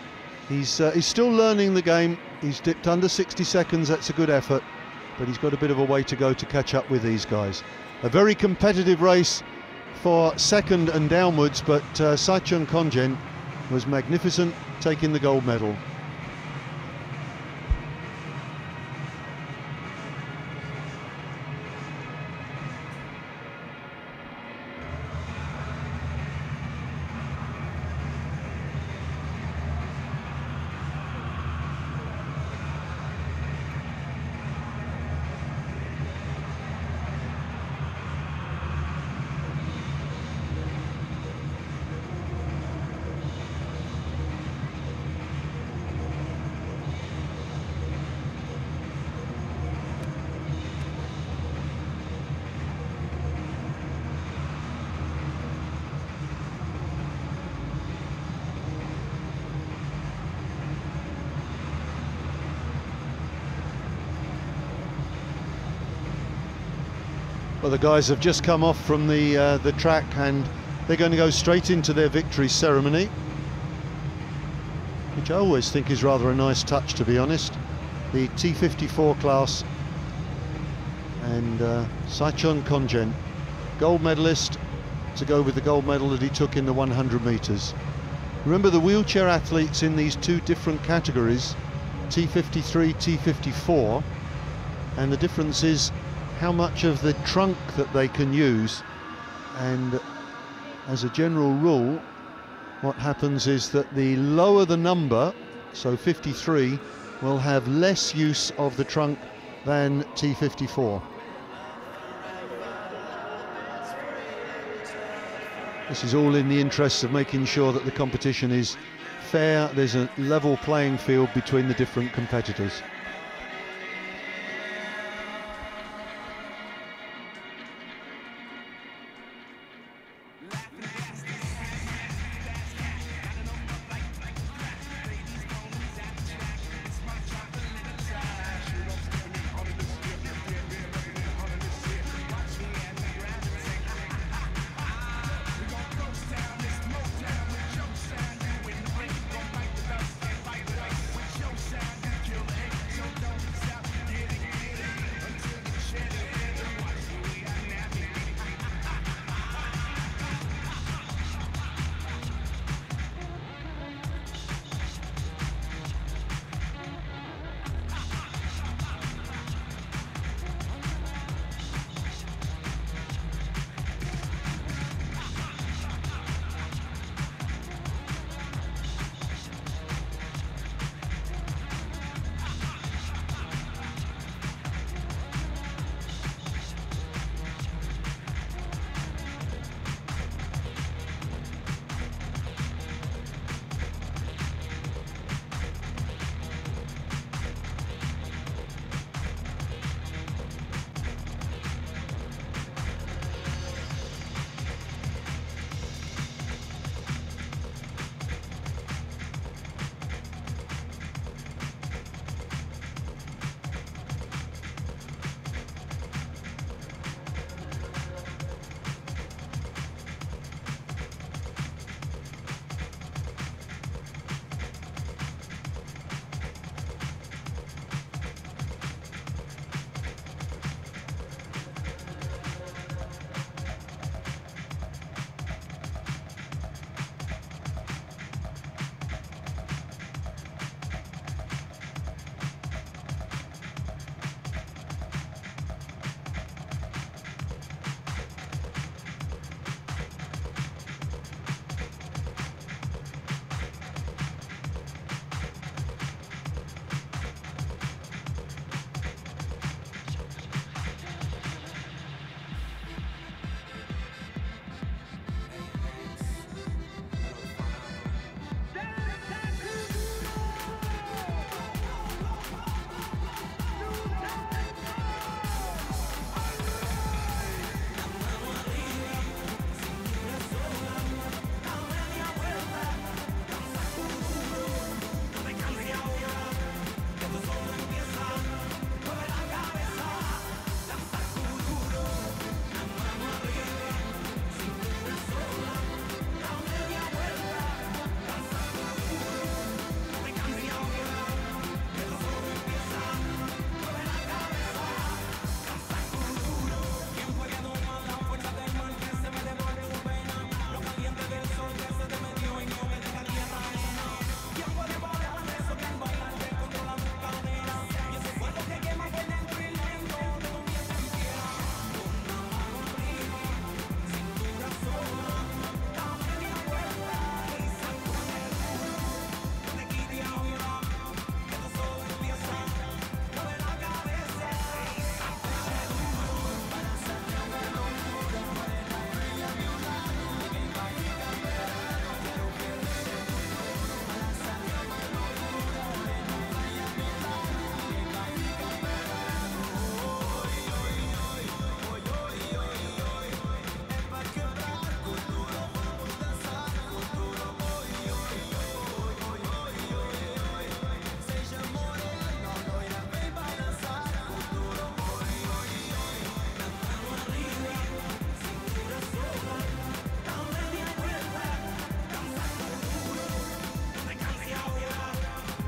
He's still learning the game. He's dipped under 60 seconds, that's a good effort, but he's got a bit of a way to go to catch up with these guys. A very competitive race for second and downwards, but Saichon Konjen was magnificent, taking the gold medal. Well, the guys have just come off from the track and they're going to go straight into their victory ceremony, which I always think is rather a nice touch, to be honest. The T54 class, and Saichon Konjen, gold medalist, to go with the gold medal that he took in the 100 metres. Remember, the wheelchair athletes in these two different categories, T53, T54, and the difference is how much of the trunk that they can use. And as a general rule, what happens is that the lower the number, so 53, will have less use of the trunk than T54. This is all in the interest of making sure that the competition is fair. There's a level playing field between the different competitors.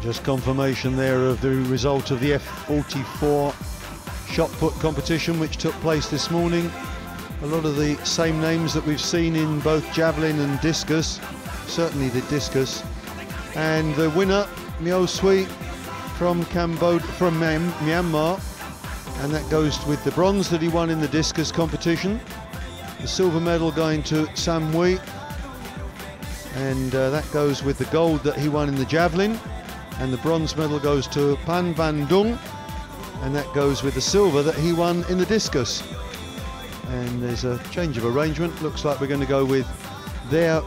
Just confirmation there of the result of the F44 shot put competition which took place this morning. A lot of the same names that we've seen in both javelin and discus, certainly the discus. And the winner, Myo Sui from Myanmar, and that goes with the bronze that he won in the discus competition. The silver medal going to Sam Wee, and that goes with the gold that he won in the javelin, and the bronze medal goes to Pan Van Dung, and that goes with the silver that he won in the discus. And there's a change of arrangement. Looks like we're going to go with their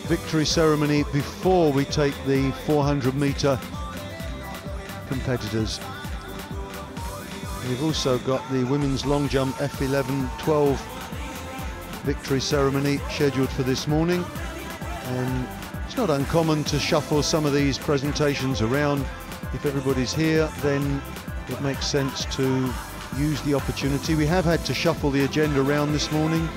victory ceremony before we take the 400-metre competitors. We've also got the women's long jump F11-12 victory ceremony scheduled for this morning, and it's not uncommon to shuffle some of these presentations around. If everybody's here, then it makes sense to use the opportunity. We have had to shuffle the agenda around this morning.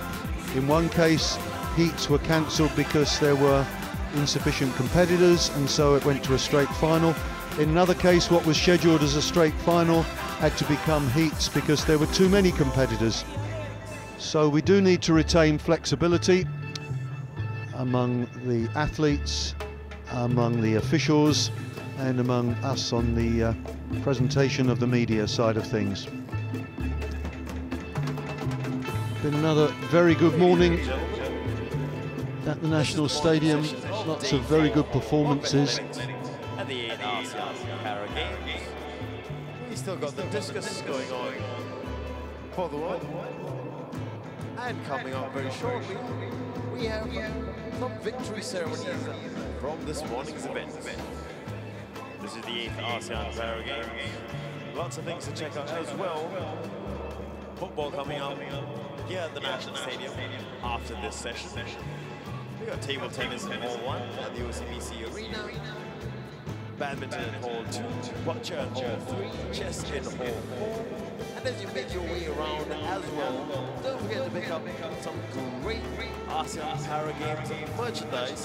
In one case, heats were cancelled because there were insufficient competitors, and so it went to a straight final. In another case, what was scheduled as a straight final had to become heats because there were too many competitors. So we do need to retain flexibility among the athletes, among the officials, and among us on the presentation of the media side of things. Been another very good morning at the National Stadium. Lots of very good performances. At the 8th ASEAN Para Games, we still got the discus going on for the world. And coming up very shortly, we have some victory ceremonies from this morning's event. This is the 8th ASEAN Para Games. Lots of things to check out as well. Football coming up here at the National Stadium after this session. We got table tennis in Hall 1 at the OCBC Arena, badminton in Hall 2, bocce in Hall 3, chess in Hall 4. And as you make your way around as well, don't forget to pick up some great ASEAN Para Games merchandise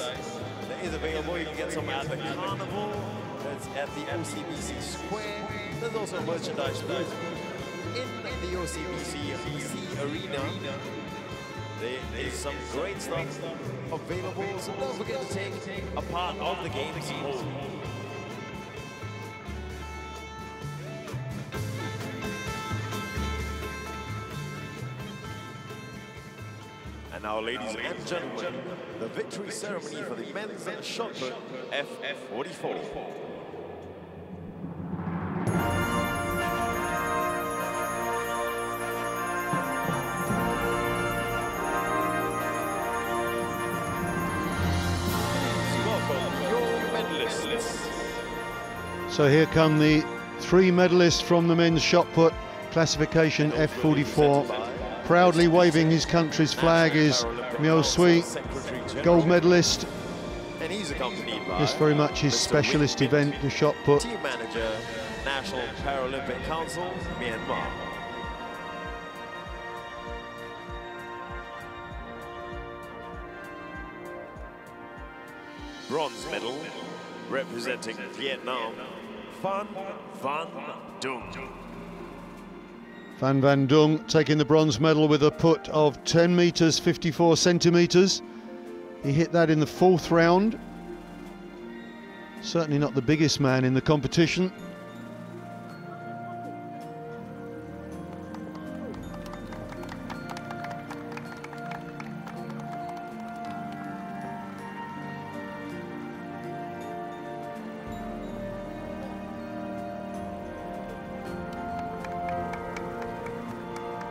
that is available. You can get some at the Carnival, that's at the OCBC Square. There's also merchandise booth in the OCBC Arena. There is some great stuff available, so don't forget to take a part of the games home. And now, ladies and gentlemen, the victory ceremony for the men's shot put F44. So here come the three medalists from the men's shot put classification F44. Proudly waving his country's flag is Myo Sui, gold medalist. And he's accompanied by this very much his specialist event, the shot put. Team manager, National Paralympic Council, Myanmar. Bronze medal, representing Vietnam, Phan Van Dung. Phan Van Dung taking the bronze medal with a put of 10 meters 54 centimeters. He hit that in the fourth round. Certainly not the biggest man in the competition.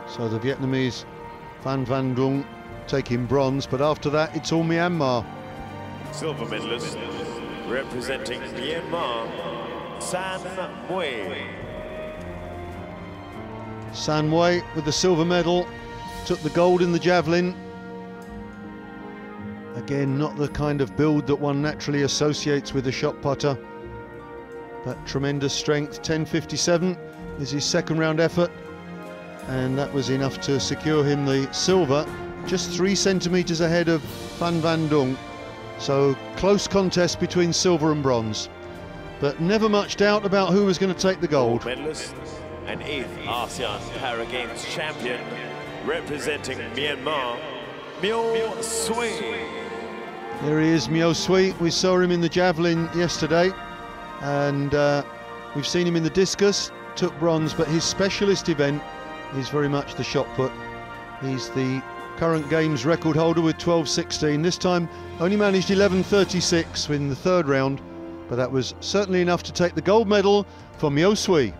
So the Vietnamese Phan Van Dung taking bronze, but after that it's all Myanmar. Silver medalist representing Myanmar, San Mui. San Mui with the silver medal, took the gold in the javelin. Again, not the kind of build that one naturally associates with a shot putter, but tremendous strength. 10.57 is his second round effort, and that was enough to secure him the silver, just 3 centimeters ahead of Phan Van Dung. So close contest between silver and bronze. but never much doubt about who was going to take the gold. Medalist and 8th ASEAN Para Games champion, representing Myanmar, Myo Sui. There he is, Myo Sui. We saw him in the javelin yesterday, and we've seen him in the discus, took bronze, but his specialist event is very much the shot put. He's the current games record holder with 12.16. This time only managed 11.36 in the third round, but that was certainly enough to take the gold medal for Myo Sui.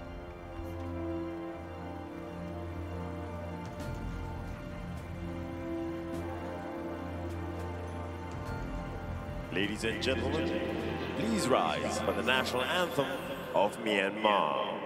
Ladies and gentlemen, please rise for the national anthem of Myanmar.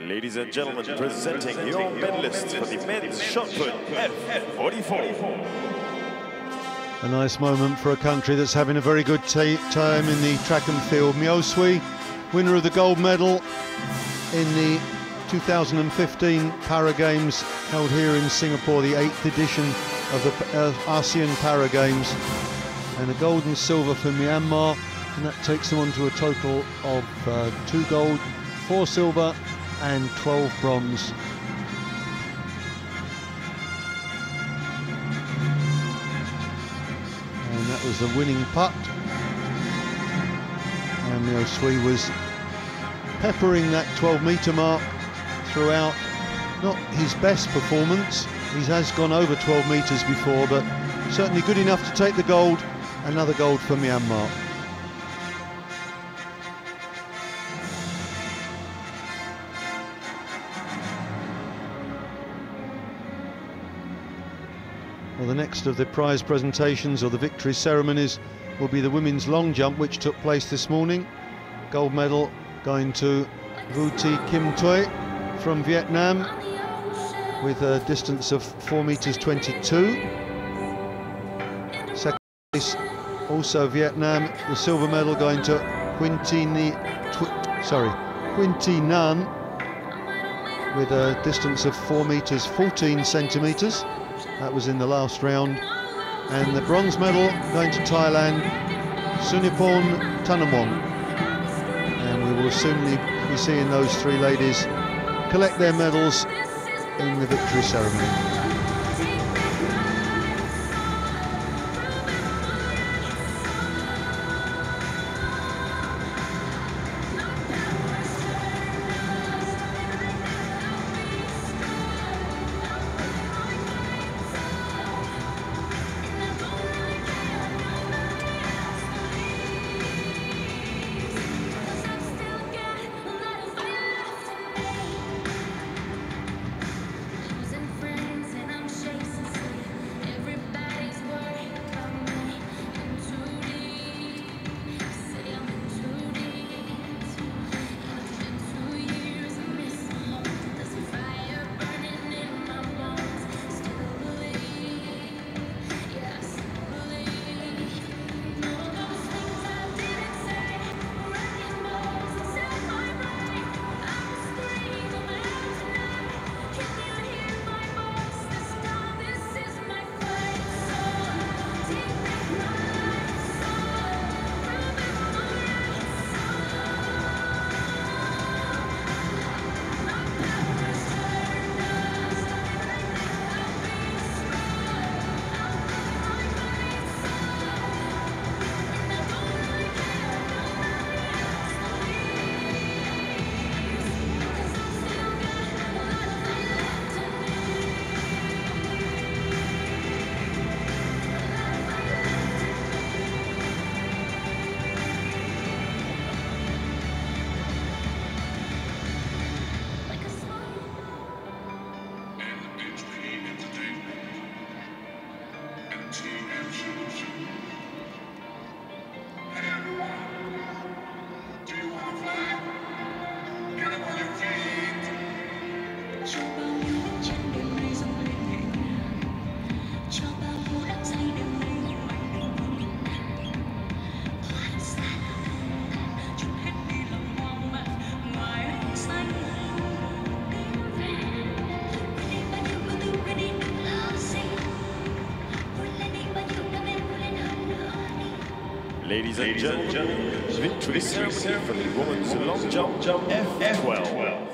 Ladies and gentlemen, presenting your medalists for the men's shot put F44. A nice moment for a country that's having a very good time in the track and field. Myo Sui, winner of the gold medal in the 2015 Para Games held here in Singapore, the 8th edition of the ASEAN Para Games, and a gold and silver for Myanmar, and that takes them on to a total of 2 gold, 4 silver and 12 bronze. And that was the winning putt, and Myo Sui was peppering that 12-metre mark throughout. Not his best performance, he has gone over 12 metres before, but certainly good enough to take the gold. Another gold for Myanmar. Well, the next of the prize presentations or the victory ceremonies will be the women's long jump, which took place this morning. Gold medal going to Vu Thi Kim Toi from Vietnam with a distance of 4.22 meters. Second place, also Vietnam. The silver medal going to Quin Thi Nan with a distance of 4.14 centimeters. That was in the last round. And the bronze medal going to Thailand, Sunipon Thanamong. And we will soon be seeing those 3 ladies collect their medals in the victory ceremony. Ladies and gentlemen, victory ceremony for the women's long jump F12.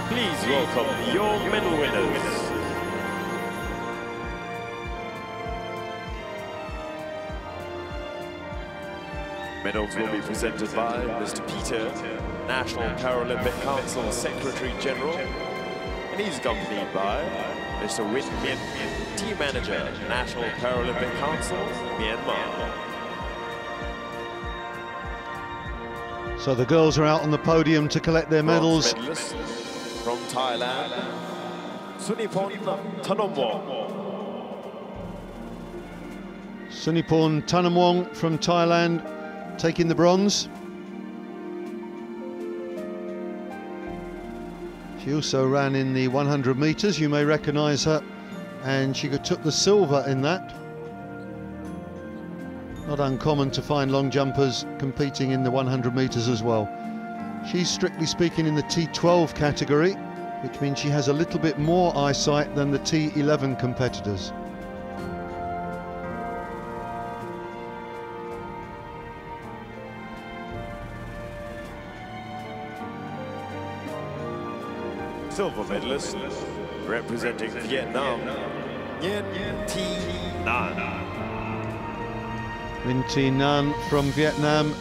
Please welcome your medal winners. Medals will be presented by Mr. Peter, National Paralympic Council Secretary General, and he's accompanied by Mr. Win Min, Team Manager, National Paralympic Council, Myanmar. So the girls are out on the podium to collect their medals. Medalist from Thailand, Sunipon Thanomwong. Sunipon Thanomwong from Thailand taking the bronze. She also ran in the 100 metres, you may recognise her, and she took the silver in that. Not uncommon to find long jumpers competing in the 100 metres as well. She's strictly speaking in the T12 category, which means she has a little bit more eyesight than the T11 competitors. Silver medalist representing Vietnam, Nguyen Thi Nan. Nguyen Thi Nan from Vietnam,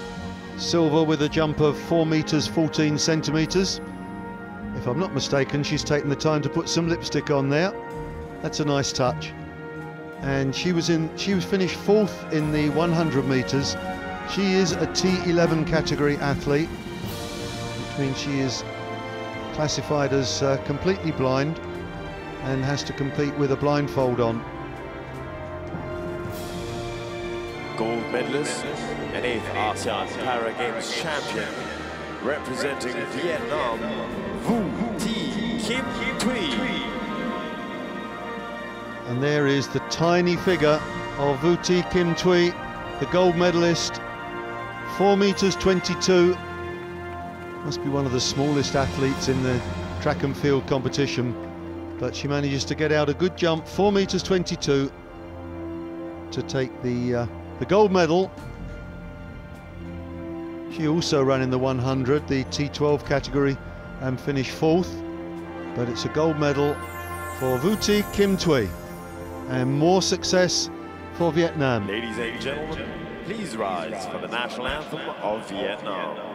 silver with a jump of 4 metres 14 centimetres. If I'm not mistaken, she's taken the time to put some lipstick on there. That's a nice touch. And she was finished 4th in the 100 metres. She is a T11 category athlete, which means she is classified as completely blind and has to compete with a blindfold on. Gold medalist and 8th ASEAN Para Games champion representing Vietnam, Vu Thi Kim Thuy. And there is the tiny figure of Vu Thi Kim Thuy, the gold medalist, 4 metres 22. Must be one of the smallest athletes in the track and field competition, but she manages to get out a good jump, 4 metres 22, to take the gold medal. She also ran in the 100, the T12 category, and finished 4th, but it's a gold medal for Vu Thi Kim Thuy, and more success for Vietnam. Ladies and gentlemen, please rise for the national anthem of Vietnam.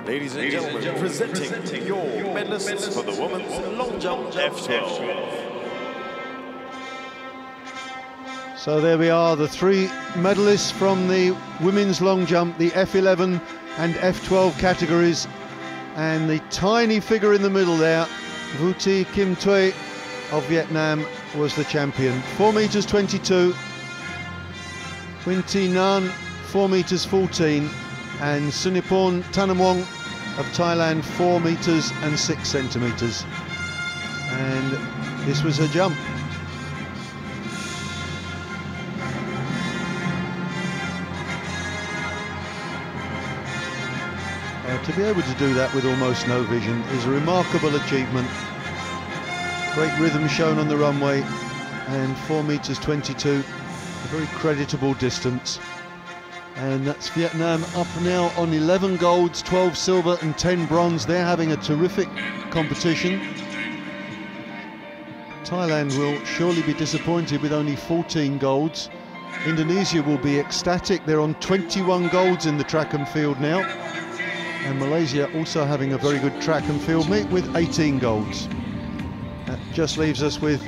Ladies and gentlemen, presenting your medalists for the women's long jump F12. So there we are, the 3 medalists from the women's long jump, the F11 and F12 categories, and the tiny figure in the middle there, Vu Thi Kim Thuy of Vietnam, was the champion. 4 metres 22, Nguyen Thi Nan 4 metres 14, and Sunipon Thanomwong of Thailand 4 metres and 6 centimetres. And this was her jump. To be able to do that with almost no vision is a remarkable achievement. Great rhythm shown on the runway, and 4 meters 22, a very creditable distance. And that's Vietnam up now on 11 golds, 12 silver and 10 bronze. They're having a terrific competition. Thailand will surely be disappointed with only 14 golds. Indonesia will be ecstatic. They're on 21 golds in the track and field now. And Malaysia also having a very good track and field meet with 18 golds. That just leaves us with,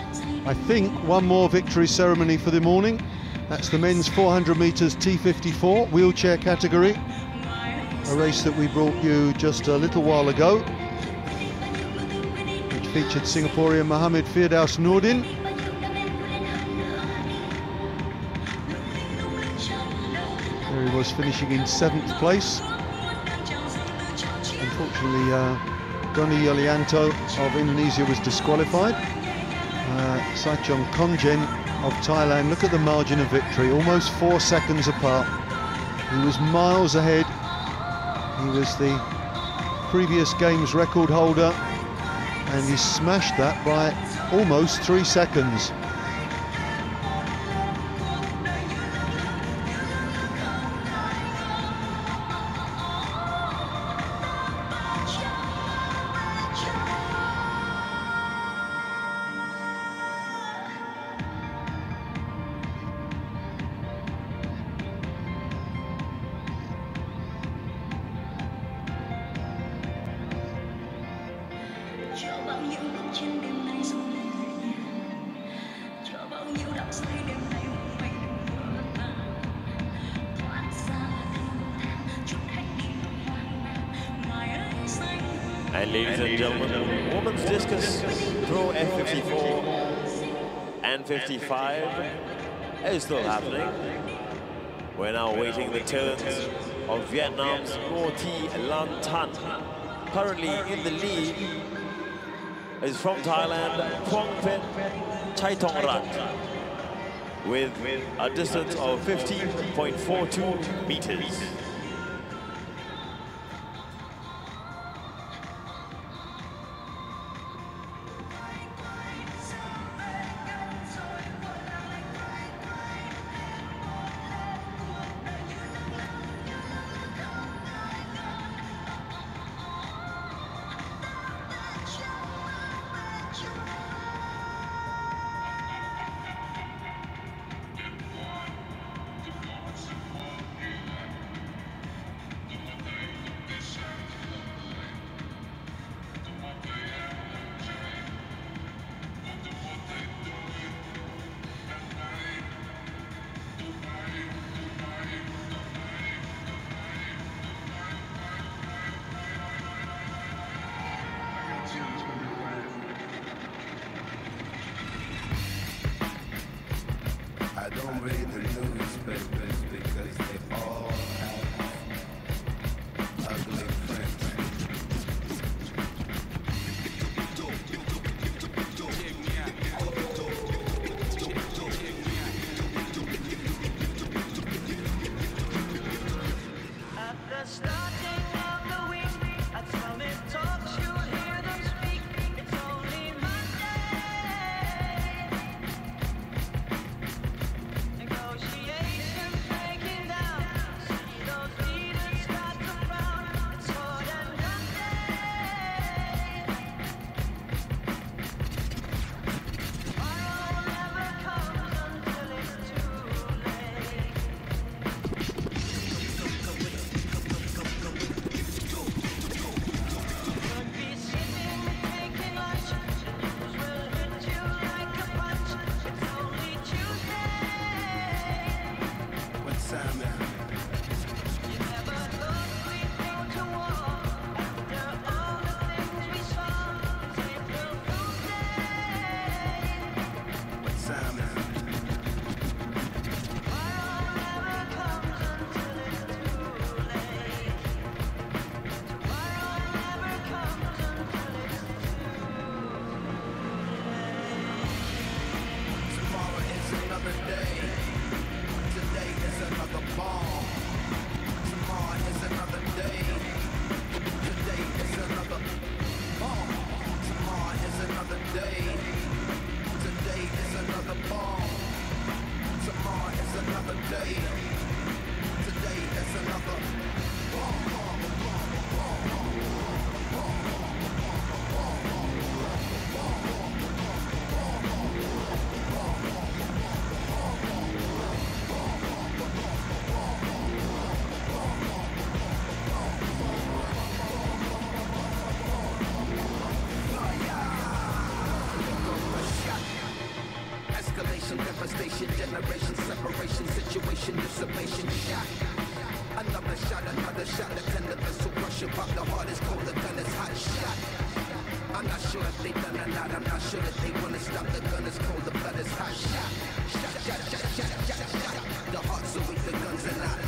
I think, one more victory ceremony for the morning. That's the men's 400 metres T54 wheelchair category, a race that we brought you just a little while ago, which featured Singaporean Mohammed Firdaus Nordin. There he was, finishing in 7th place. Unfortunately, Doni Yulianto of Indonesia was disqualified. Saichong Konjen of Thailand, look at the margin of victory, almost 4 seconds apart. He was miles ahead. He was the previous games record holder, and he smashed that by almost 3 seconds. And ladies and gentlemen, women's discus throw F54 and 55 is still happening. We're now waiting the turns of Vietnam's Ngo Thi Lan Tan. Currently in the lead is from Thailand, Quang Phet Chaitong Rat, with a distance of 15.42 meters. I don't read the newspapers because they all have ugly friends. At the starting of the week, at Summit Talks, you'll hear them speak. It's only Monday. Negotiations breaking down. See those leaders start to frown. It's more than Monday. Tomorrow never comes until it's too late. Could be sitting, taking lunch. The news will hit you like a punch. It's only Tuesday. What time is it? You never thought we'd go to war after all the things we saw. It's April Fool's Day. What time is it? Tomorrow never comes until it's too late. Tomorrow never comes until it's too late. Tomorrow is another day. Today is another ball. Tomorrow is another day. Today is another ball. Tomorrow is another day. today. Today is another escalation, devastation, generation, separation, situation, dissipation, shot. Another shot, the tenderness to rush about the heart is cold, the gun is hot, shot. I'm not sure if they done or not, I'm not sure that they wanna stop, the gun is cold, the blood is hot, shot. Shot, shot, shot, shot, shot, shot. The hearts are weak, the guns are not.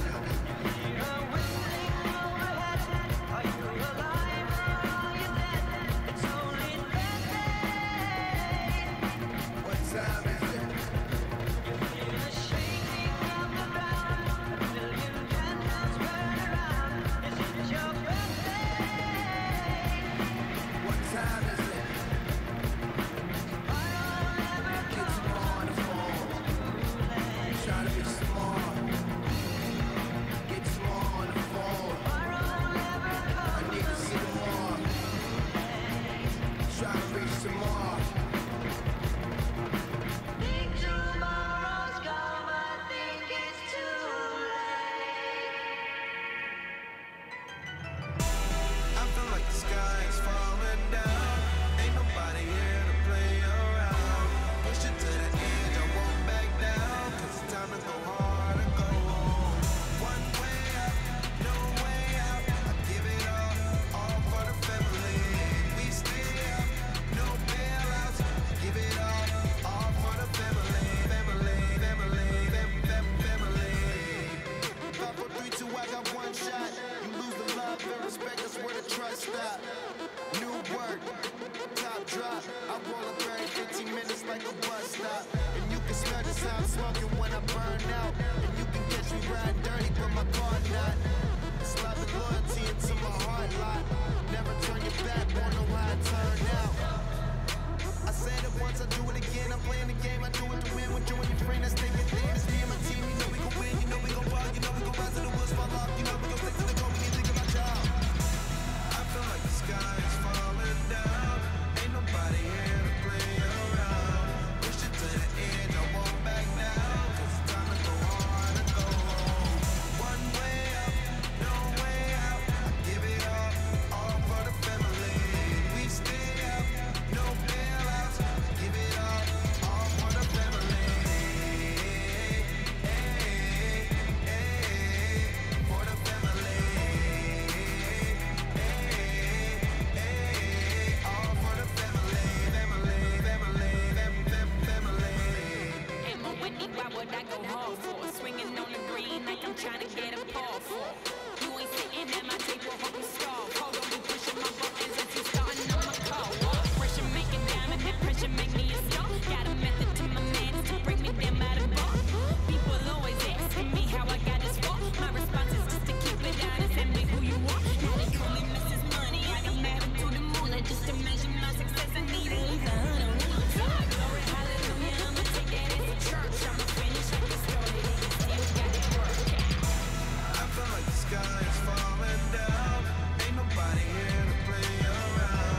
Sky is falling down. Ain't nobody here to play around.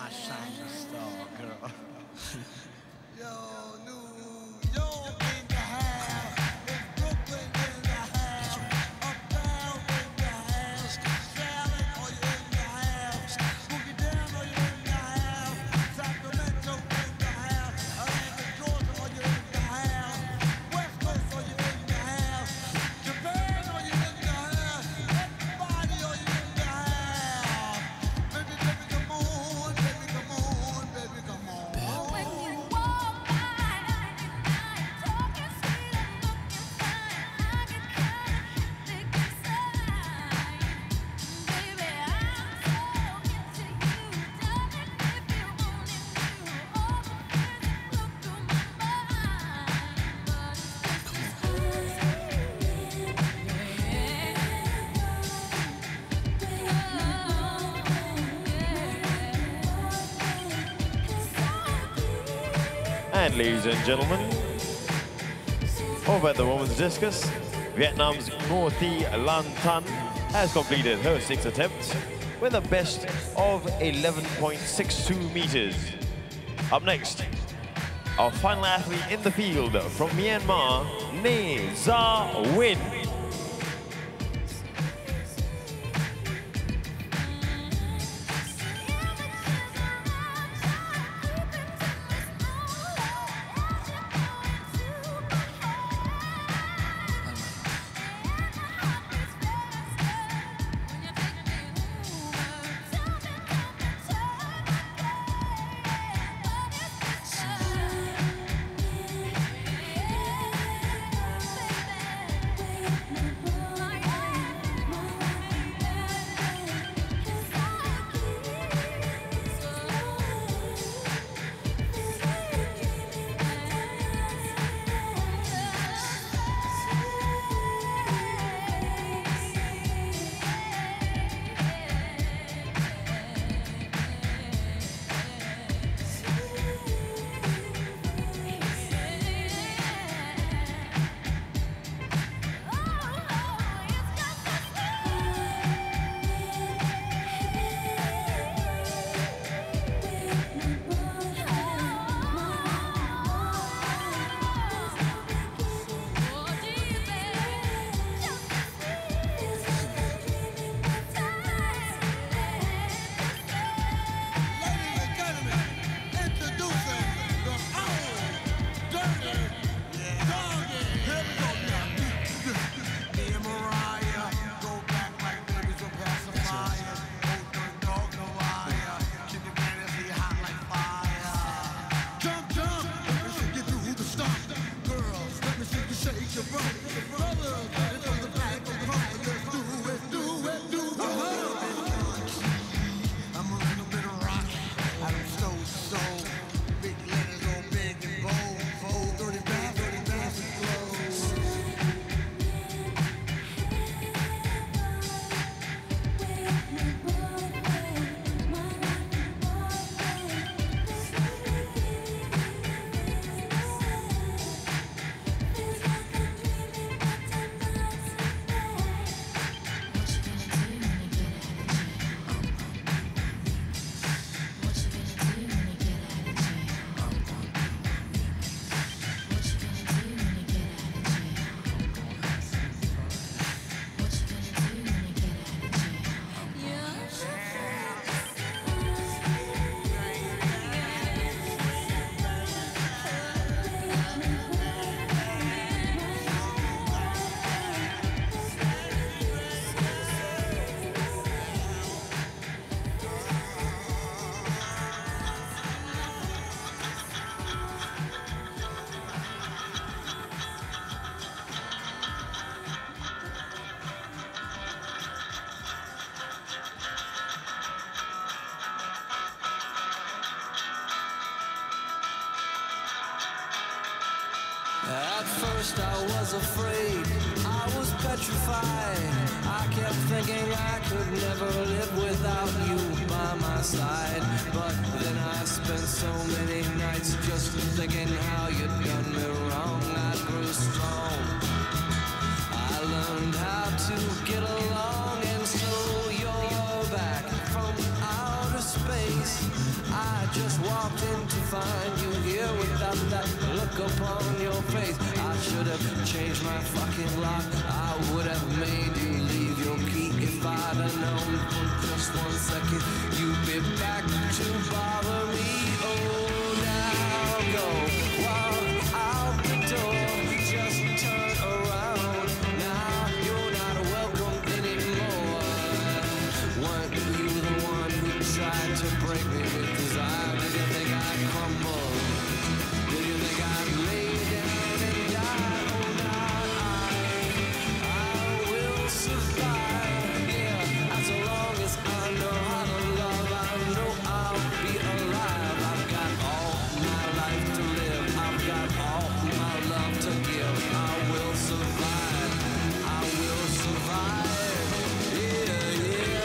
my shining star, girl. Yo, New York in the house, it's Brooklyn in the house, uptown in the house, Charlotte, are you in the house? Boogie down, are you in the house? Sacramento in the house, Atlanta, Georgia, are you in the house? West Coast, are you in the house? Japan, are you in the house? Everybody, are you in the house? Baby, baby, come on, baby, come on, baby, come on. When you walk by night, talking sweet and looking fine, I get kinda hectic inside. Baby, I'm so into you, darling. If you only knew all the things that flow through my mind, but it's just And ladies and gentlemen, over at the women's discus, Vietnam's Ngo Thi Lan Tan has completed her 6th attempt with a best of 11.62 meters. Up next, our final athlete in the field from Myanmar, Ne Za Win. At first I was afraid, I was petrified. I kept thinking I could never live without you by my side. But then I spent so many nights just thinking how you'd done me wrong. I grew strong, I learned how to get along, and so you're back from outer space. I walked in to find you here without that look upon your face. I should have changed my fucking lock. I would have made you leave your key if I'd have known for just 1 second you'd be back to bother me. Oh, now go walk out the door. Just turn around. Now you're not welcome anymore. Weren't you the one who tried to break me with desire? Did you think I'd crumble? Did you think I'd lay down and die? Oh, now I will survive. Yeah, as long as I know how to love, I know I'll be alive. I've got all my life to live. I've got all my love to give. I will survive. I will survive. Yeah, yeah.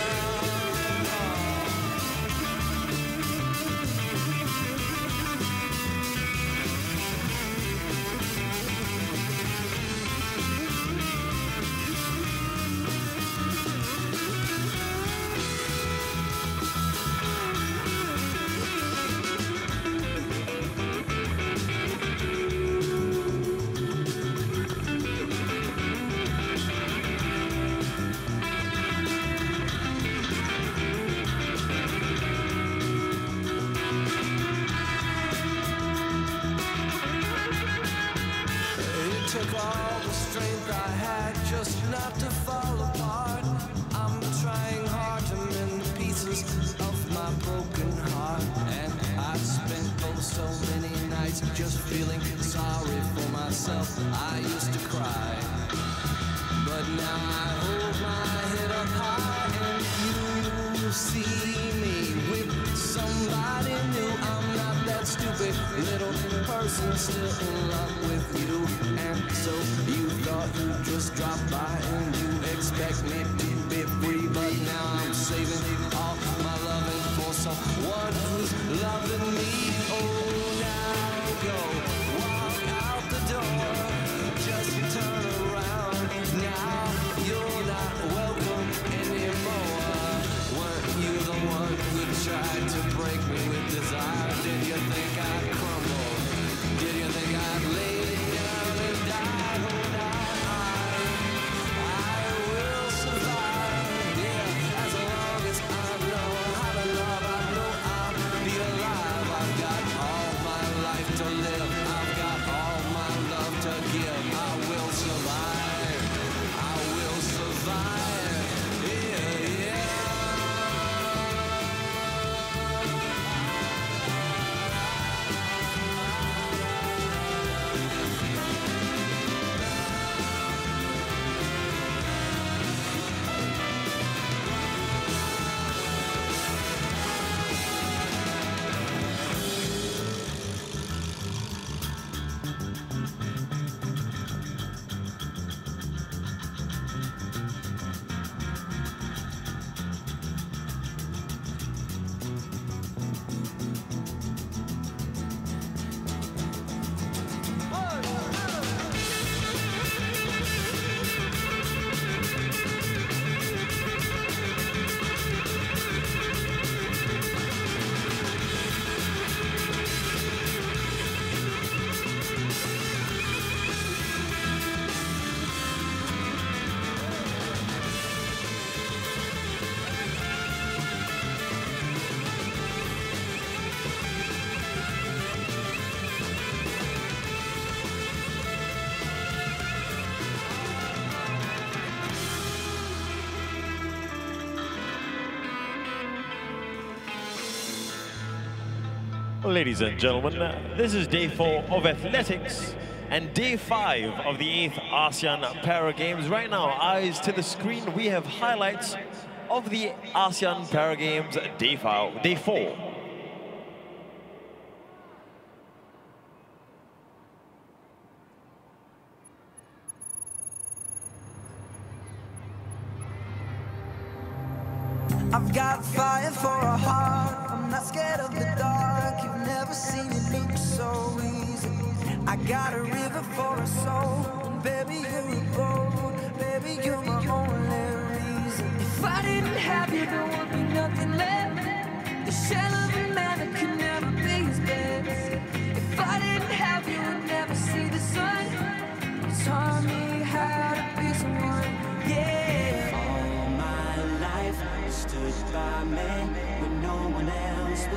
It took all the strength I had just not to fall apart. I'm trying hard to mend the pieces of my broken heart. And I've spent so many nights just feeling sorry for myself. I used to cry, but now I hold my head up high and you see me with somebody new. I'm not that stupid little person still in love with you. And so you thought you'd just drop by and you expect me to be free, but now I'm saving all my loving for someone who's loving me. Oh, now go walk out the door. Just turn around. Now you're not welcome anymore. Weren't you the one who tried to break me with desire? Did you think I'd crumble? Did you think I'd lay down and die? Oh, now I will survive. Yeah, as long as I know how to love, I know I'll be alive. I've got all my life to live. I've got all my love to give. I will survive. I will survive. Yeah, yeah. Ladies and gentlemen, this is day 4 of athletics and day 5 of the 8th ASEAN Para Games. Right now, eyes to the screen, we have highlights of the ASEAN Para Games day 4. I've got fire for a heart. I'm not scared of the dark. You've never seen it look so easy. I got a river for a soul. And baby, you're a gold. Baby, you're my only reason. If I didn't have you, there would be nothing left. The shell of a man that could never be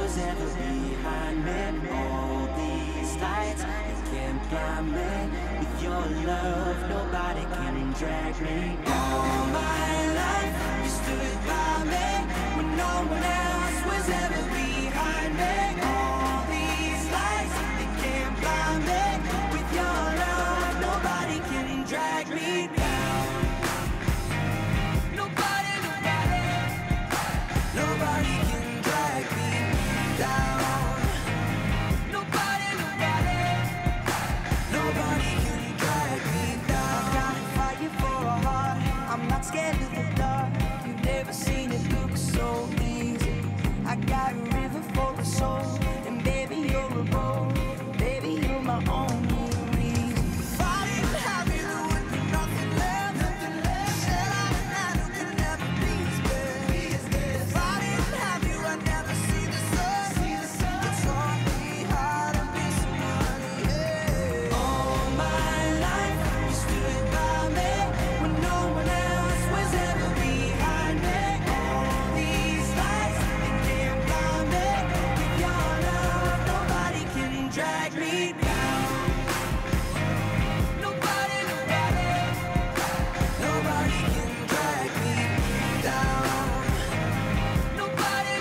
was ever behind me. All these lights, they can't blind me. With your love, nobody can drag me. All my life, you stood by me when no one else was ever behind me. All these lights, they can't blind me. With your love, nobody can drag me down. Nobody, nobody can drag me down. Nobody, nobody can drag me down. I've got a fire for a heart, I'm not scared of the dark. You've never seen it look so easy. I got a river for a soul, and baby you're a boat. Baby you're my only reason. If I didn't have you, there would be nothing left. Said I'm a man who can never be as good. If I didn't have you, I'd never see the sun. You taught me how to be somebody, yeah. All my life, you stood by me when no one else was ever behind me. All these lights, they can't blind me. With your love, nobody can drag me down. Nobody, nobody can drag me down. Nobody,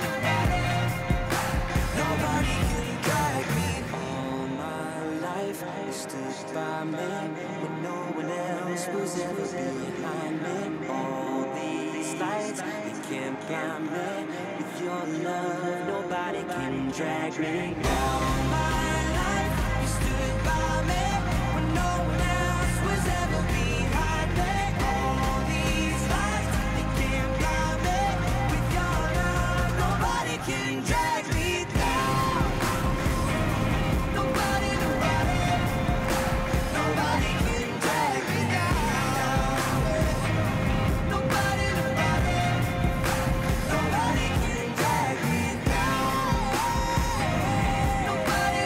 nobody can drag me. All my life, you stood by me when no one else was ever behind me. All these lights, they can't blind me. With your love, nobody can drag me down. All my life, you stood by me when no one else was ever behind me. All these lights, they can't blind me. With your love, nobody can drag me down. Nobody, nobody can drag me down. Nobody, nobody can drag me down. Nobody,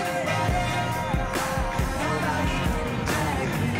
nobody can drag me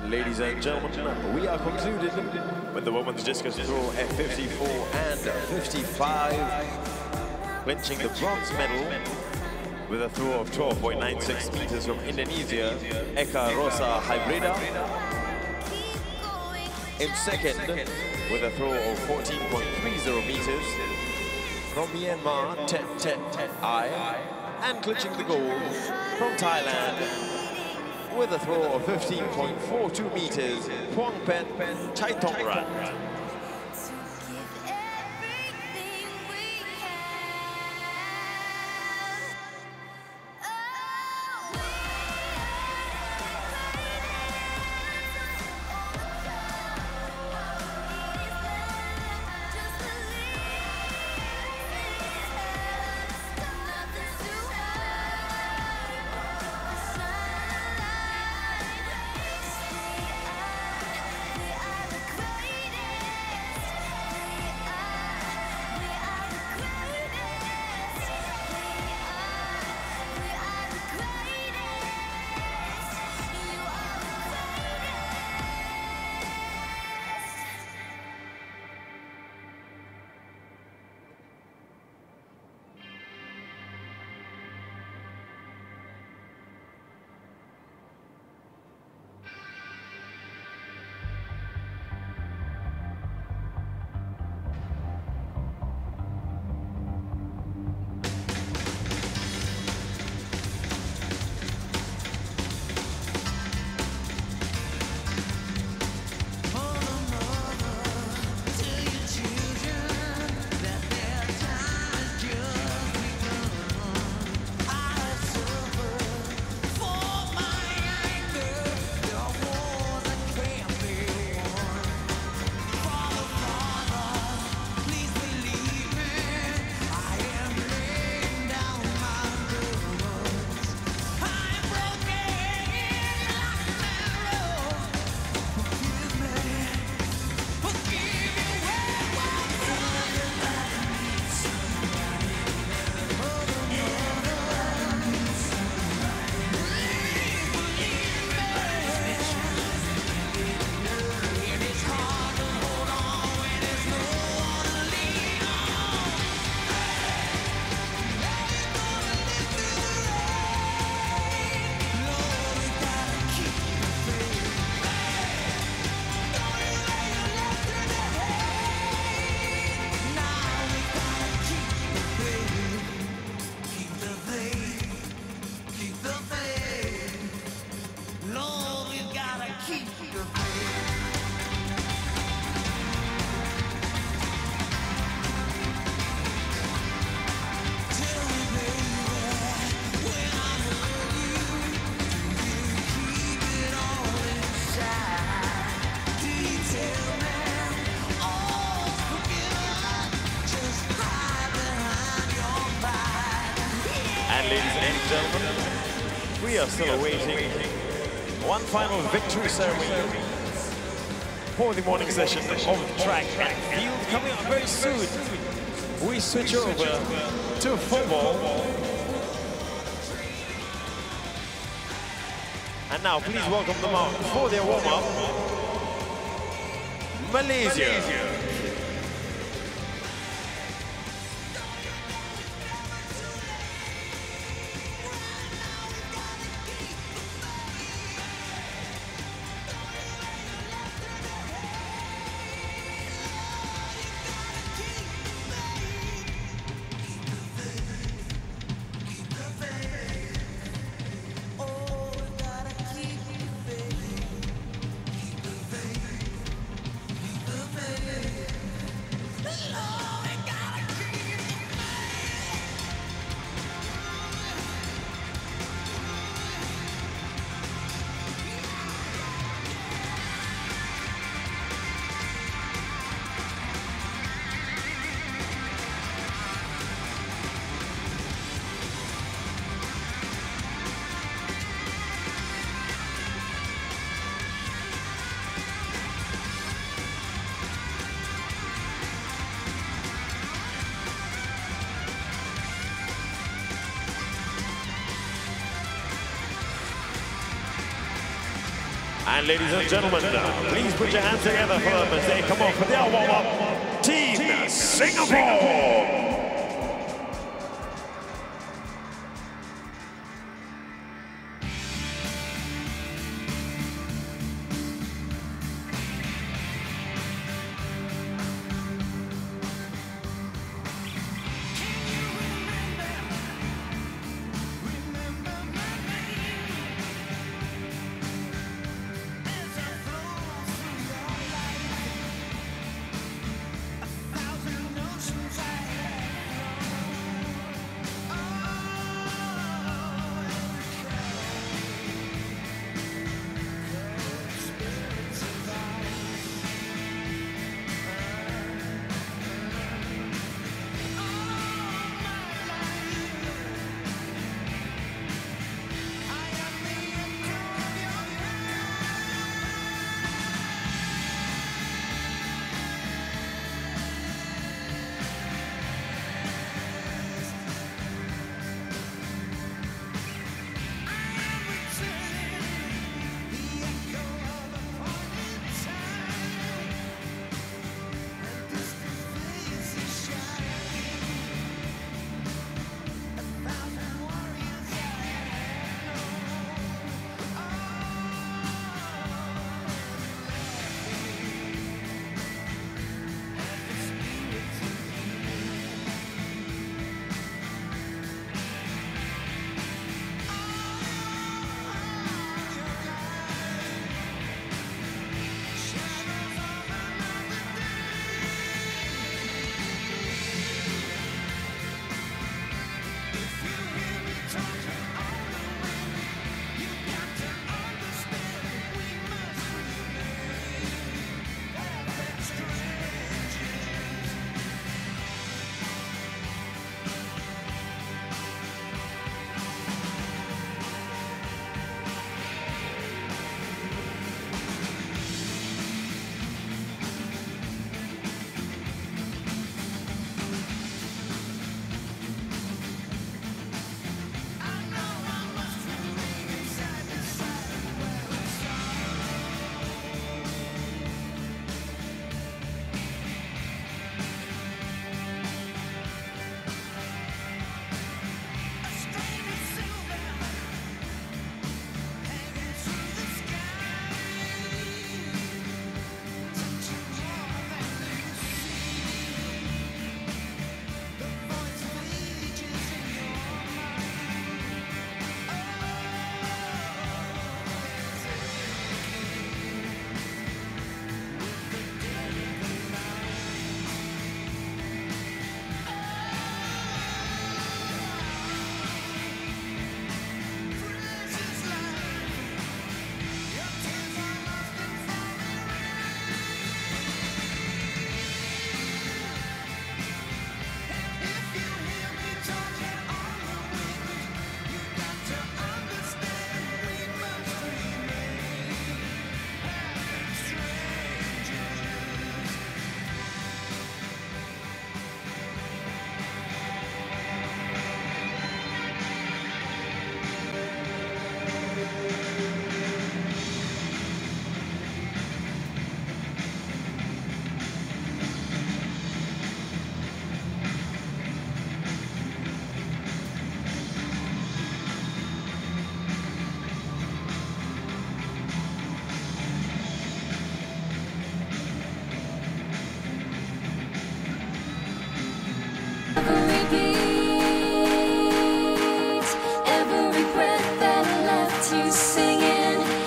And ladies and gentlemen, we are concluded with the women's discus throw at 54 and 55, clinching the bronze medal with a throw of 12.96 meters from Indonesia, Eka Rosa Hybrida. In second, with a throw of 14.30 meters from Myanmar, Tet Ai, and clinching the gold from Thailand with a throw of 15.42 meters, Puang Pet Chaitongrat. Ladies and gentlemen, we are still awaiting one final victory ceremony for the morning session of track and field. Coming up very soon, we switch over to football. And now please welcome them out for their warm-up, Malaysia. Keep the faith. And ladies and gentlemen, please put your hands together for them as they come off with their warm-up. Team Singapore!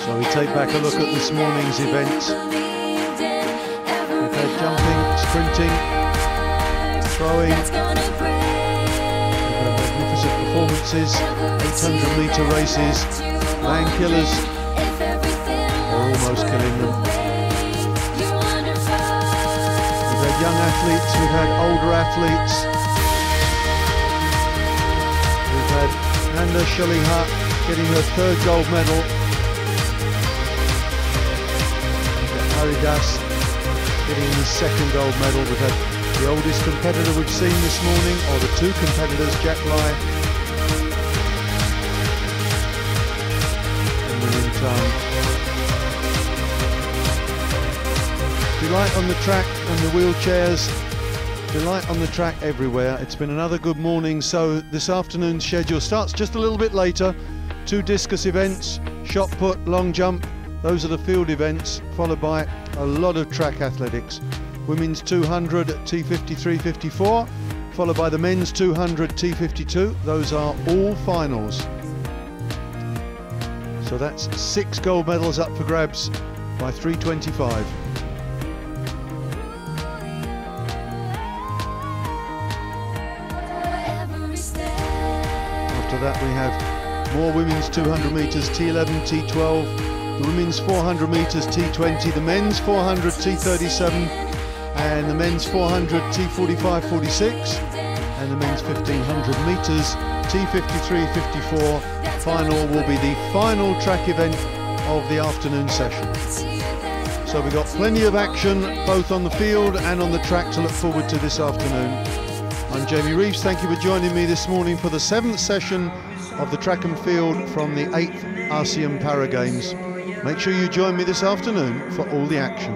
So we take back a look at this morning's event. We've had jumping, sprinting, throwing. We've had magnificent performances, 800-metre races, man killers, or almost killing them. We've had young athletes, we've had older athletes. We've had Nanda Shilingha getting her third gold medal. Haridas getting his second gold medal. We've had the oldest competitor we've seen this morning, or the two competitors, Jack Lai and William Tan. Delight on the track and the wheelchairs. Delight on the track everywhere. It's been another good morning. So this afternoon's schedule starts just a little bit later. 2 discus events, shot put, long jump. Those are the field events, followed by a lot of track athletics. Women's 200 T53-54, followed by the men's 200 T52. Those are all finals. So that's 6 gold medals up for grabs by 3:25. After that we have more women's 200 metres T11, T12, the women's 400 metres T20, the men's 400 T37 and the men's 400 T45-46 and the men's 1500 metres T53-54. Final will be the final track event of the afternoon session. So we've got plenty of action both on the field and on the track to look forward to this afternoon. I'm Jamie Reeves, thank you for joining me this morning for the 7th session of the track and field from the 8th ASEAN Para Games. Make sure you join me this afternoon for all the action.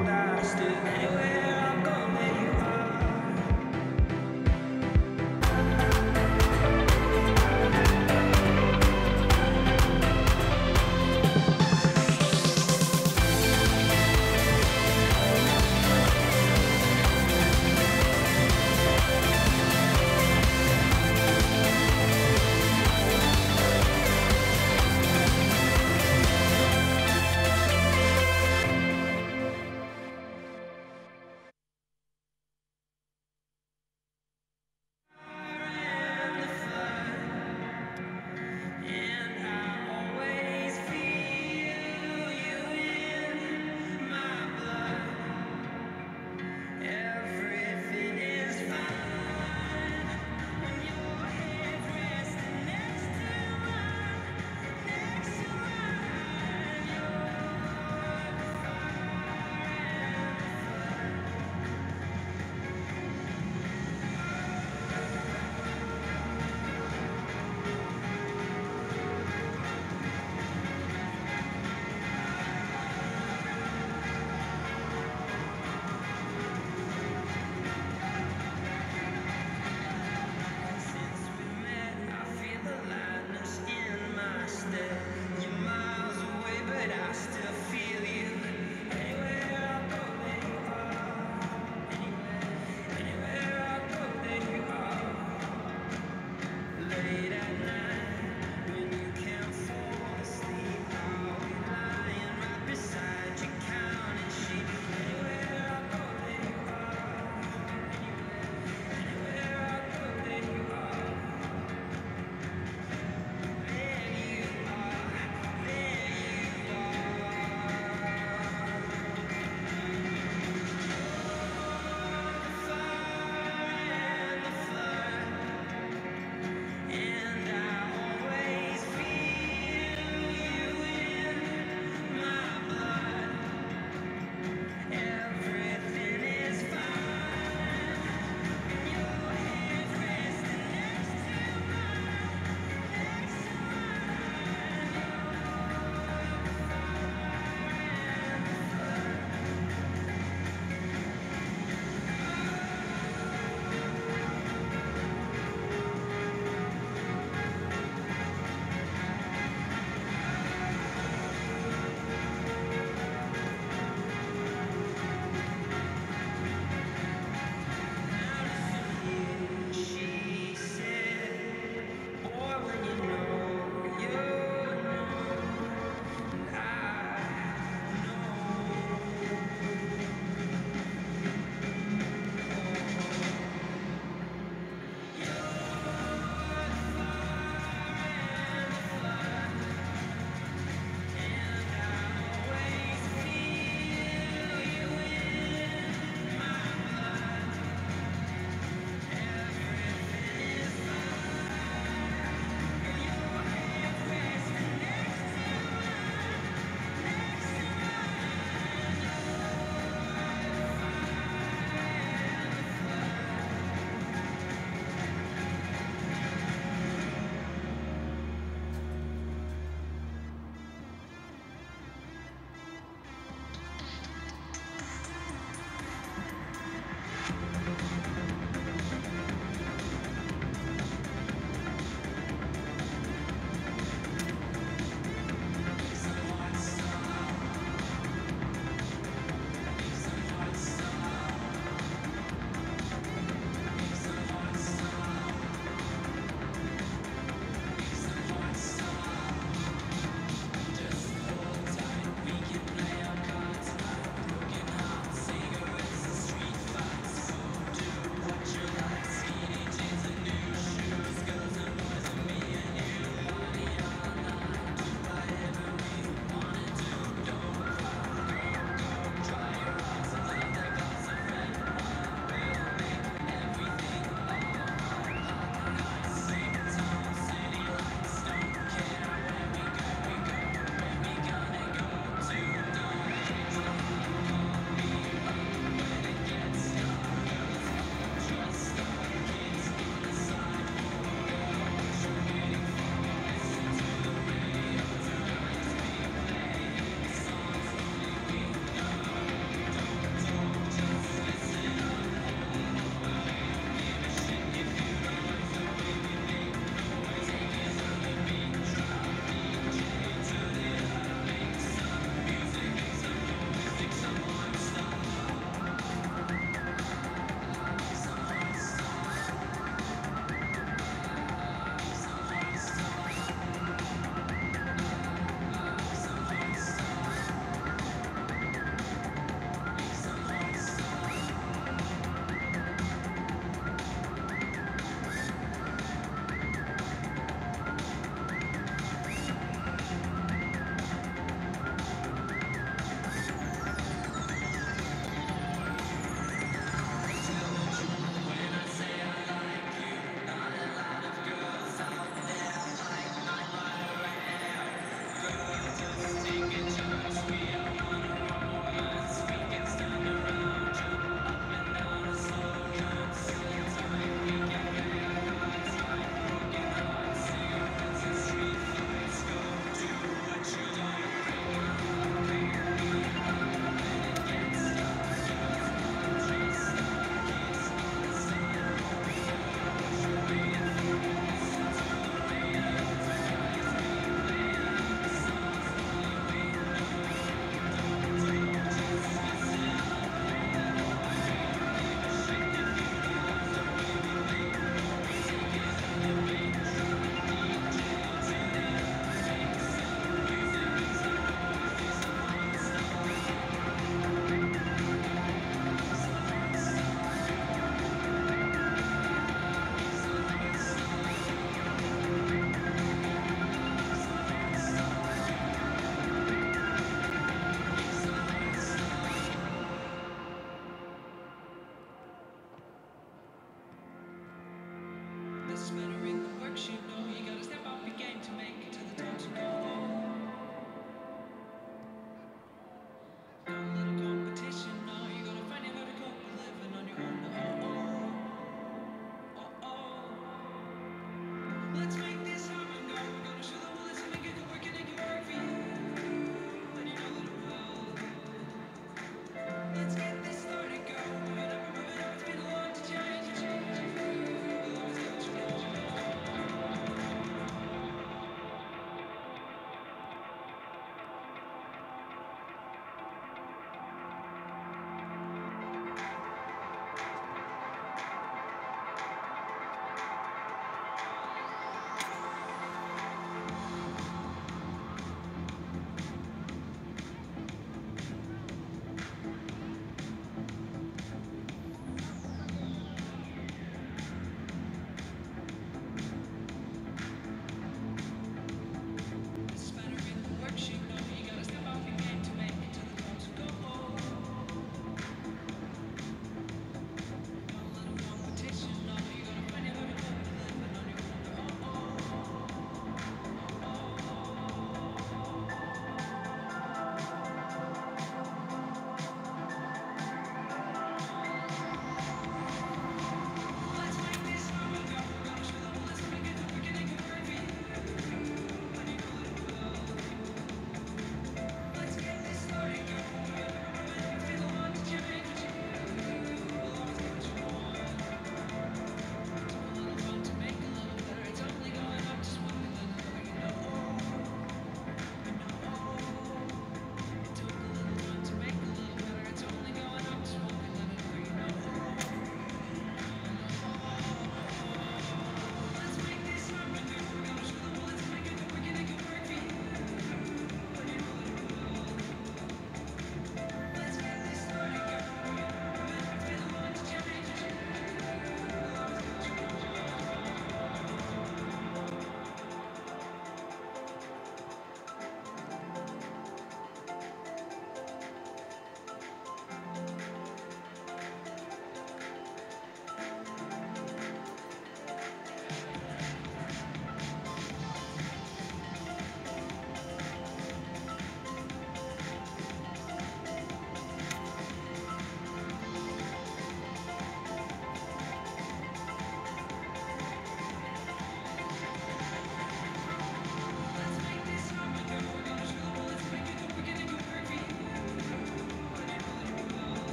better in the work she